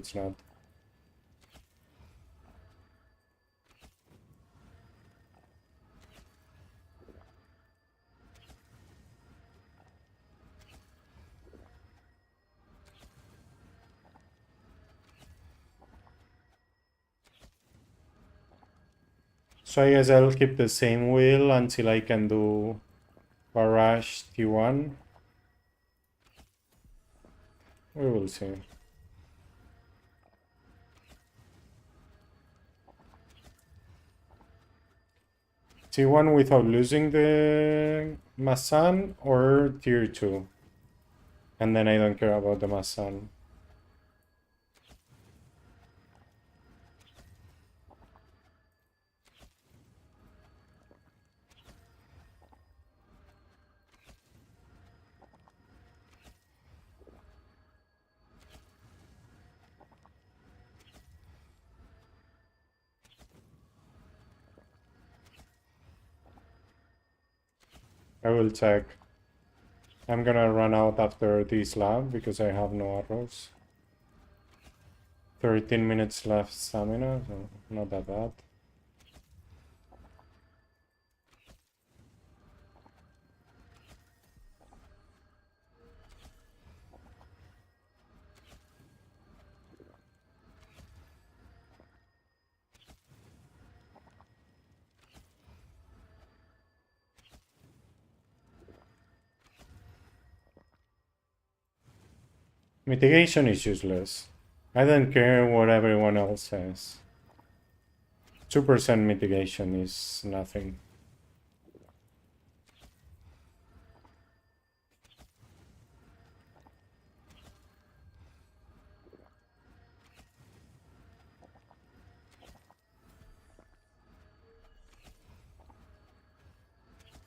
So I guess I'll keep the same wheel until I can do Barrage T1. We will see. T1 without losing the Masan or tier 2? And then I don't care about the Masan. I will check. I'm gonna run out after this lab because I have no arrows. 13 minutes left stamina, so not that bad. Mitigation is useless. I don't care what everyone else says. 2% mitigation is nothing.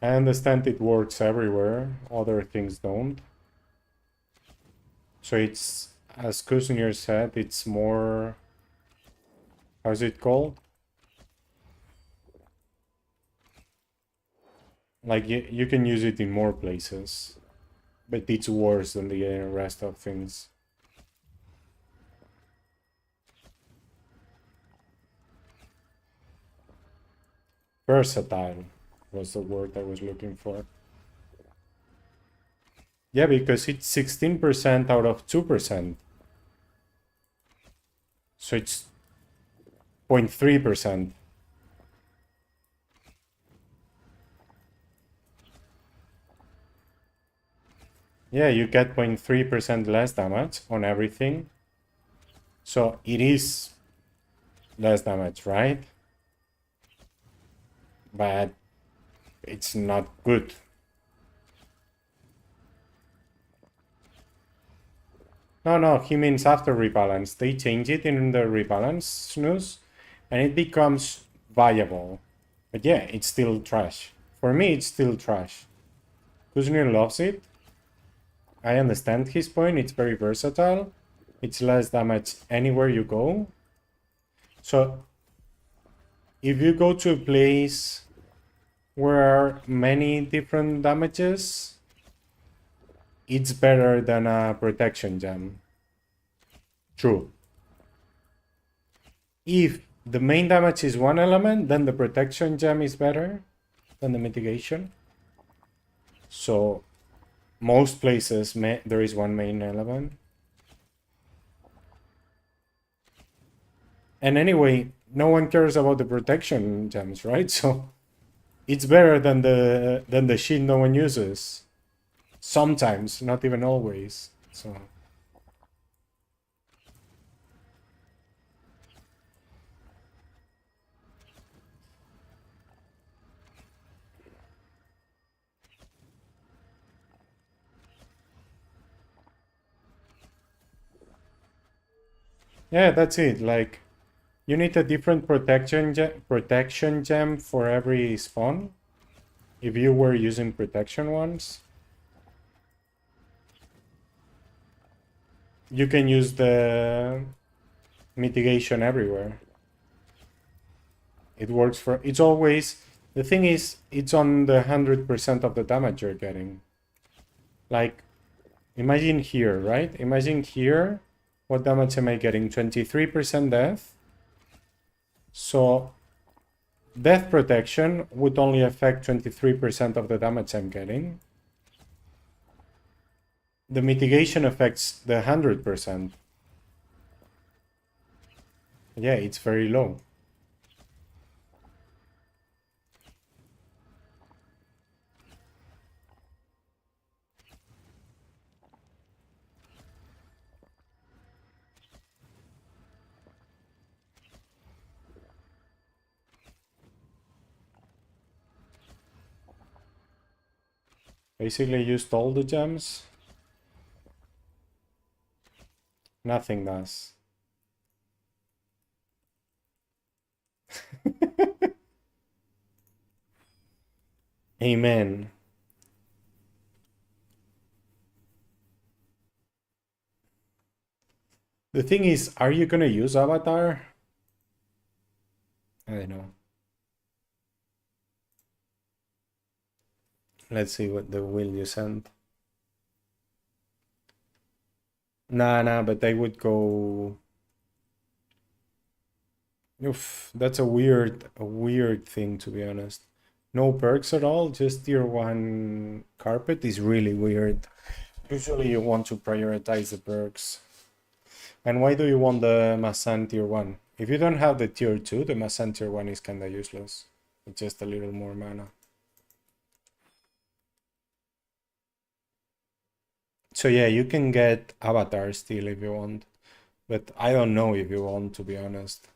I understand it works everywhere, other things don't. So it's, as Kuznir said, it's more... How's it called? Like, you can use it in more places. But it's worse than the rest of things. Versatile was the word I was looking for. Yeah, because it's 16% out of 2%. So it's 0.3%. Yeah, you get 0.3% less damage on everything. So it is less damage, right? But it's not good. No, he means after rebalance. They change it in the rebalance snooze, and it becomes viable. But yeah, it's still trash. For me, it's still trash. Kuznir loves it. I understand his point. It's very versatile. It's less damage anywhere you go. So, if you go to a place where are many different damages, it's better than a protection gem. True. If the main damage is one element, then the protection gem is better than the mitigation. So most places there is one main element. And anyway, no one cares about the protection gems, right? So it's better than the shit no one uses. Sometimes, not even always. So Yeah, that's it. Like, you need a different protection gem for every spawn. If you were using protection ones, you can use the mitigation everywhere. It works for, it's always, the thing is, it's on the 100% of the damage you're getting. Like, imagine here, right? Imagine here, what damage am I getting? 23% death. So, death protection would only affect 23% of the damage I'm getting. The mitigation affects the 100%. Yeah, it's very low. Basically used all the gems. Nothing does. Amen. The thing is, are you gonna use Avatar? I don't know. Let's see what the will you sent. Nah, but they would go. Oof, that's a weird thing, to be honest. No perks at all, just tier 1 carpet is really weird. Usually you want to prioritize the perks. And why do you want the Masan tier 1? If you don't have the tier 2, the Masan tier 1 is kinda useless. It's just a little more mana. So yeah, you can get Avatar still if you want. But I don't know if you want, to be honest.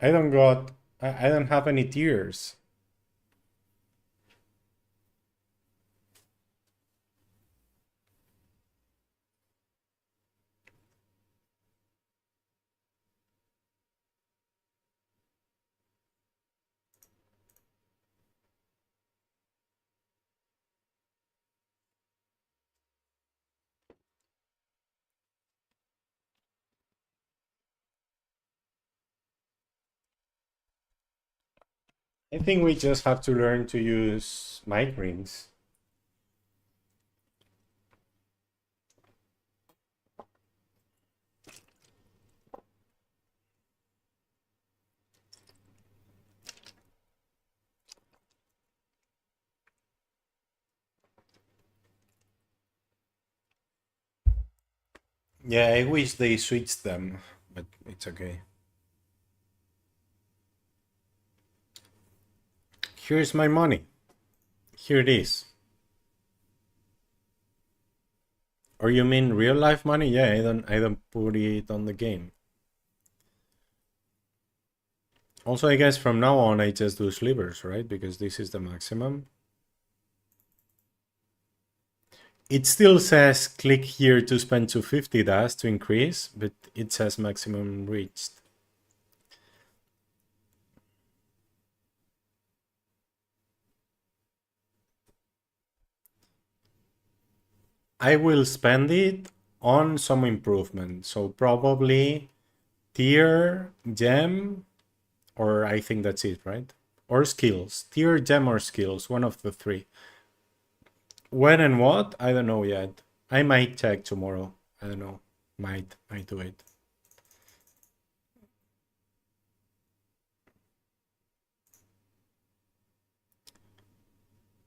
I don't have any tiers. I think we just have to learn to use mic rings. Yeah, I wish they switched them, but it's okay. Here's my money. Here it is. Or you mean real life money? Yeah, I don't put it on the game. Also, I guess from now on I just do slivers, right? Because this is the maximum. It still says click here to spend 250 DAS to increase, but it says maximum reached. I will spend it on some improvement. So probably tier, gem, or I think that's it, right? Or skills. Tier, gem, or skills. One of the three. When and what? I don't know yet. I might check tomorrow. I don't know. Might do it.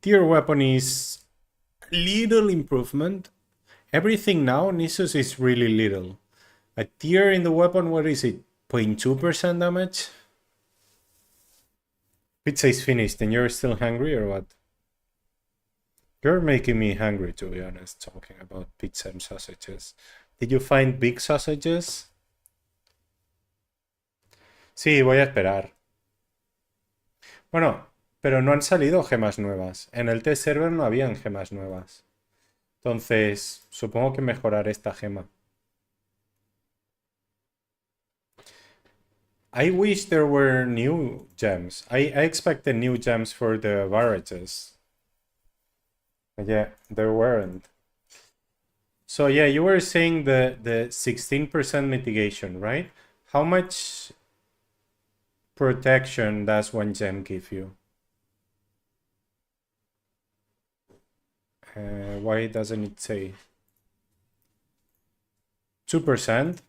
Tier weapon is little improvement. Everything now, Nissus, is really little. A tier in the weapon, what is it? 0.2% damage? Pizza is finished and you're still hungry or what? You're making me hungry, to be honest, talking about pizza and sausages. Did you find big sausages? Sí, voy a esperar. Bueno, Pero no han salido gemas nuevas. En el test server no habían gemas nuevas. Entonces, supongo que mejorar esta gema. I wish there were new gems. I expected new gems for the barrages. Yeah, there weren't. So yeah, you were saying the 16% mitigation, right? How much protection does one gem give you? Why doesn't it say? 2%?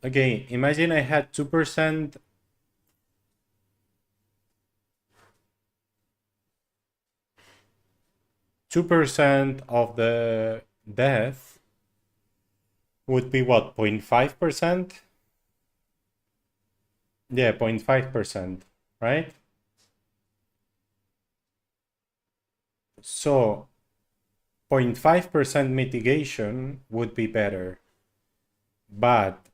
Okay, imagine I had 2%. 2% of the death would be what, 0.5%? Yeah, 0.5%, right? So 0.5% mitigation would be better. But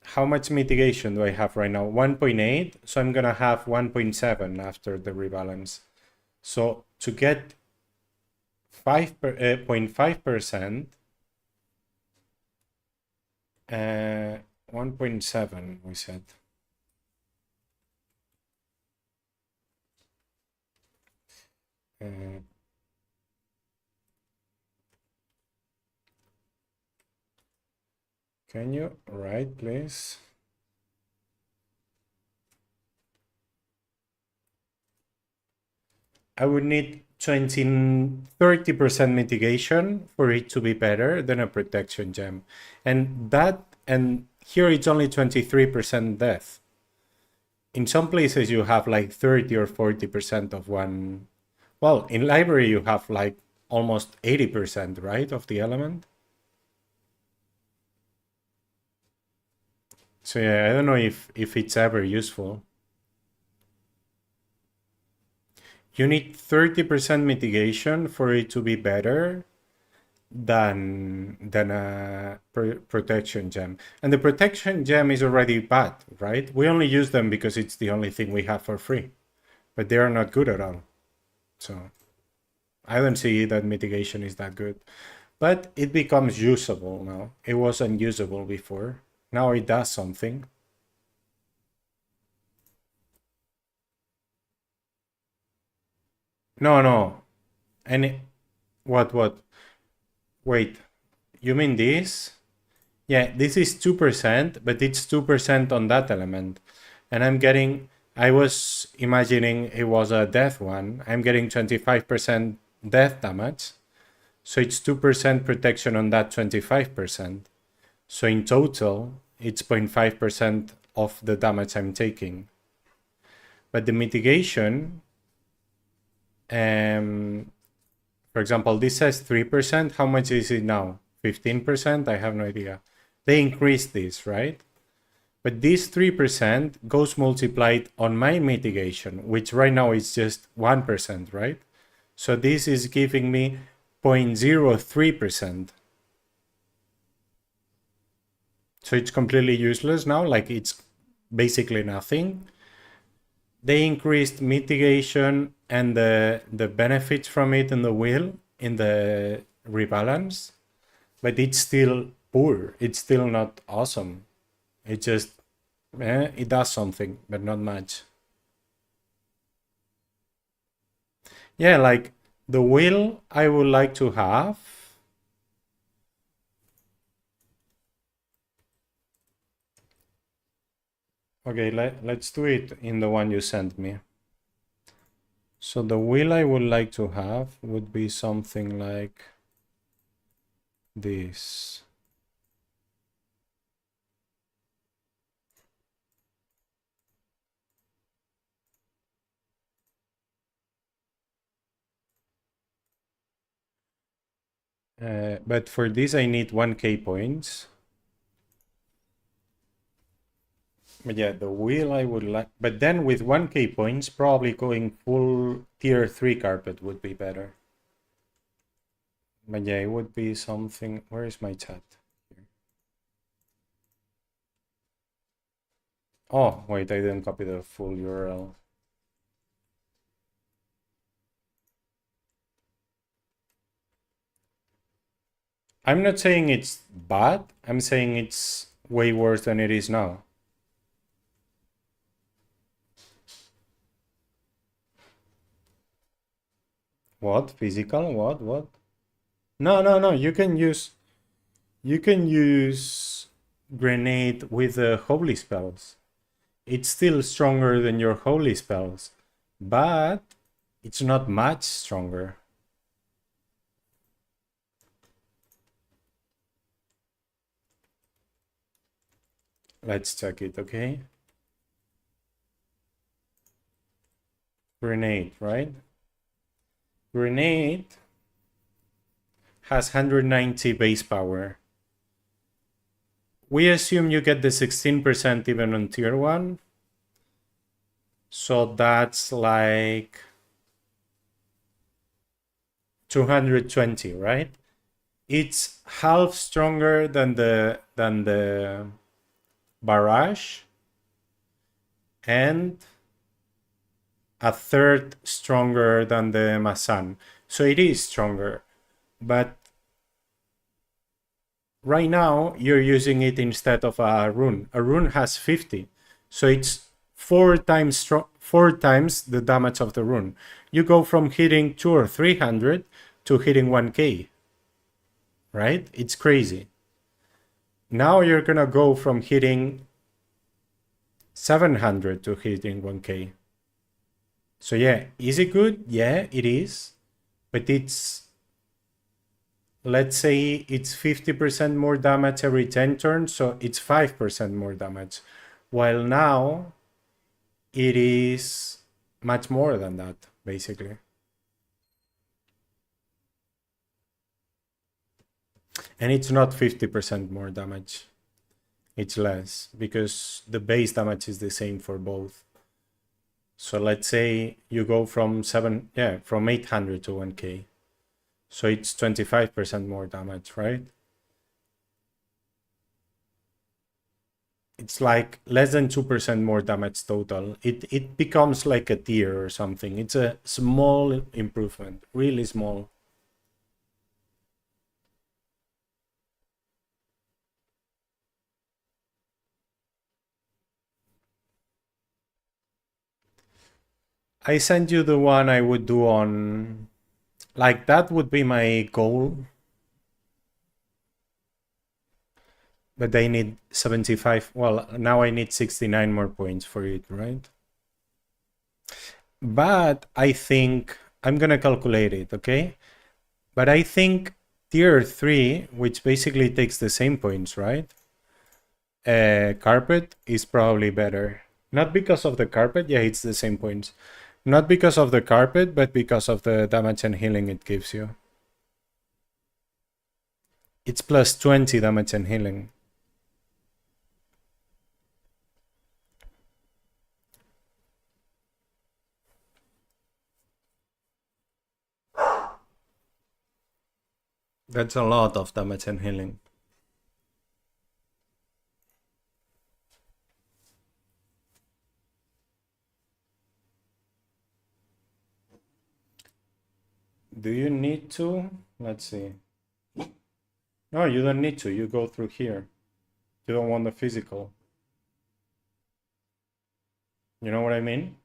how much mitigation do I have right now? 1.8, so I'm gonna have 1.7 after the rebalance. So to get 0.5%, 1.7 we said. Can you write, please? I would need 30% mitigation for it to be better than a protection gem. And here it's only 23% death. In some places you have like 30 or 40% of one. Well, in library you have like almost 80%, right, of the element. So yeah, I don't know if it's ever useful. You need 30% mitigation for it to be better than a protection gem. And the protection gem is already bad, right? We only use them because it's the only thing we have for free. But they are not good at all. So I don't see that mitigation is that good. But it becomes usable now. It was unusable before. Now it does something. No. And what? Wait, you mean this? Yeah, this is 2%, but it's 2% on that element. And I was imagining it was a death one. I'm getting 25% death damage. So it's 2% protection on that 25%. So in total, it's 0.5% of the damage I'm taking. But the mitigation, for example, this says 3%. How much is it now? 15%? I have no idea. They increased this, right? But this 3% goes multiplied on my mitigation, which right now is just 1%, right? So this is giving me 0.03%. So it's completely useless now, like it's basically nothing. They increased mitigation and the benefits from it in the wheel in the rebalance, but it's still poor. It's still not awesome. It just it does something, but not much. Yeah, like the wheel I would like to have. Okay, let's do it in the one you sent me. So the wheel I would like to have would be something like this. But for this I need 1k points. But yeah, the wheel I would like, but then with 1k points, probably going full tier 3 carpet would be better. But yeah, it would be something. Where is my chat? Here. Oh, wait, I didn't copy the full URL. I'm not saying it's bad. I'm saying it's way worse than it is now. What? Physical? What? No. You can use grenade with the holy spells. It's still stronger than your holy spells, but it's not much stronger. Let's check it, okay? Grenade, right? Grenade has 190 base power. We assume you get the 16% even on tier 1. So that's like 220, right? It's half stronger than the barrage and a third stronger than the Masan. So it is stronger, but right now you're using it instead of a rune. A rune has 50, so it's 4 times the damage of the rune. You go from hitting 200 or 300 to hitting 1k, right? It's crazy. Now you're gonna go from hitting 700 to hitting 1k. So yeah, is it good? Yeah, it is. But it's, let's say it's 50% more damage every 10 turns, so it's 5% more damage. While now, it is much more than that, basically. And it's not 50% more damage. It's less, because the base damage is the same for both. So let's say you go from 800 to 1k. So it's 25% more damage, right? It's like less than 2% more damage total. It becomes like a tier or something. It's a small improvement, really small. I sent you the one I would do on, like that would be my goal. But they need 75. Well, now I need 69 more points for it, right? But I think I'm gonna calculate it, okay? But I think tier 3, which basically takes the same points, right? Carpet is probably better. Not because of the carpet, yeah, it's the same points. Not because of the carpet, but because of the damage and healing it gives you. It's plus 20 damage and healing. That's a lot of damage and healing. Do you need to? Let's see. No, you don't need to. You go through here. You don't want the physical. You know what I mean?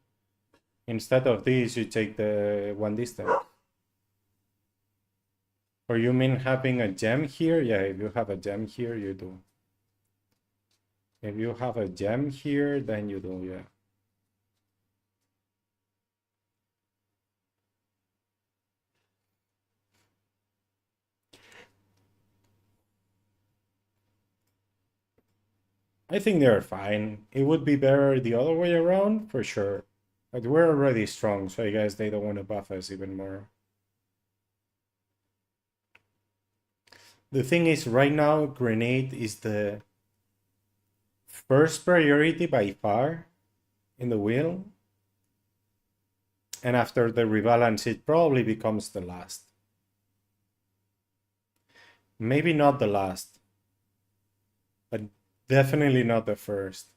Instead of this, you take the one distance. Or you mean having a gem here? Yeah, if you have a gem here, you do. If you have a gem here, then you do, yeah. I think they're fine. It would be better the other way around, for sure. But we're already strong, so I guess they don't want to buff us even more. The thing is, right now, grenade is the first priority by far in the wheel. And after the rebalance, it probably becomes the last. Maybe not the last, but definitely not the first.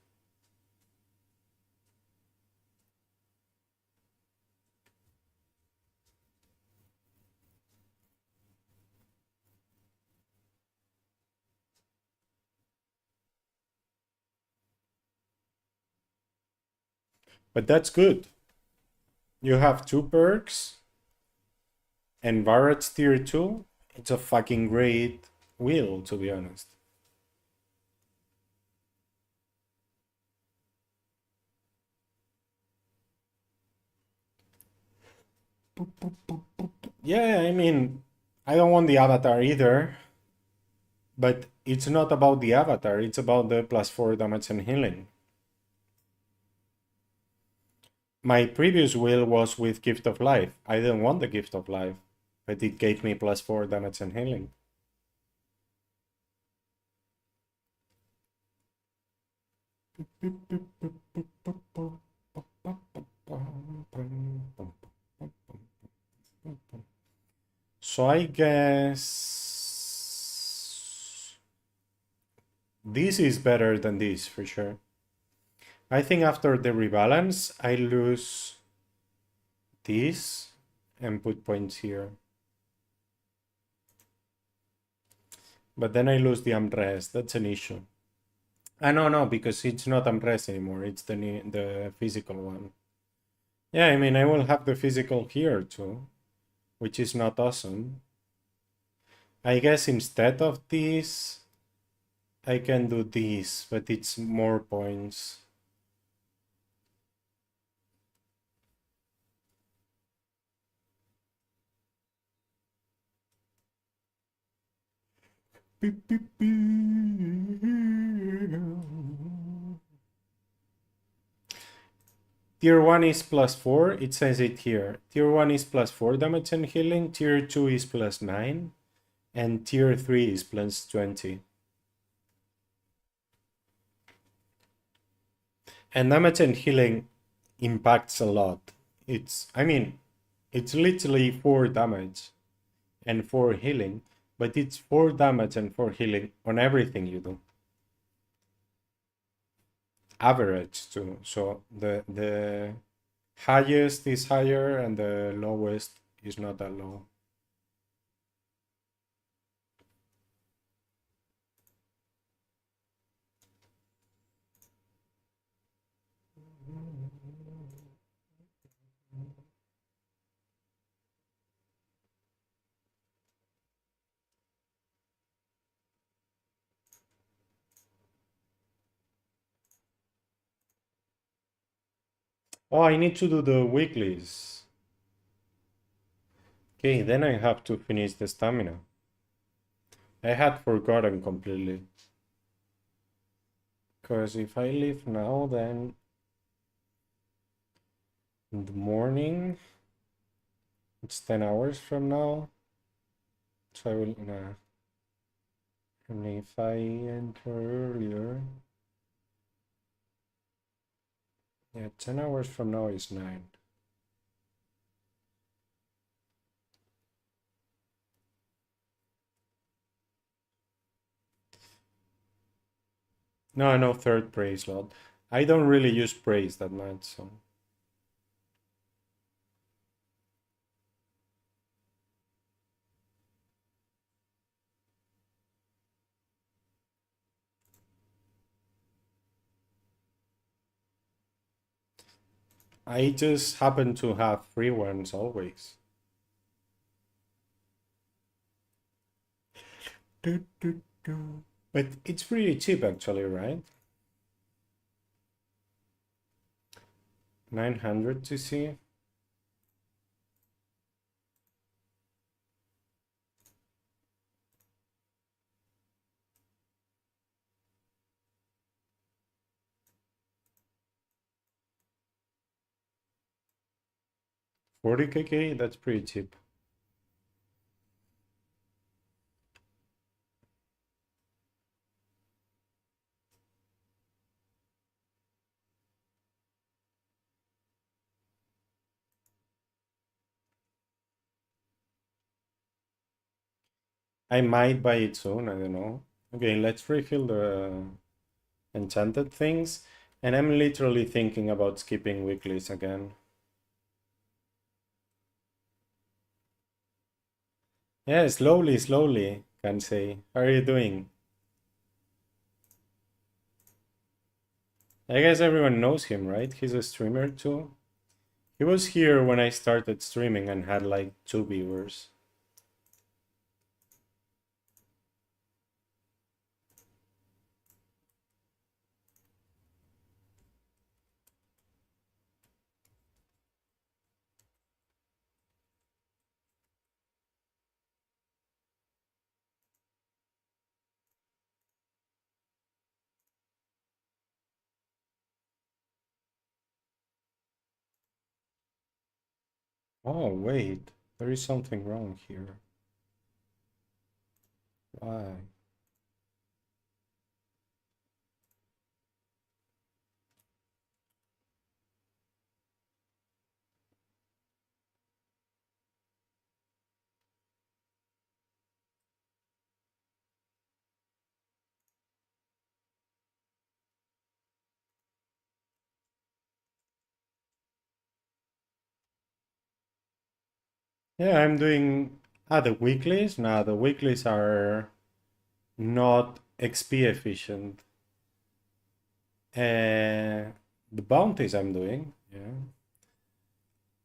But that's good. You have 2 perks and Varrock's tier 2. It's a fucking great wheel, to be honest. Yeah, I mean, I don't want the avatar either. But it's not about the avatar, it's about the +4 damage and healing. My previous wheel was with Gift of Life. I didn't want the Gift of Life, but it gave me +4 damage and healing. So I guess this is better than this for sure. I think after the rebalance, I lose this and put points here. But then I lose the Amrest. That's an issue. No, because it's not Amrest anymore. It's the physical one. Yeah, I mean, I will have the physical here too, which is not awesome. I guess instead of this, I can do this, but it's more points. Tier 1 is +4, it says it here. Tier 1 is +4 damage and healing, Tier 2 is +9, and Tier 3 is +20. And damage and healing impacts a lot. I mean, it's literally 4 damage and 4 healing, but it's 4 damage and 4 healing on everything you do. Average too. So the highest is higher and the lowest is not that low. Oh, I need to do the weeklies. Okay, then I have to finish the stamina. I had forgotten completely. Because if I leave now, then in the morning, it's 10 hours from now. So I will, nah. And if I enter earlier, yeah, 10 hours from now is 9. No, third praise slot. I don't really use praise that much, so. I just happen to have free ones always. But it's pretty cheap actually, right? 900 to see. $40k, that's pretty cheap. I might buy it soon, I don't know. Okay, let's refill the enchanted things. And I'm literally thinking about skipping weeklies again. Yeah, slowly, can say. How are you doing? I guess everyone knows him, right? He's a streamer too. He was here when I started streaming and had like 2 viewers. Oh, wait. There is something wrong here. Why? Yeah, I'm doing the weeklies. Now the weeklies are not XP efficient. The bounties I'm doing, yeah.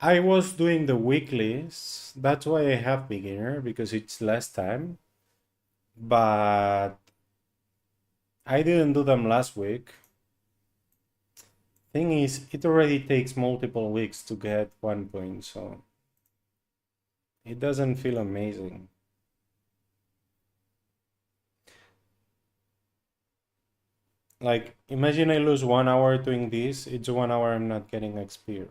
I was doing the weeklies. That's why I have beginner because it's less time. But I didn't do them last week. Thing is, it already takes multiple weeks to get 1 point, so it doesn't feel amazing. Like, imagine I lose 1 hour doing this, it's 1 hour I'm not getting XP.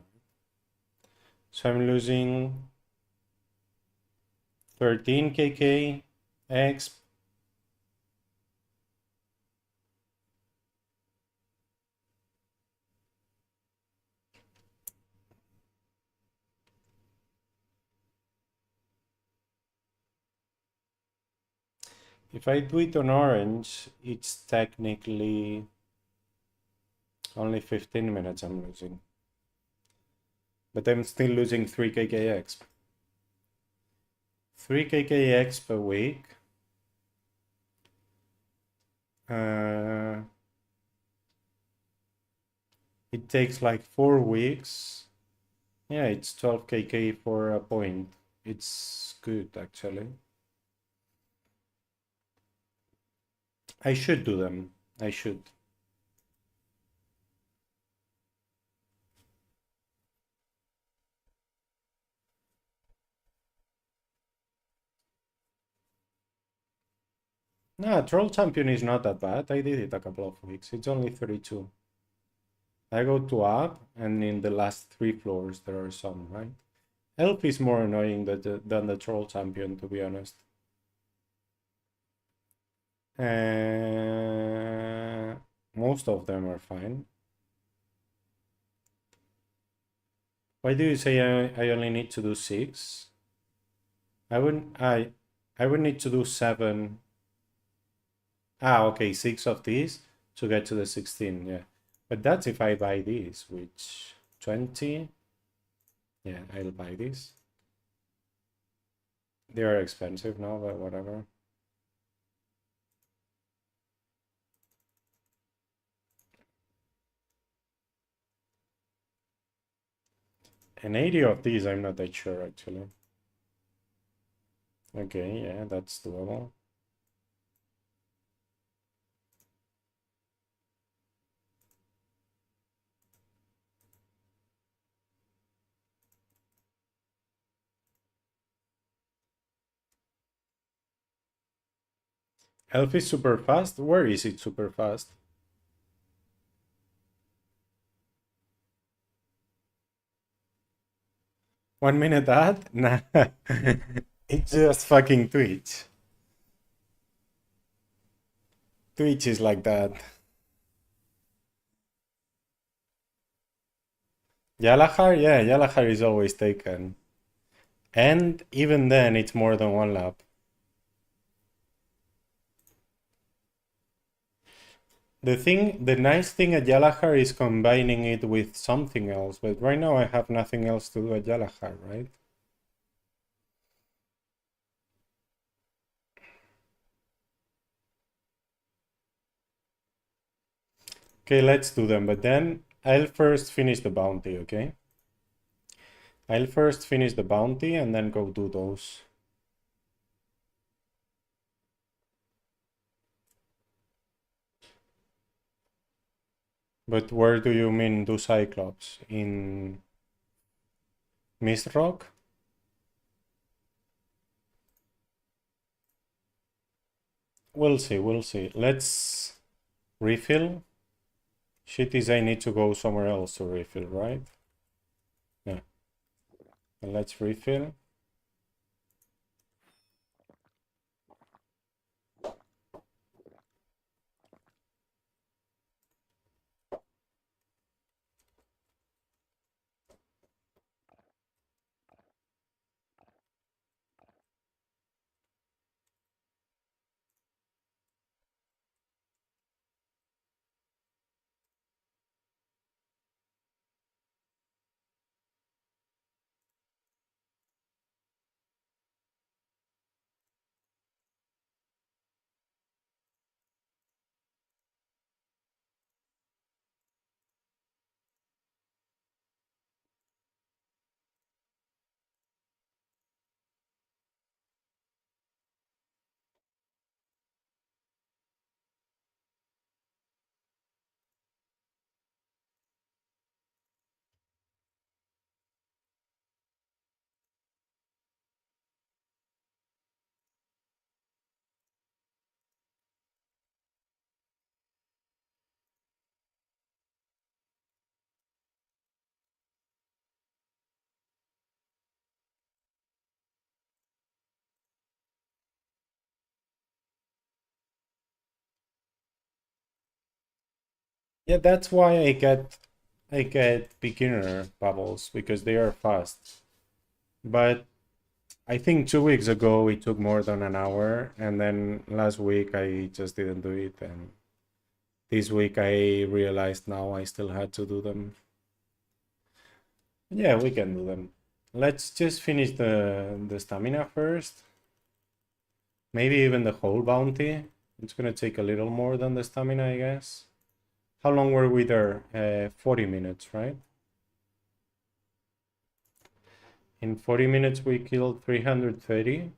So I'm losing 13 KK X. If I do it on orange, it's technically only 15 minutes I'm losing. But I'm still losing 3 KKX. 3 KKX per week. It takes like 4 weeks. Yeah, it's 12 KK for a point. It's good actually. I should do them. I should. Nah, Troll Champion is not that bad. I did it a couple of weeks. It's only 32. I go to up, and in the last 3 floors there are some, right? Elf is more annoying than the Troll Champion, to be honest. Most of them are fine. Why do you say I only need to do 6? I would need to do 7. Ah, okay, 6 of these to get to the 16, yeah. But that's if I buy these, which 20. Yeah, I'll buy these. They are expensive now, but whatever. And 80 of these, I'm not that sure actually. Okay, yeah, that's doable. Elf is super fast. Where is it super fast? One minute ad? Nah. It's just fucking Twitch. Twitch is like that. Yalahar? Yeah, Yalahar is always taken. And even then, it's more than 1 lap. The nice thing at Yalahar is combining it with something else, but right now I have nothing else to do at Yalahar, right? Okay, let's do them, but then I'll first finish the bounty, okay? I'll first finish the bounty and then go do those. But where do you mean do Cyclops? In Mist Rock? We'll see, we'll see. Let's refill. Shit is I need to go somewhere else to refill, right? Yeah. And let's refill. Yeah, that's why I get beginner bubbles because they are fast. But I think 2 weeks ago it took more than an hour, and then last week I just didn't do it, and this week I realized now I still had to do them. Yeah, we can do them. Let's just finish the stamina first. Maybe even the whole bounty. It's gonna take a little more than the stamina, I guess. How long were we there? 40 minutes, right? In 40 minutes we killed 330.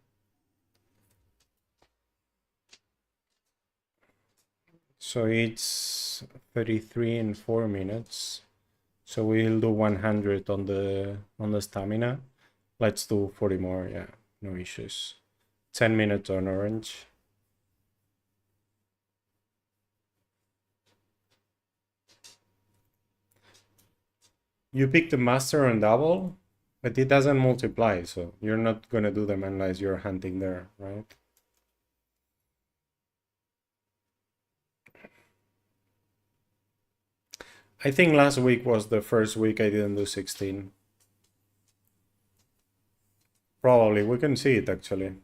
So it's 33 in 4 minutes. So we'll do 100 on the stamina. Let's do 40 more, yeah, no issues. 10 minutes on orange. You pick the master on double, but it doesn't multiply, so you're not gonna do them unless you're hunting there, right? I think last week was the first week I didn't do 16. Probably, we can see it actually.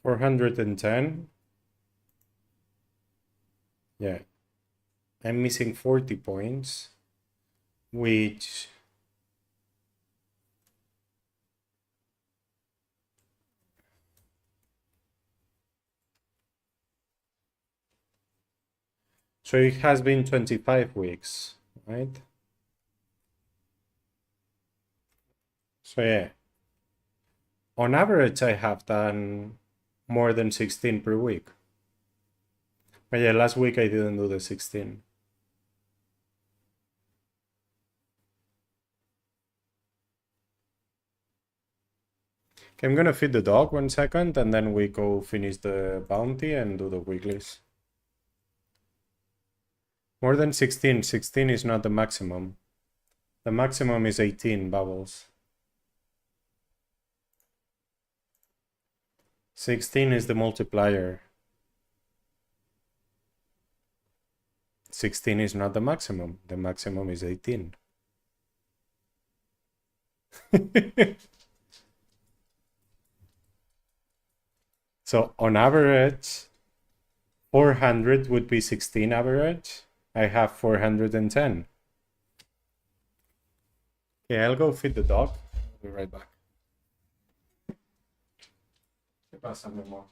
$410. Yeah. I'm missing 40 points, which so it has been 25 weeks, right? So yeah, on average, I have done more than 16 per week. But yeah, last week I didn't do the 16. Okay, I'm gonna feed the dog 1 second, and then we go finish the bounty and do the weeklies. More than 16. 16 is not the maximum. The maximum is 18 bubbles. 16 is the multiplier. 16 is not the maximum. The maximum is 18. So on average, 400 would be 16 average. I have 410. Okay, I'll go feed the dog. I'll be right back. ¿Qué pasa, mi amor?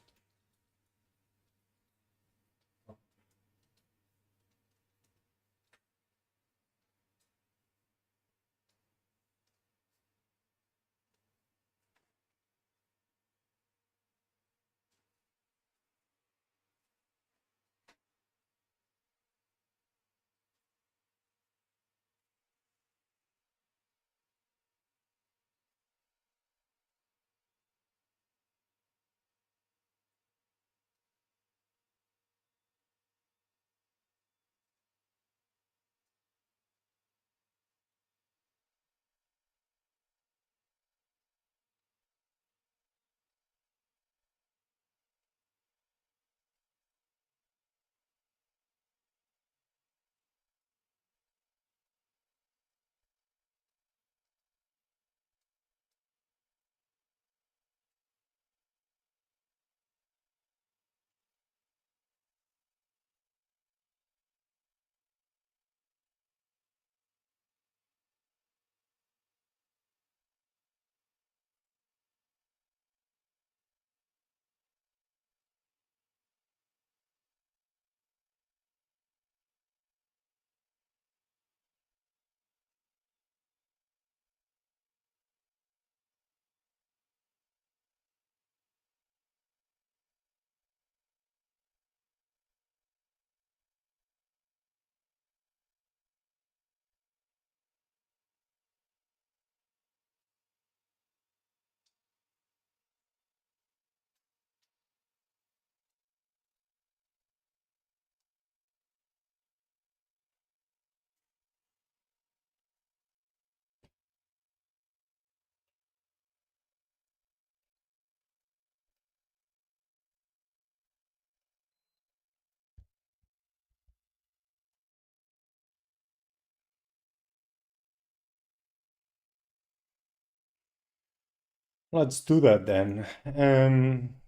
Let's do that then.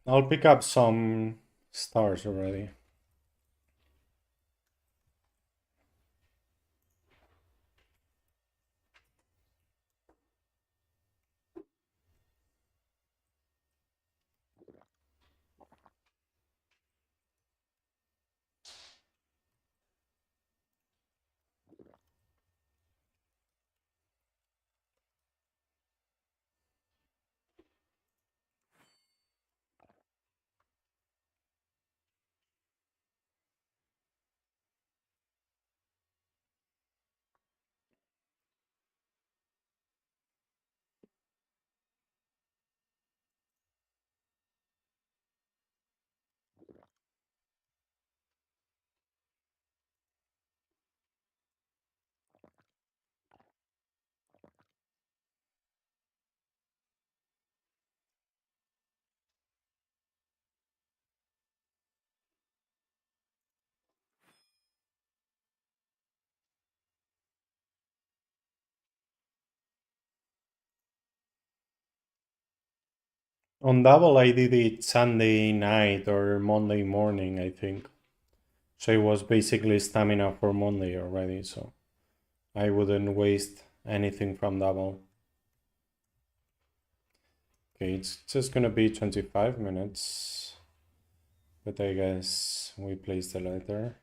I'll pick up some stars already. On double, I did it Sunday night or Monday morning, I think. So it was basically stamina for Monday already, so I wouldn't waste anything from double. Okay, it's just gonna be 25 minutes. But I guess we place the letter.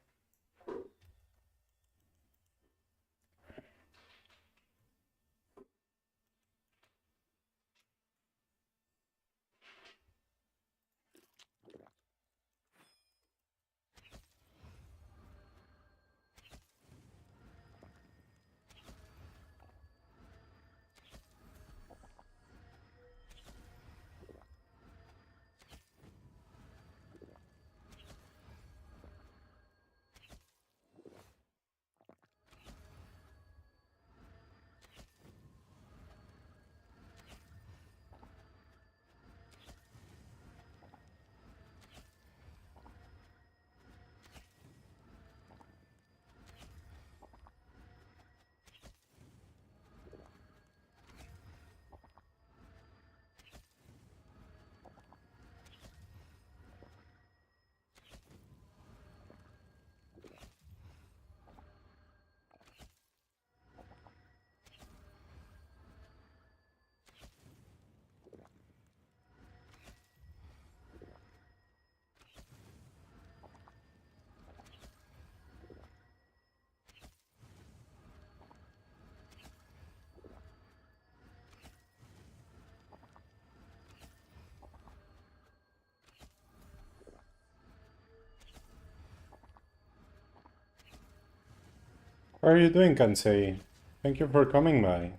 How are you doing, Kansei? Thank you for coming by.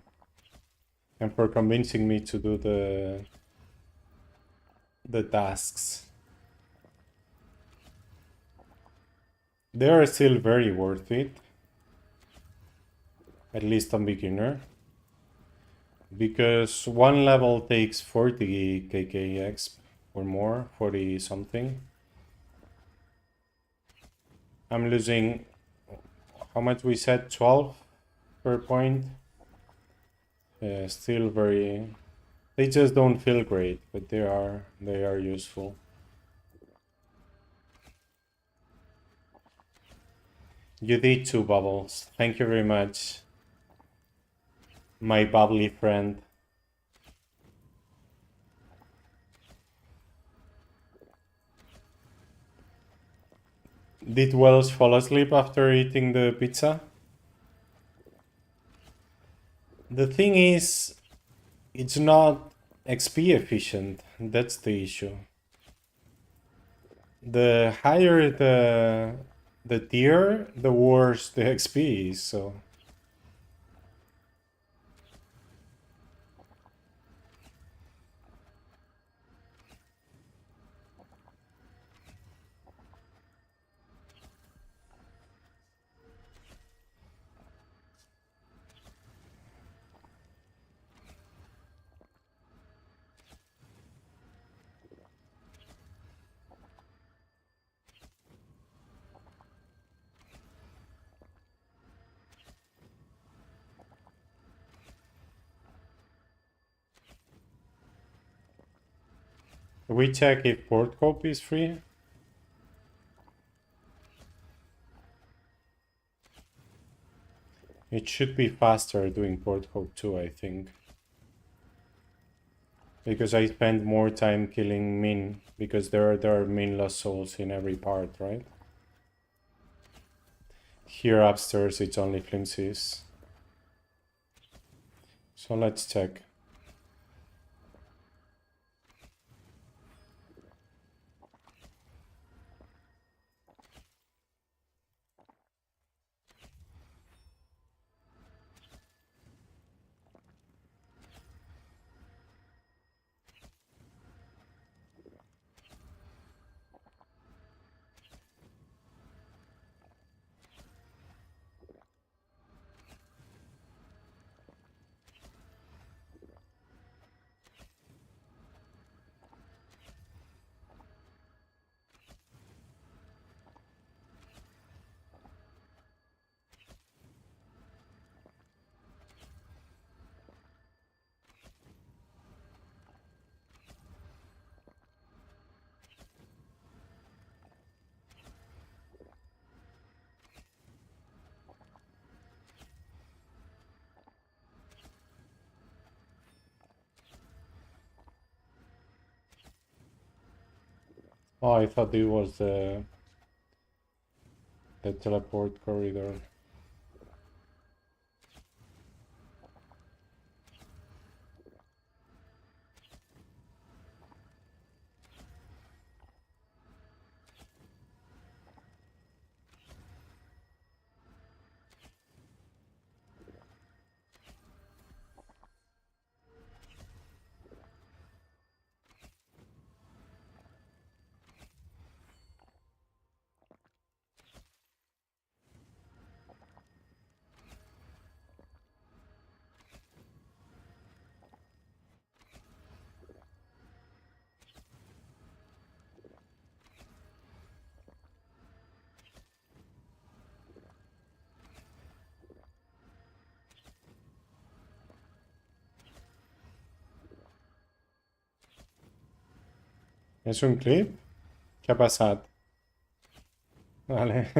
And for convincing me to do the tasks. They are still very worth it. At least on beginner. Because one level takes 40 KK exp or more, 40 something. I'm losing, how much we said, 12 per point. Still very, they just don't feel great, but they are useful. You did 2 bubbles. Thank you very much, my bubbly friend. Did Wells fall asleep after eating the pizza? The thing is, it's not XP efficient. That's the issue. The higher the tier, the worse the XP is, so... We check if port cope is free. It should be faster doing port cope too, I think. Because I spend more time killing min, because there are min lost souls in every part, right? Here upstairs it's only flimsies. So let's check. Oh, I thought it was the teleport corridor. ¿Es un clip? ¿Qué ha pasado? Vale.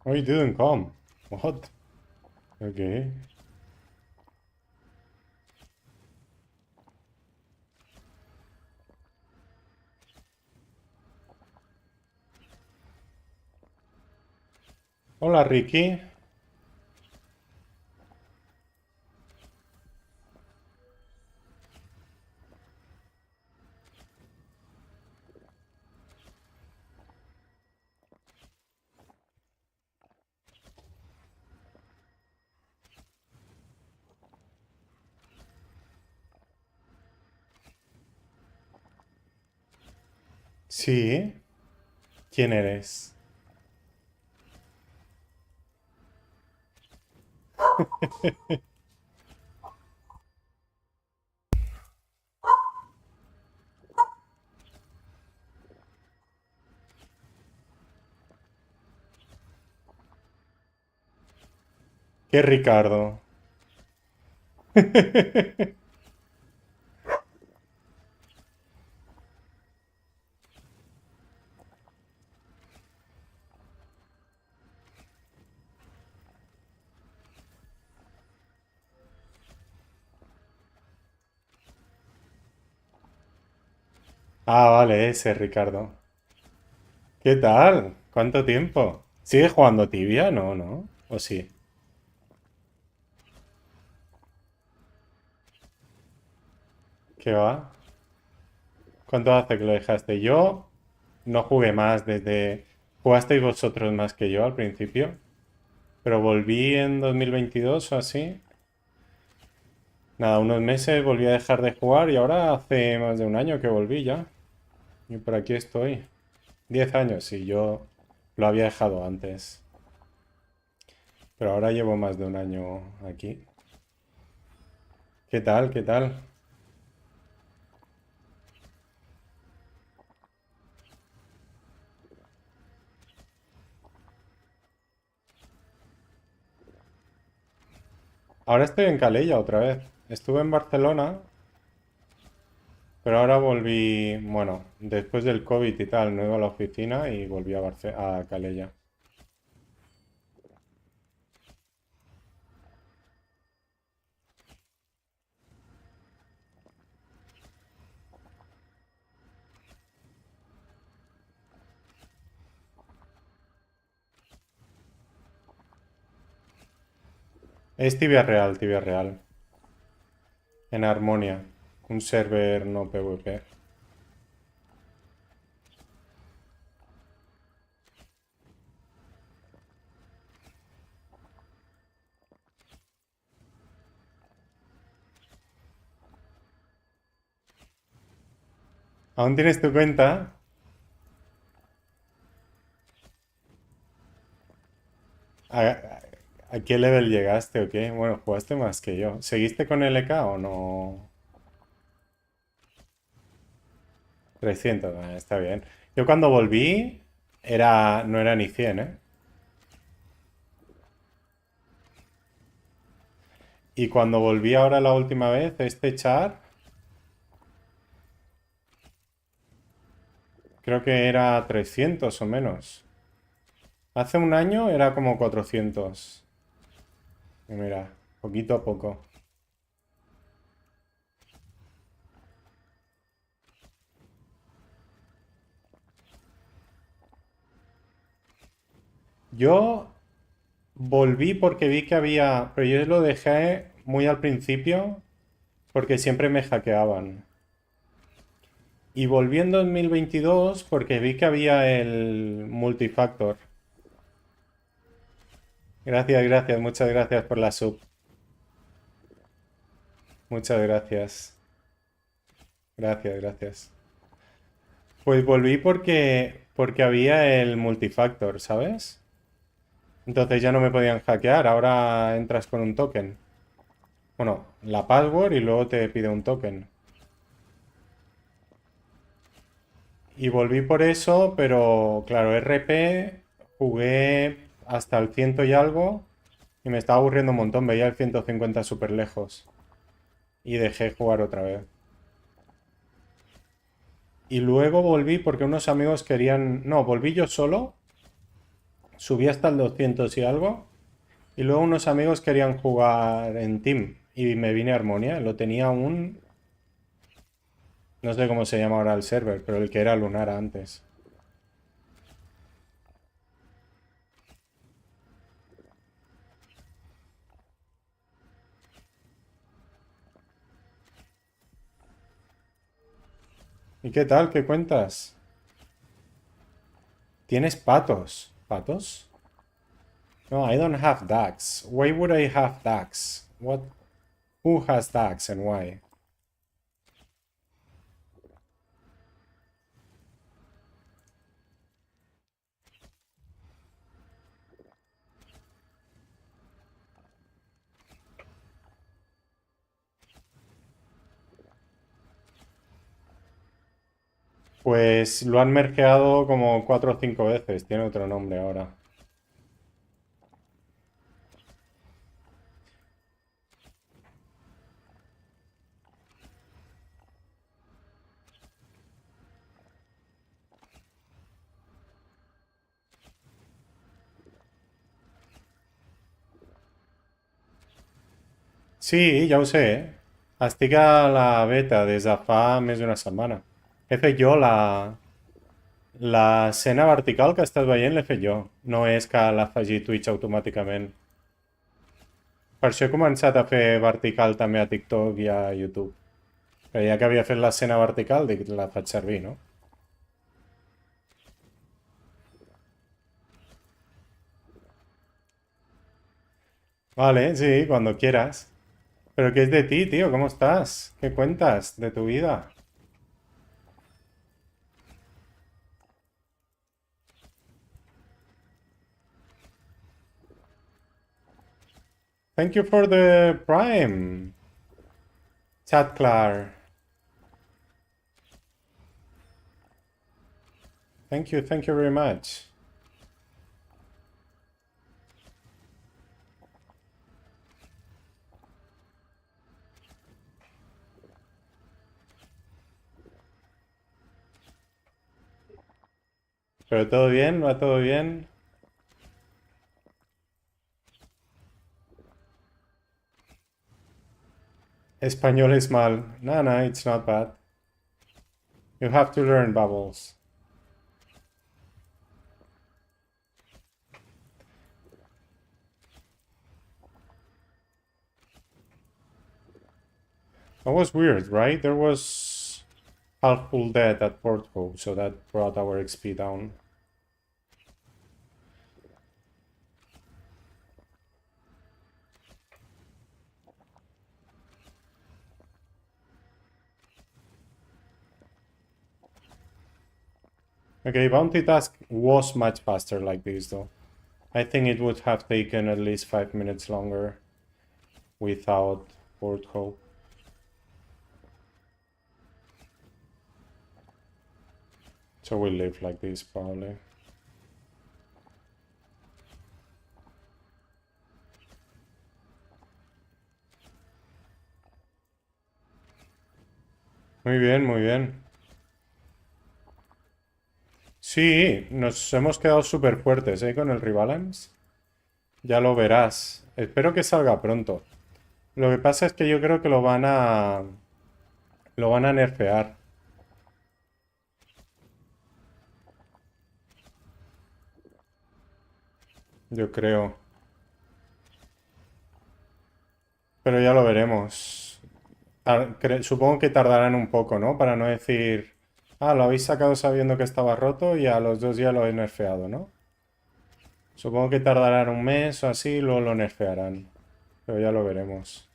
Oh, you didn't come. What? Okay. Hola, Ricky. Sí. ¿Quién eres? ¿Qué Ricardo? Ah, vale, ese Ricardo. ¿Qué tal? ¿Cuánto tiempo? ¿Sigue jugando Tibia? No, ¿no? ¿O sí? ¿Qué va? ¿Cuánto hace que lo dejaste? Yo no jugué más desde... Jugasteis vosotros más que yo al principio, pero volví en 2022 o así. Nada, unos meses volví a dejar de jugar y ahora hace más de un año que volví ya. Y por aquí estoy. 10 años y yo lo había dejado antes. Pero ahora llevo más de un año aquí. ¿Qué tal? ¿Qué tal? Ahora estoy en Calella otra vez. Estuve en Barcelona, pero ahora volví, bueno, después del COVID y tal, no iba a la oficina y volví a Calella. Es Tibia Real, Tibia Real. En Harmonia. Un server no PvP. ¿Aún tienes tu cuenta? ¿A, a qué level llegaste o qué? Bueno, jugaste más que yo. ¿Seguiste con LK o no? 300, está bien. Yo cuando volví no era ni 100, ¿eh? Y cuando volví ahora la última vez, este char, creo que era 300 o menos. Hace un año era como 400. Y mira, poquito a poco. Yo volví porque vi que había, pero yo lo dejé muy al principio porque siempre me hackeaban. Y volví en 2022 porque vi que había el multifactor. Gracias, gracias, muchas gracias por la sub. Muchas gracias. Gracias, gracias. Pues volví porque había el multifactor, ¿sabes? Entonces ya no me podían hackear, ahora entras con un token. Bueno, la password y luego te pide un token. Y volví por eso, pero claro, RP jugué hasta el ciento y algo y me estaba aburriendo un montón, veía el 150 súper lejos. Y dejé jugar otra vez. Y luego volví porque unos amigos querían... No, volví yo solo Subí hasta el 200 y algo. Y luego unos amigos querían jugar en Team. Y me vine a Harmonia. Lo tenía un... No sé cómo se llama ahora el server, pero el que era lunar antes. ¿Y qué tal? ¿Qué cuentas? ¿Tienes patos? ¿Patos? No, I don't have ducks. Why would I have ducks? What? Who has ducks and why? Pues lo han mergeado como 4 o 5 veces. Tiene otro nombre ahora. Sí, ja ho sé. Estic a la beta des de fa més d'una setmana. He fet jo la escena vertical que estàs veient, l'he fet jo. No és que l'ha afegit Twitch automàticament. Per això he començat a fer vertical també a TikTok i a YouTube. Però ja que havia fet l'escena vertical, dic, la faig servir, no? Vale, sí, cuando quieras. ¿Pero qué es de ti, tío? ¿Cómo estás? ¿Qué cuentas de tu vida? Thank you for the Prime. Chat Clar. Thank you very much. ¿Pero todo bien? ¿Va todo bien? Español es mal. No, no, it's not bad. You have to learn bubbles. That was weird, right? There was half full dead at Port Hope, so that brought our XP down. Okay, Bounty task was much faster like this, though. I think it would have taken at least 5 minutes longer without Port Hope. So we'll live like this, probably. Muy bien, muy bien. Sí, nos hemos quedado súper fuertes, ¿eh? Con el Rebalance. Ya lo verás. Espero que salga pronto. Lo que pasa es que yo creo que lo van a... Lo van a nerfear. Yo creo. Pero ya lo veremos. Supongo que tardarán un poco, ¿no? Para no decir... Ah, lo habéis sacado sabiendo que estaba roto y a los 2 días lo he nerfeado, ¿no? Supongo que tardarán un mes o así y luego lo nerfearán. Pero ya lo veremos.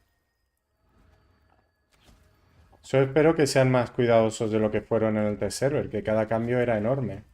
Solo espero que sean más cuidadosos de lo que fueron en el test server, que cada cambio era enorme.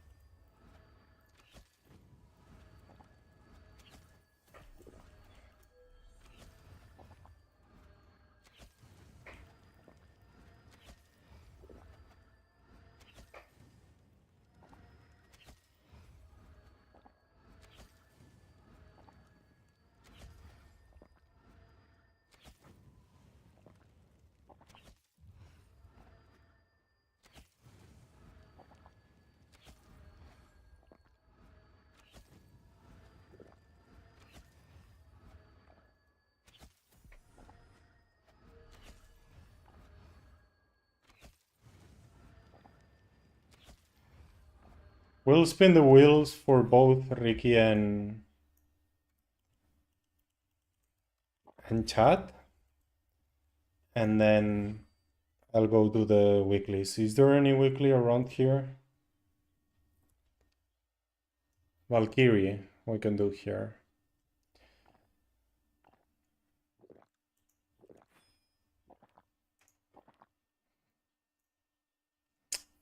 We'll spin the wheels for both Ricky and Chad. And then I'll go do the weeklies. Is there any weekly around here? Valkyrie, we can do here.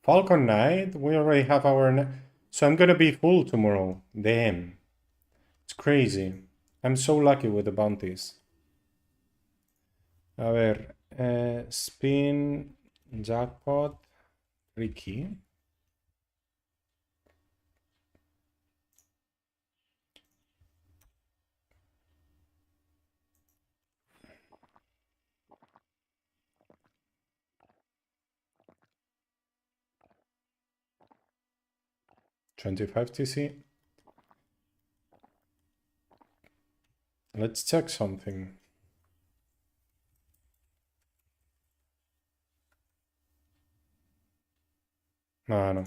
Falcon Knight, we already have our... So I'm gonna be full tomorrow. Damn. It's crazy. I'm so lucky with the bounties. A ver, spin, jackpot, Ricky. $25 TC. Let's check something. No.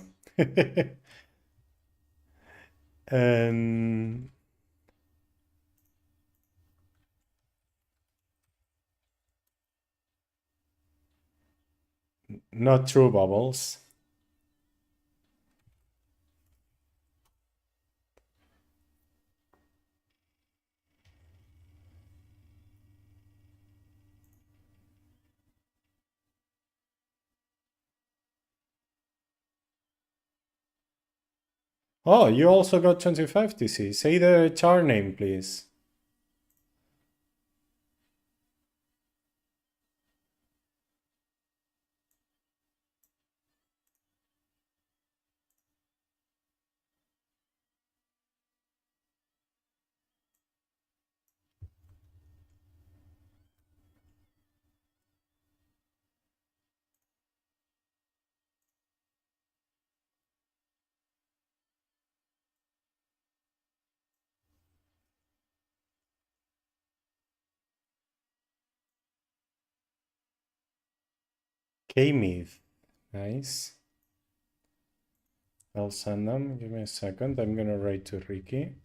Not true bubbles. Oh, you also got 25 TC. Say the char name, please. K-Myth. Nice. I'll send them. Give me a second. I'm gonna write to Ricky.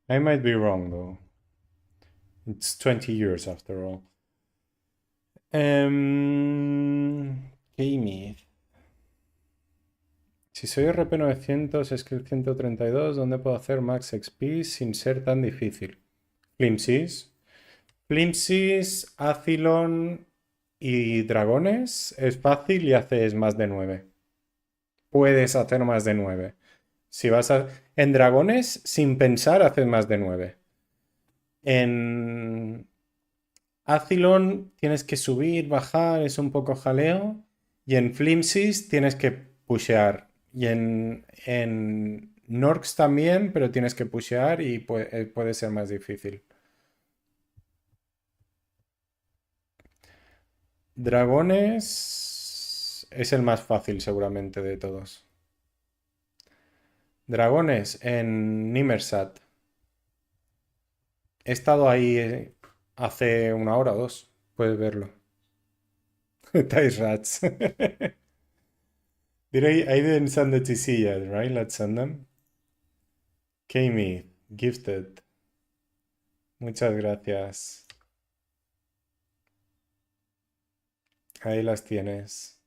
I might be wrong though. It's 20 years after all. K-Myth. Si soy RP900, skill 132, ¿dónde puedo hacer max XP sin ser tan difícil? Flimsys. Flimsys, Athilon y Dragones es fácil y haces más de 9. Puedes hacer más de 9. Si vas en Dragones, sin pensar, haces más de 9. En Athilon tienes que subir, bajar, es un poco jaleo. Y en Flimsys tienes que pushear. Y en Norks también, pero tienes que pushear y puede ser más difícil. Dragones es el más fácil seguramente de todos. Dragones en Nimersat. He estado ahí hace una hora o dos. Puedes verlo. Dice rats. I didn't send the TC yet, right? Let's send them. Kami, gifted. Muchas gracias. Ahí las tienes.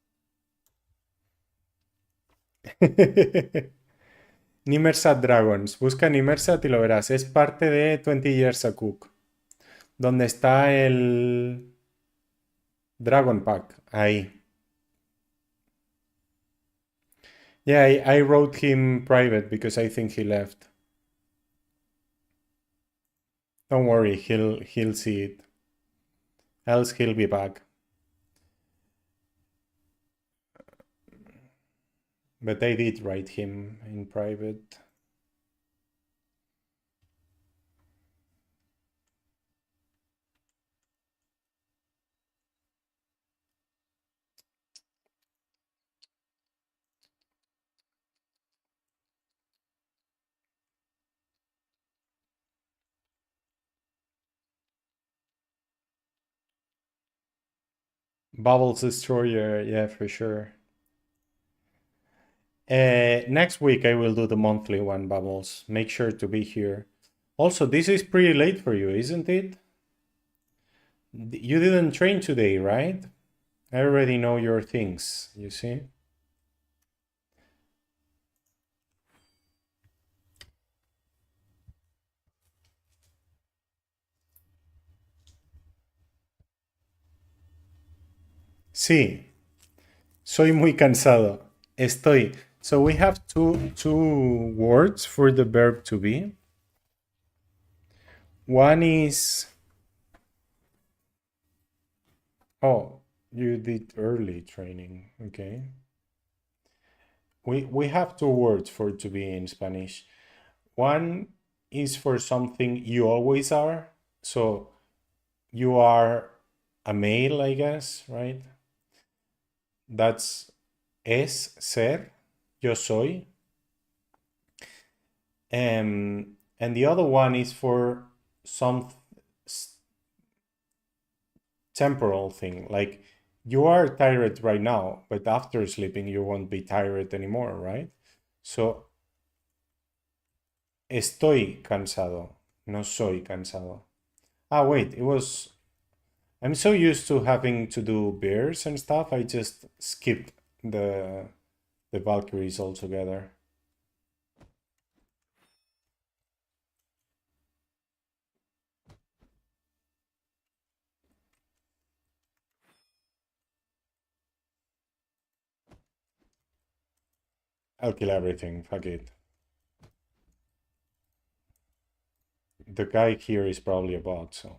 Nimersat Dragons. Busca Nimersat y lo verás. Es parte de 20 Years a Cook. Donde está el Dragon Pack. Ahí. Yeah, I wrote him private because I think he left. Don't worry, he'll see it. Else he'll be back. But I did write him in private. Bubbles Destroyer, yeah, for sure. Next week I will do the monthly one, Bubbles. Make sure to be here. Also, this is pretty late for you, isn't it? You didn't train today, right? I already know your things, you see? Sí, soy muy cansado. Estoy. So we have two words for the verb to be. One is, oh, you did early training. Okay. We have two words for to be in Spanish. One is for something you always are. So you are a male, I guess, right? That's ser, yo soy. And the other one is for some temporal thing, like you are tired right now, but after sleeping you won't be tired anymore, right? So estoy cansado, no soy cansado. Ah, wait, it was. I'm so used to having to do bears and stuff, I just skipped the Valkyries altogether. I'll kill everything, fuck it. The guy here is probably a bot, so.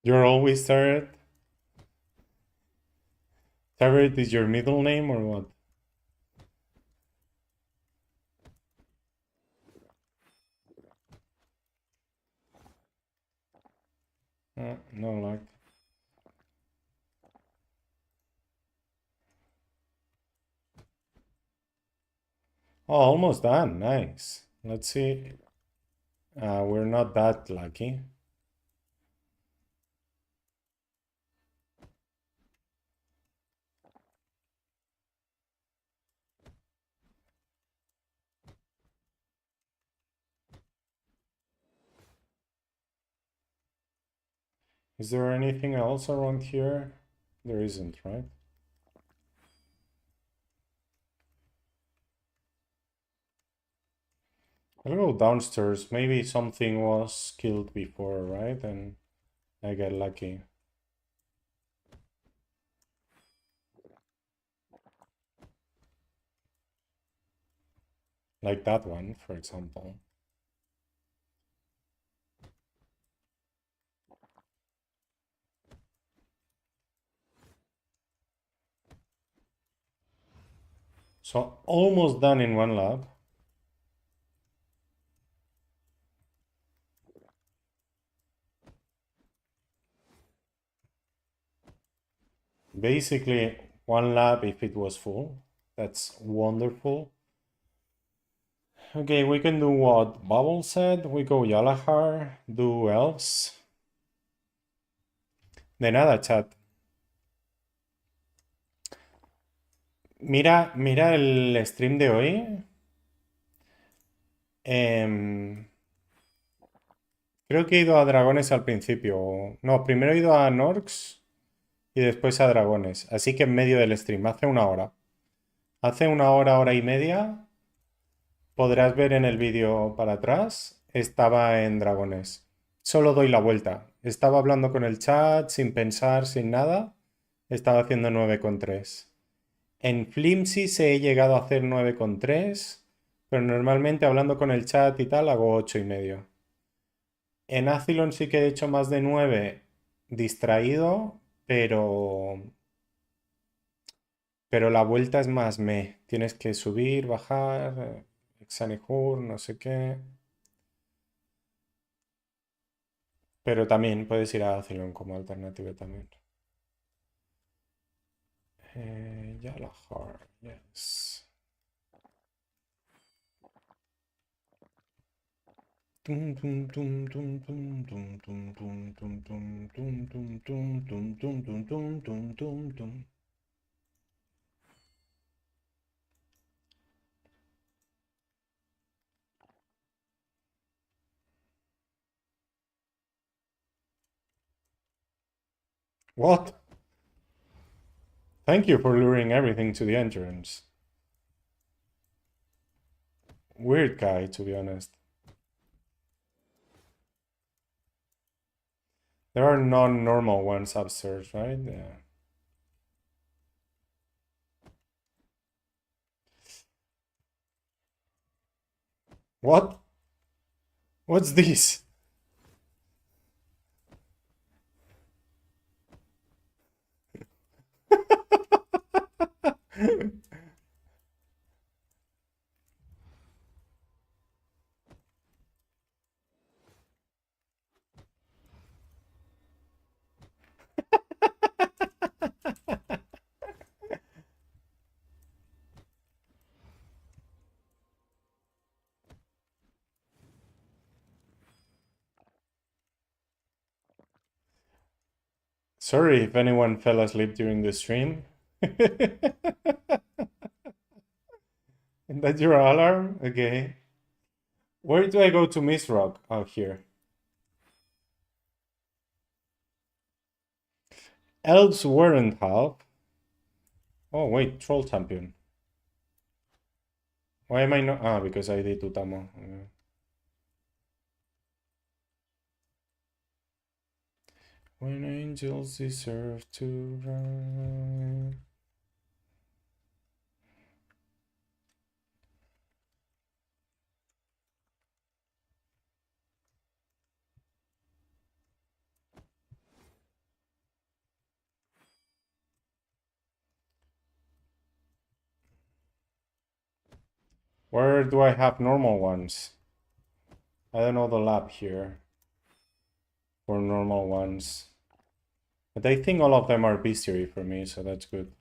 You're always tired? Tired is your middle name or what? No luck. Oh, almost done. Nice. Let's see. We're not that lucky. Is there anything else around here? There isn't, right? I'll go downstairs. Maybe something was killed before, right? And I get lucky. Like that one, for example. So almost done in one lab. Basically, one lab if it was full. That's wonderful. Okay, we can do what Bubble said. We go Yalahar, do elves. De nada, chat. Mira el stream de hoy. Creo que he ido a dragones al principio. No, primero he ido a Norks y después a dragones. Así que en medio del stream, hace una hora. Hace una hora, hora y media, podrás ver en el vídeo para atrás, estaba en dragones. Solo doy la vuelta. Estaba hablando con el chat sin pensar, sin nada. Estaba haciendo 9,3. En Flimsy se he llegado a hacer 9,3, pero normalmente hablando con el chat y tal hago 8,5. En Azilon sí que he hecho más de 9 distraído, pero la vuelta es más me. Tienes que subir, bajar, Exanihur, no sé qué. Pero también puedes ir a Azilon como alternativa también. Yalahar, yes. Tum, tum, tum, tum, tum, tum, tum, tum, tum, tum, tum, tum, tum, tum, tum, tum, tum, tum, tum, tum. What? Thank you for luring everything to the entrance. Weird guy, to be honest. There are non-normal ones upstairs, right? Yeah. What? What's this? Sorry if anyone fell asleep during the stream. That's your alarm? Okay. Where do I go to Miss Rock? Oh, here. Elves weren't half. Oh, wait, Troll Champion. Why am I not? Ah, because I did Utamo. When angels deserve to run. Where do I have normal ones? I don't know the lab here for normal ones. But I think all of them are Bestiary for me, so that's good.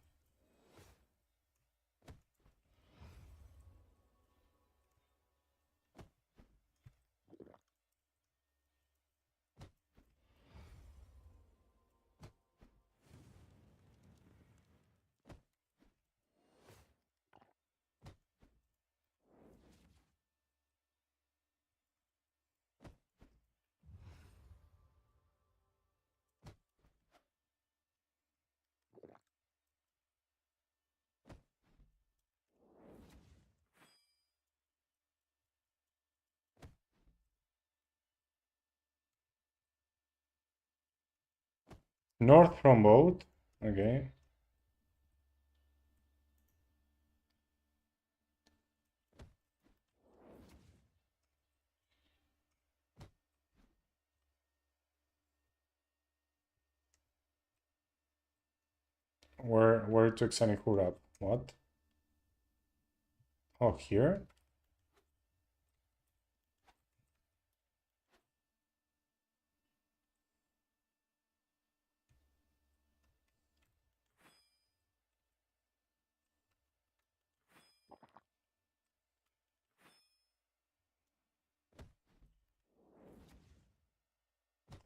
North from boat. Okay. Where took Sanihur up? What? Oh, here?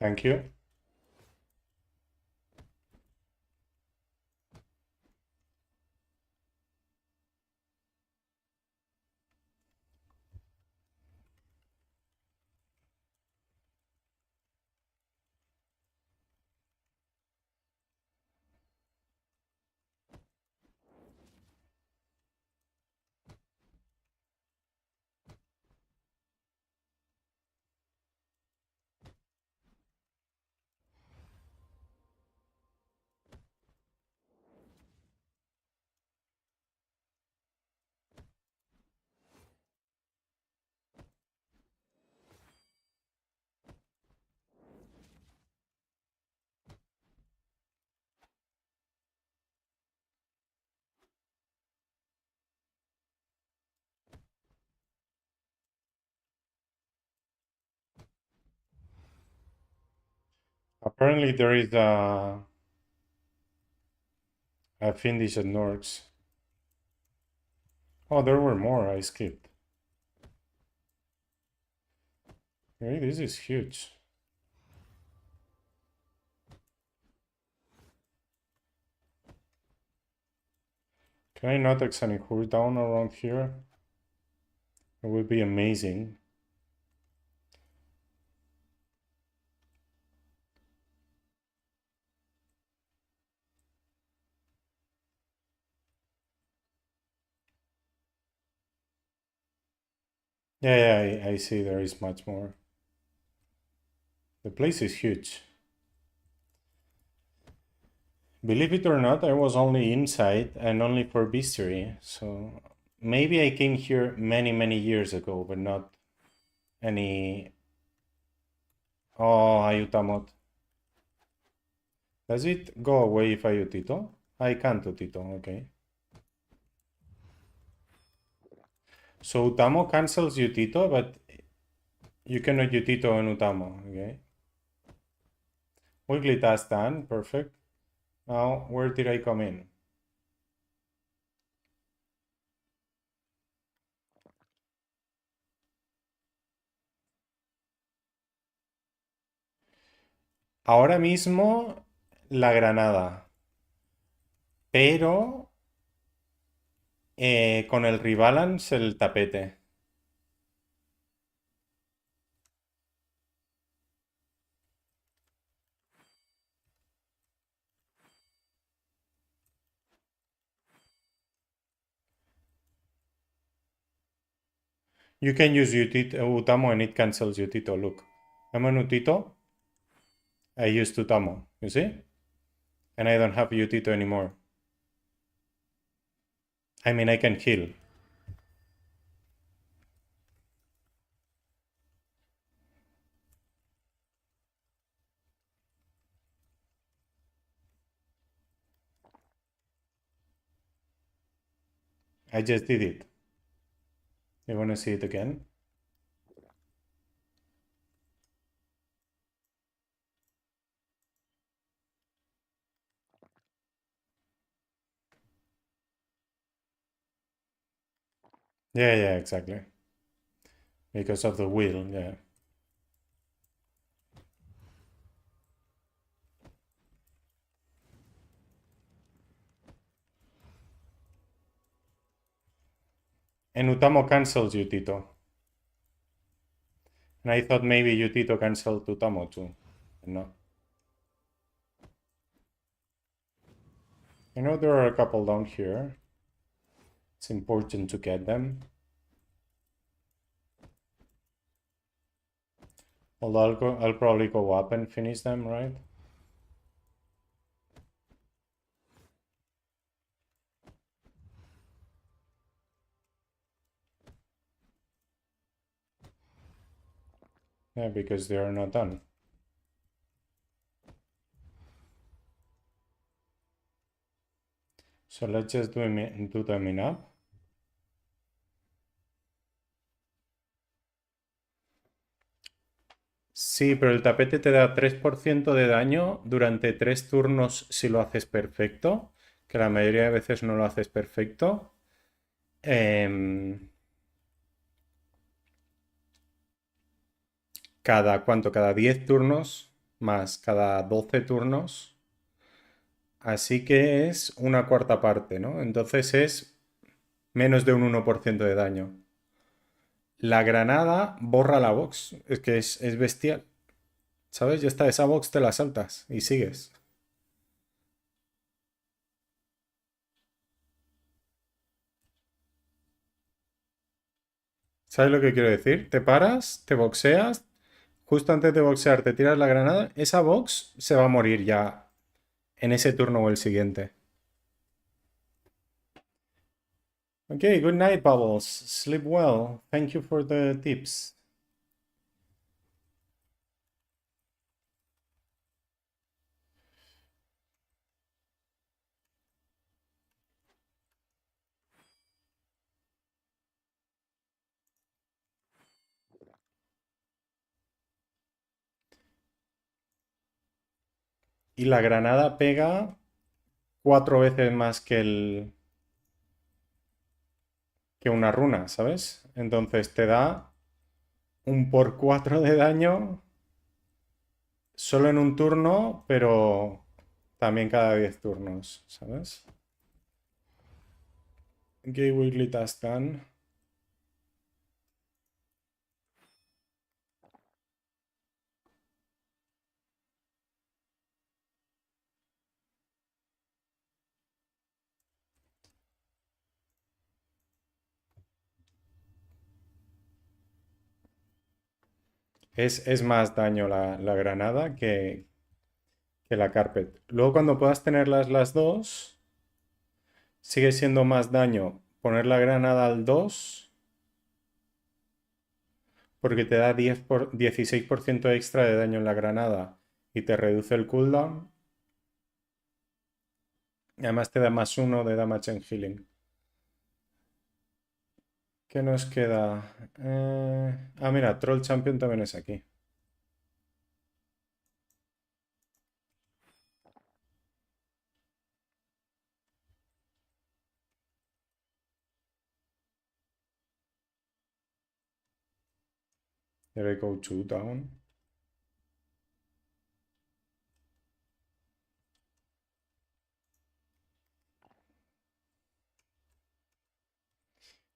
Thank you. Apparently there is a Finnish at Norks. Oh, there were more. I skipped. Hey, this is huge. Can I not Exanihur down around here? It would be amazing. Yeah, I see there is much more. The place is huge. Believe it or not, I was only inside and only for Bestiary, so maybe I came here many years ago, but not any... Oh, Ayutamot. Does it go away if I utito? I can't utito, okay. So Utamo cancels Utito, but you cannot Utito on Utamo, okay? Weekly task done, perfect. Now, where did I come in? Ahora mismo, la granada. Pero con el rebalance, el tapete. You can use Utamo and it cancels Utito. Look, I'm on Utito. I used Utamo, you see? And I don't have Utito anymore. I mean, I can heal. I just did it. You want to see it again? Yeah, exactly. Because of the wheel, yeah. And Utamo cancels Utito. And I thought maybe Utito canceled Utamo too. No. I know there are a couple down here. It's important to get them. Although I'll probably go up and finish them, right? Yeah, because they are not done. So let's just do them in up. Sí, pero el tapete te da 3% de daño durante 3 turnos si lo haces perfecto, que la mayoría de veces no lo haces perfecto. ¿Cada cuánto? Cada 10 turnos. más cada 12 turnos. Así que es una cuarta parte, ¿no? Entonces es menos de un 1% de daño. La granada borra la box. Es que es bestial. ¿Sabes? Ya está, esa box te la saltas y sigues. ¿Sabes lo que quiero decir? Te paras, te boxeas, justo antes de boxear te tiras la granada, esa box se va a morir ya en ese turno o el siguiente. Okay, good night, Bubbles. Sleep well. Thank you for the tips. Y la granada pega 4 veces más que una runa, ¿sabes? Entonces te da un por 4 de daño solo en un turno, pero también cada 10 turnos, ¿sabes? Gay Weekly Task Done. Es más daño la granada que la carpet. Luego cuando puedas tenerlas las dos, sigue siendo más daño poner la granada al 2 porque te da 16% extra de daño en la granada y te reduce el cooldown. Y además te da +1 de damage en healing. ¿Qué nos queda? Mira, Troll Champion también es aquí. There I go 2 down.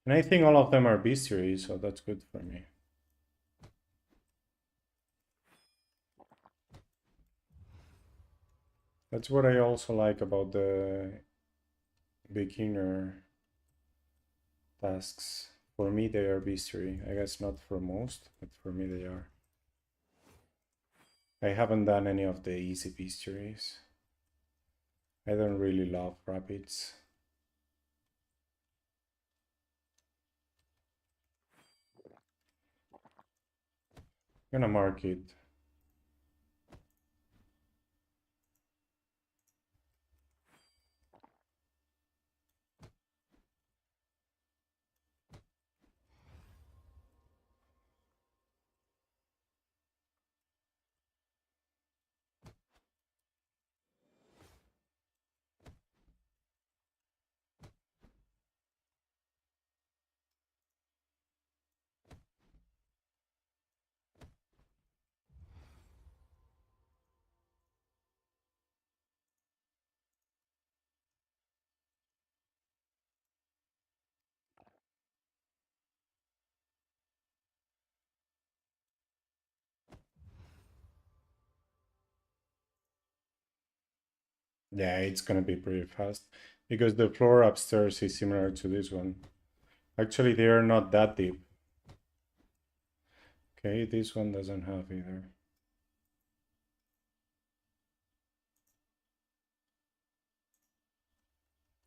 And I think all of them are Bestiary, so that's good for me. That's what I also like about the beginner tasks. For me, they are Bestiary. I guess not for most, but for me, they are. I haven't done any of the easy Bestiaries. I don't really love rapids. I'm gonna mark it. Yeah, it's gonna be pretty fast because the floor upstairs is similar to this one. Actually, they are not that deep. Okay, this one doesn't have either.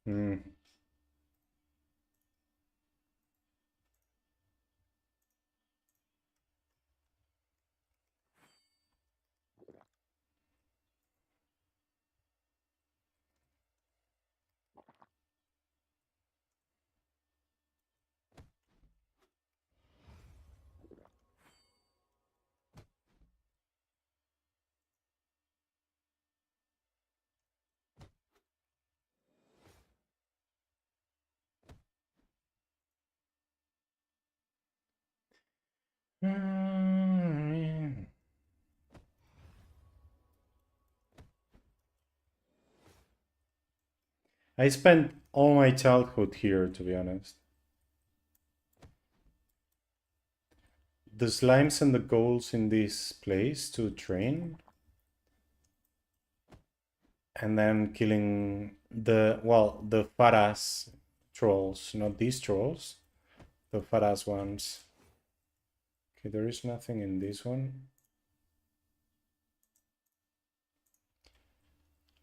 Hmm. I spent all my childhood here, to be honest. The slimes and the goals in this place to train. And then killing the fat ass trolls, not these trolls, the fat ass ones. Okay, there is nothing in this one.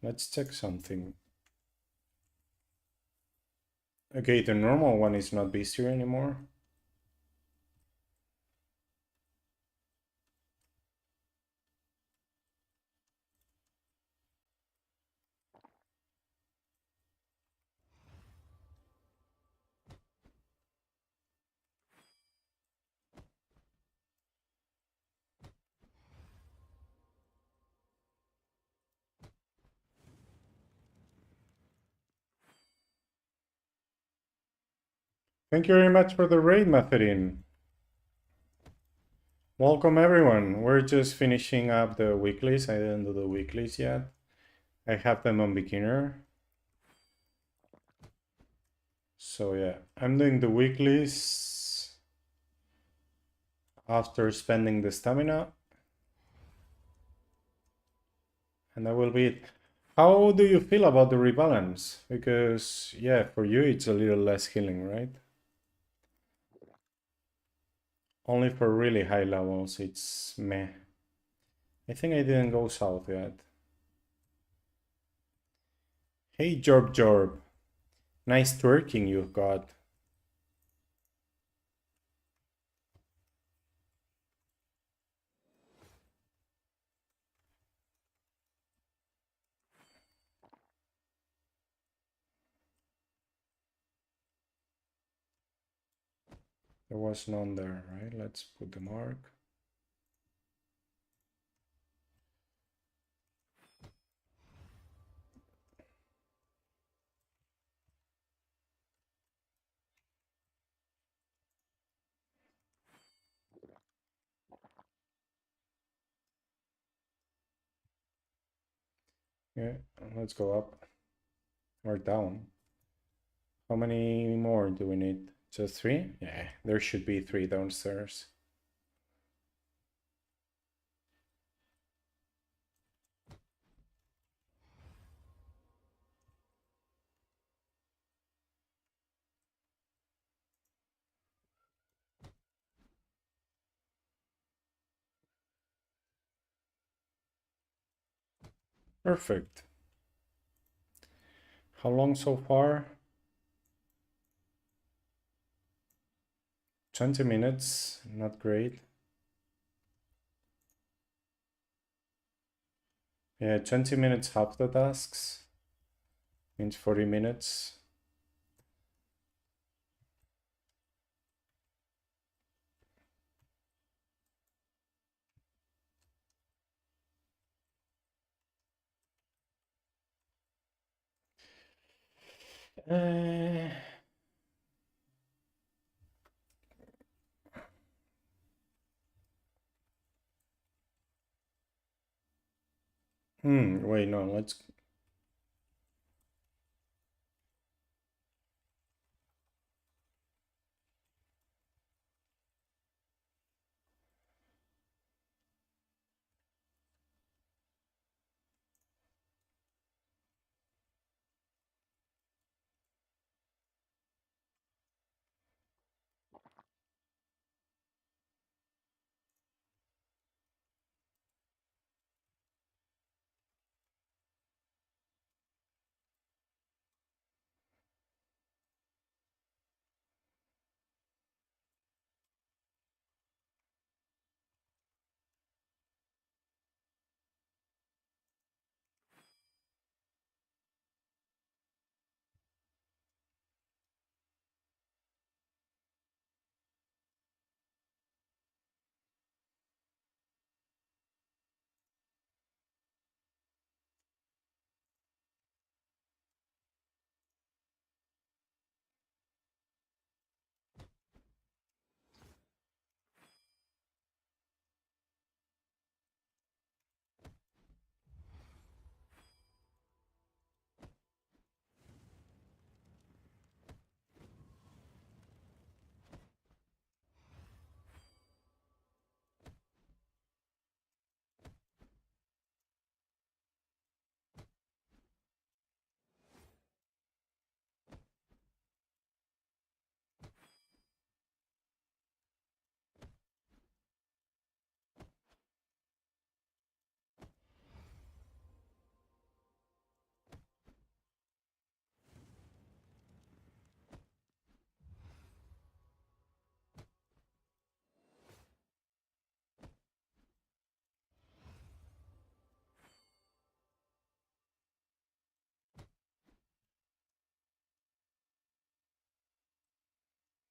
Let's check something. Okay, the normal one is not bestiary anymore. Thank you very much for the raid, Matherin. Welcome everyone. We're just finishing up the weeklies. I didn't do the weeklies yet. I have them on beginner. So yeah, I'm doing the weeklies after spending the stamina. And that will be it. How do you feel about the rebalance? Because, yeah, for you it's a little less healing, right? Only for really high levels it's meh. I think I didn't go south yet. Hey, Jorb Jorb. Nice twerking you've got. There was none there, right? Let's put the mark. Yeah, let's go up or down. How many more do we need? Just 3? Yeah, there should be 3 downstairs. Perfect. How long so far? 20 minutes, not great. Yeah, 20 minutes half the tasks. Means 40 minutes. Uh, wait, no, let's...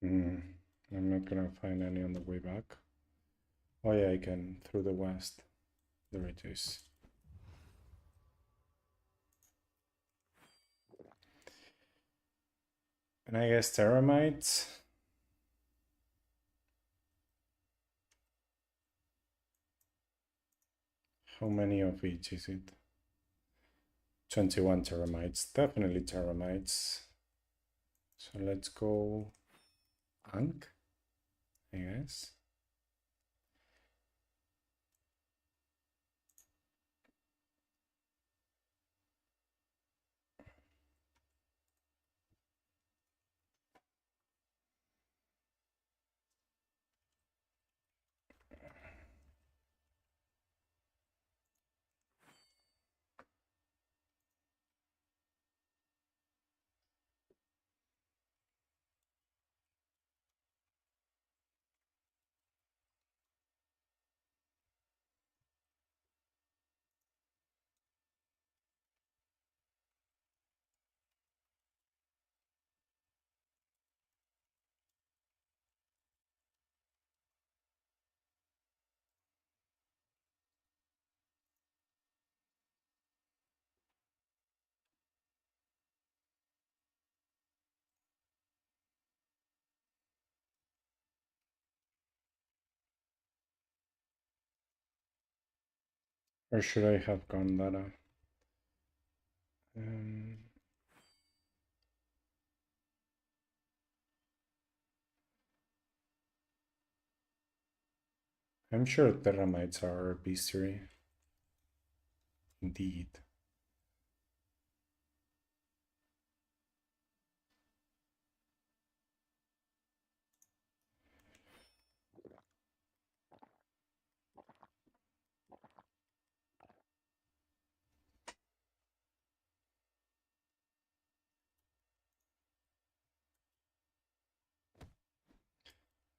I'm not gonna find any on the way back. Oh yeah, I can through the west. There it is. And I guess teramites. How many of each is it? 21 teramites. Definitely teramites. So let's go Ankh, I guess. Or should I have gone that? I'm sure teramites are bestiary. Indeed.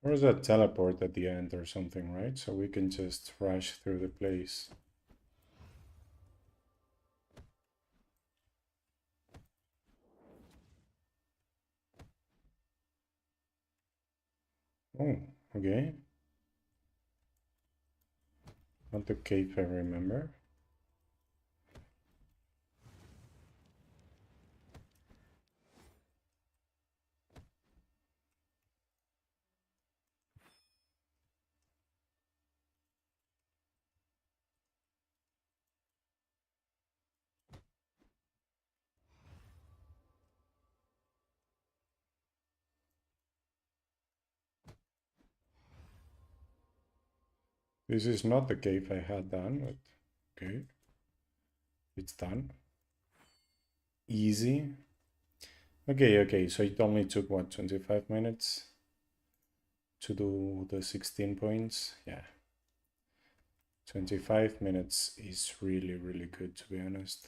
Or is that teleport at the end or something, right? So we can just rush through the place. Oh, okay. Not the cave I remember. This is not the cave I had done, but okay. It's done. Easy. Okay, so it only took, what, 25 minutes to do the 16 points? Yeah. 25 minutes is really, really good, to be honest.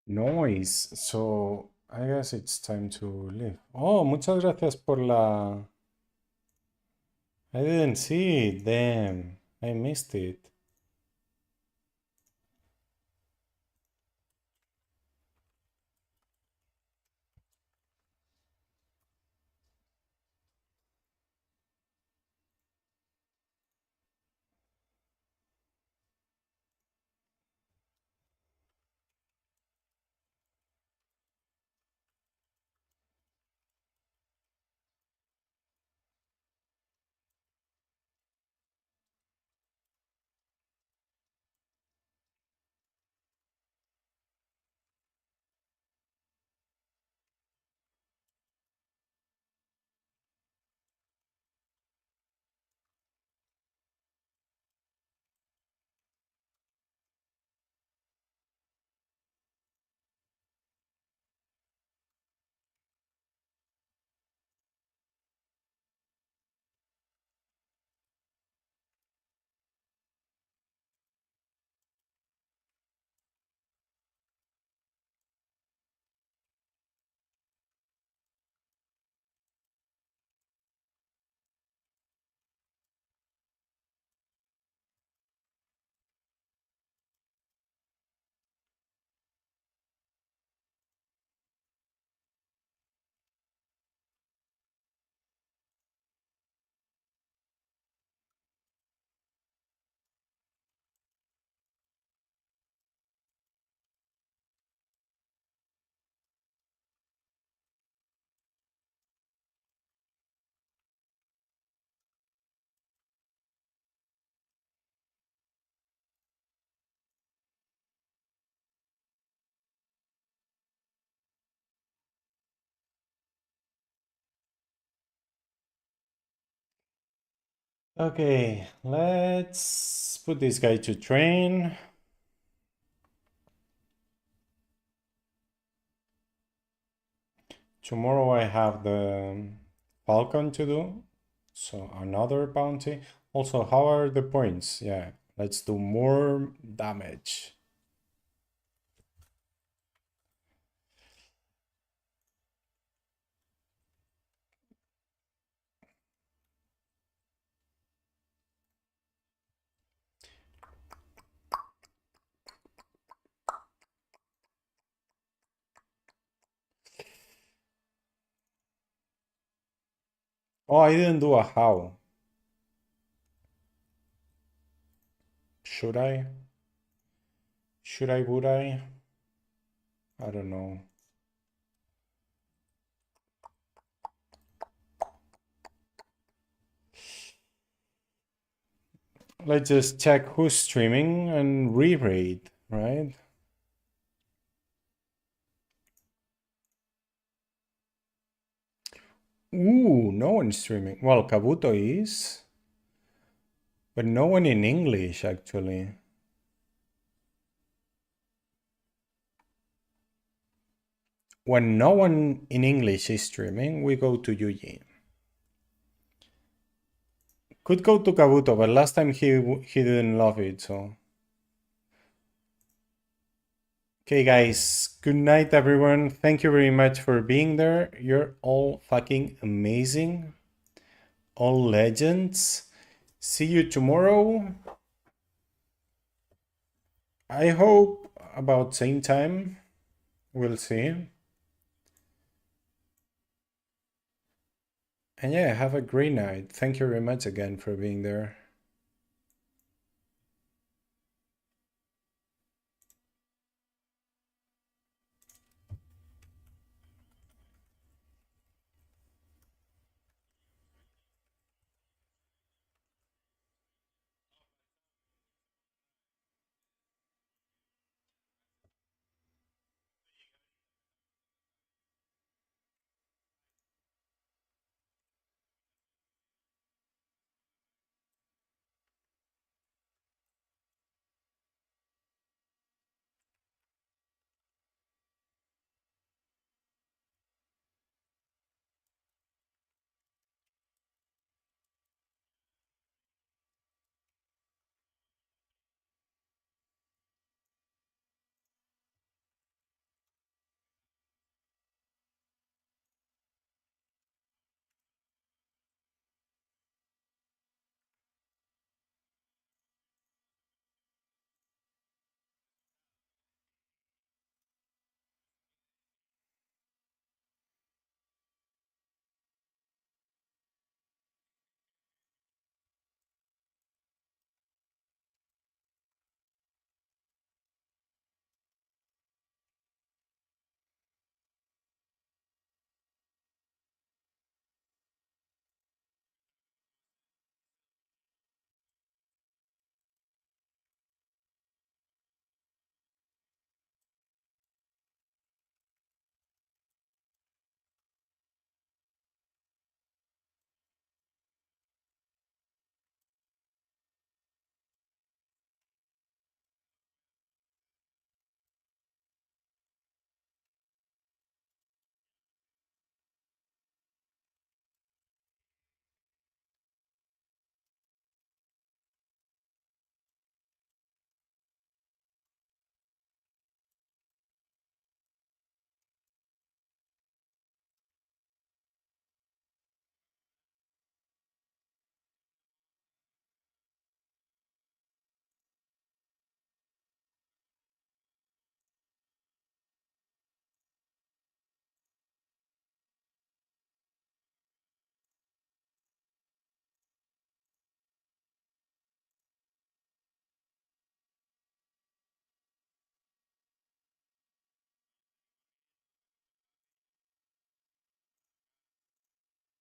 Noise. So I guess it's time to leave. Oh, muchas gracias por la... I didn't see it. Damn. I missed it. Okay, let's put this guy to train. Tomorrow I have the Falcon to do, so another bounty. Also, how are the points? Yeah, let's do more damage. Oh, I didn't do a how. Should I? Should I, would I? I don't know. Let's just check who's streaming and re-raid, right? Ooh, no one's streaming. Well, Kabuto is, but no one in English actually. When no one in English is streaming, we go to Yuji. Could go to Kabuto, but last time he didn't love it, so. Okay, guys. Good night, everyone. Thank you very much for being there. You're all fucking amazing. All legends. See you tomorrow. I hope about same time. We'll see. And yeah, have a great night. Thank you very much again for being there.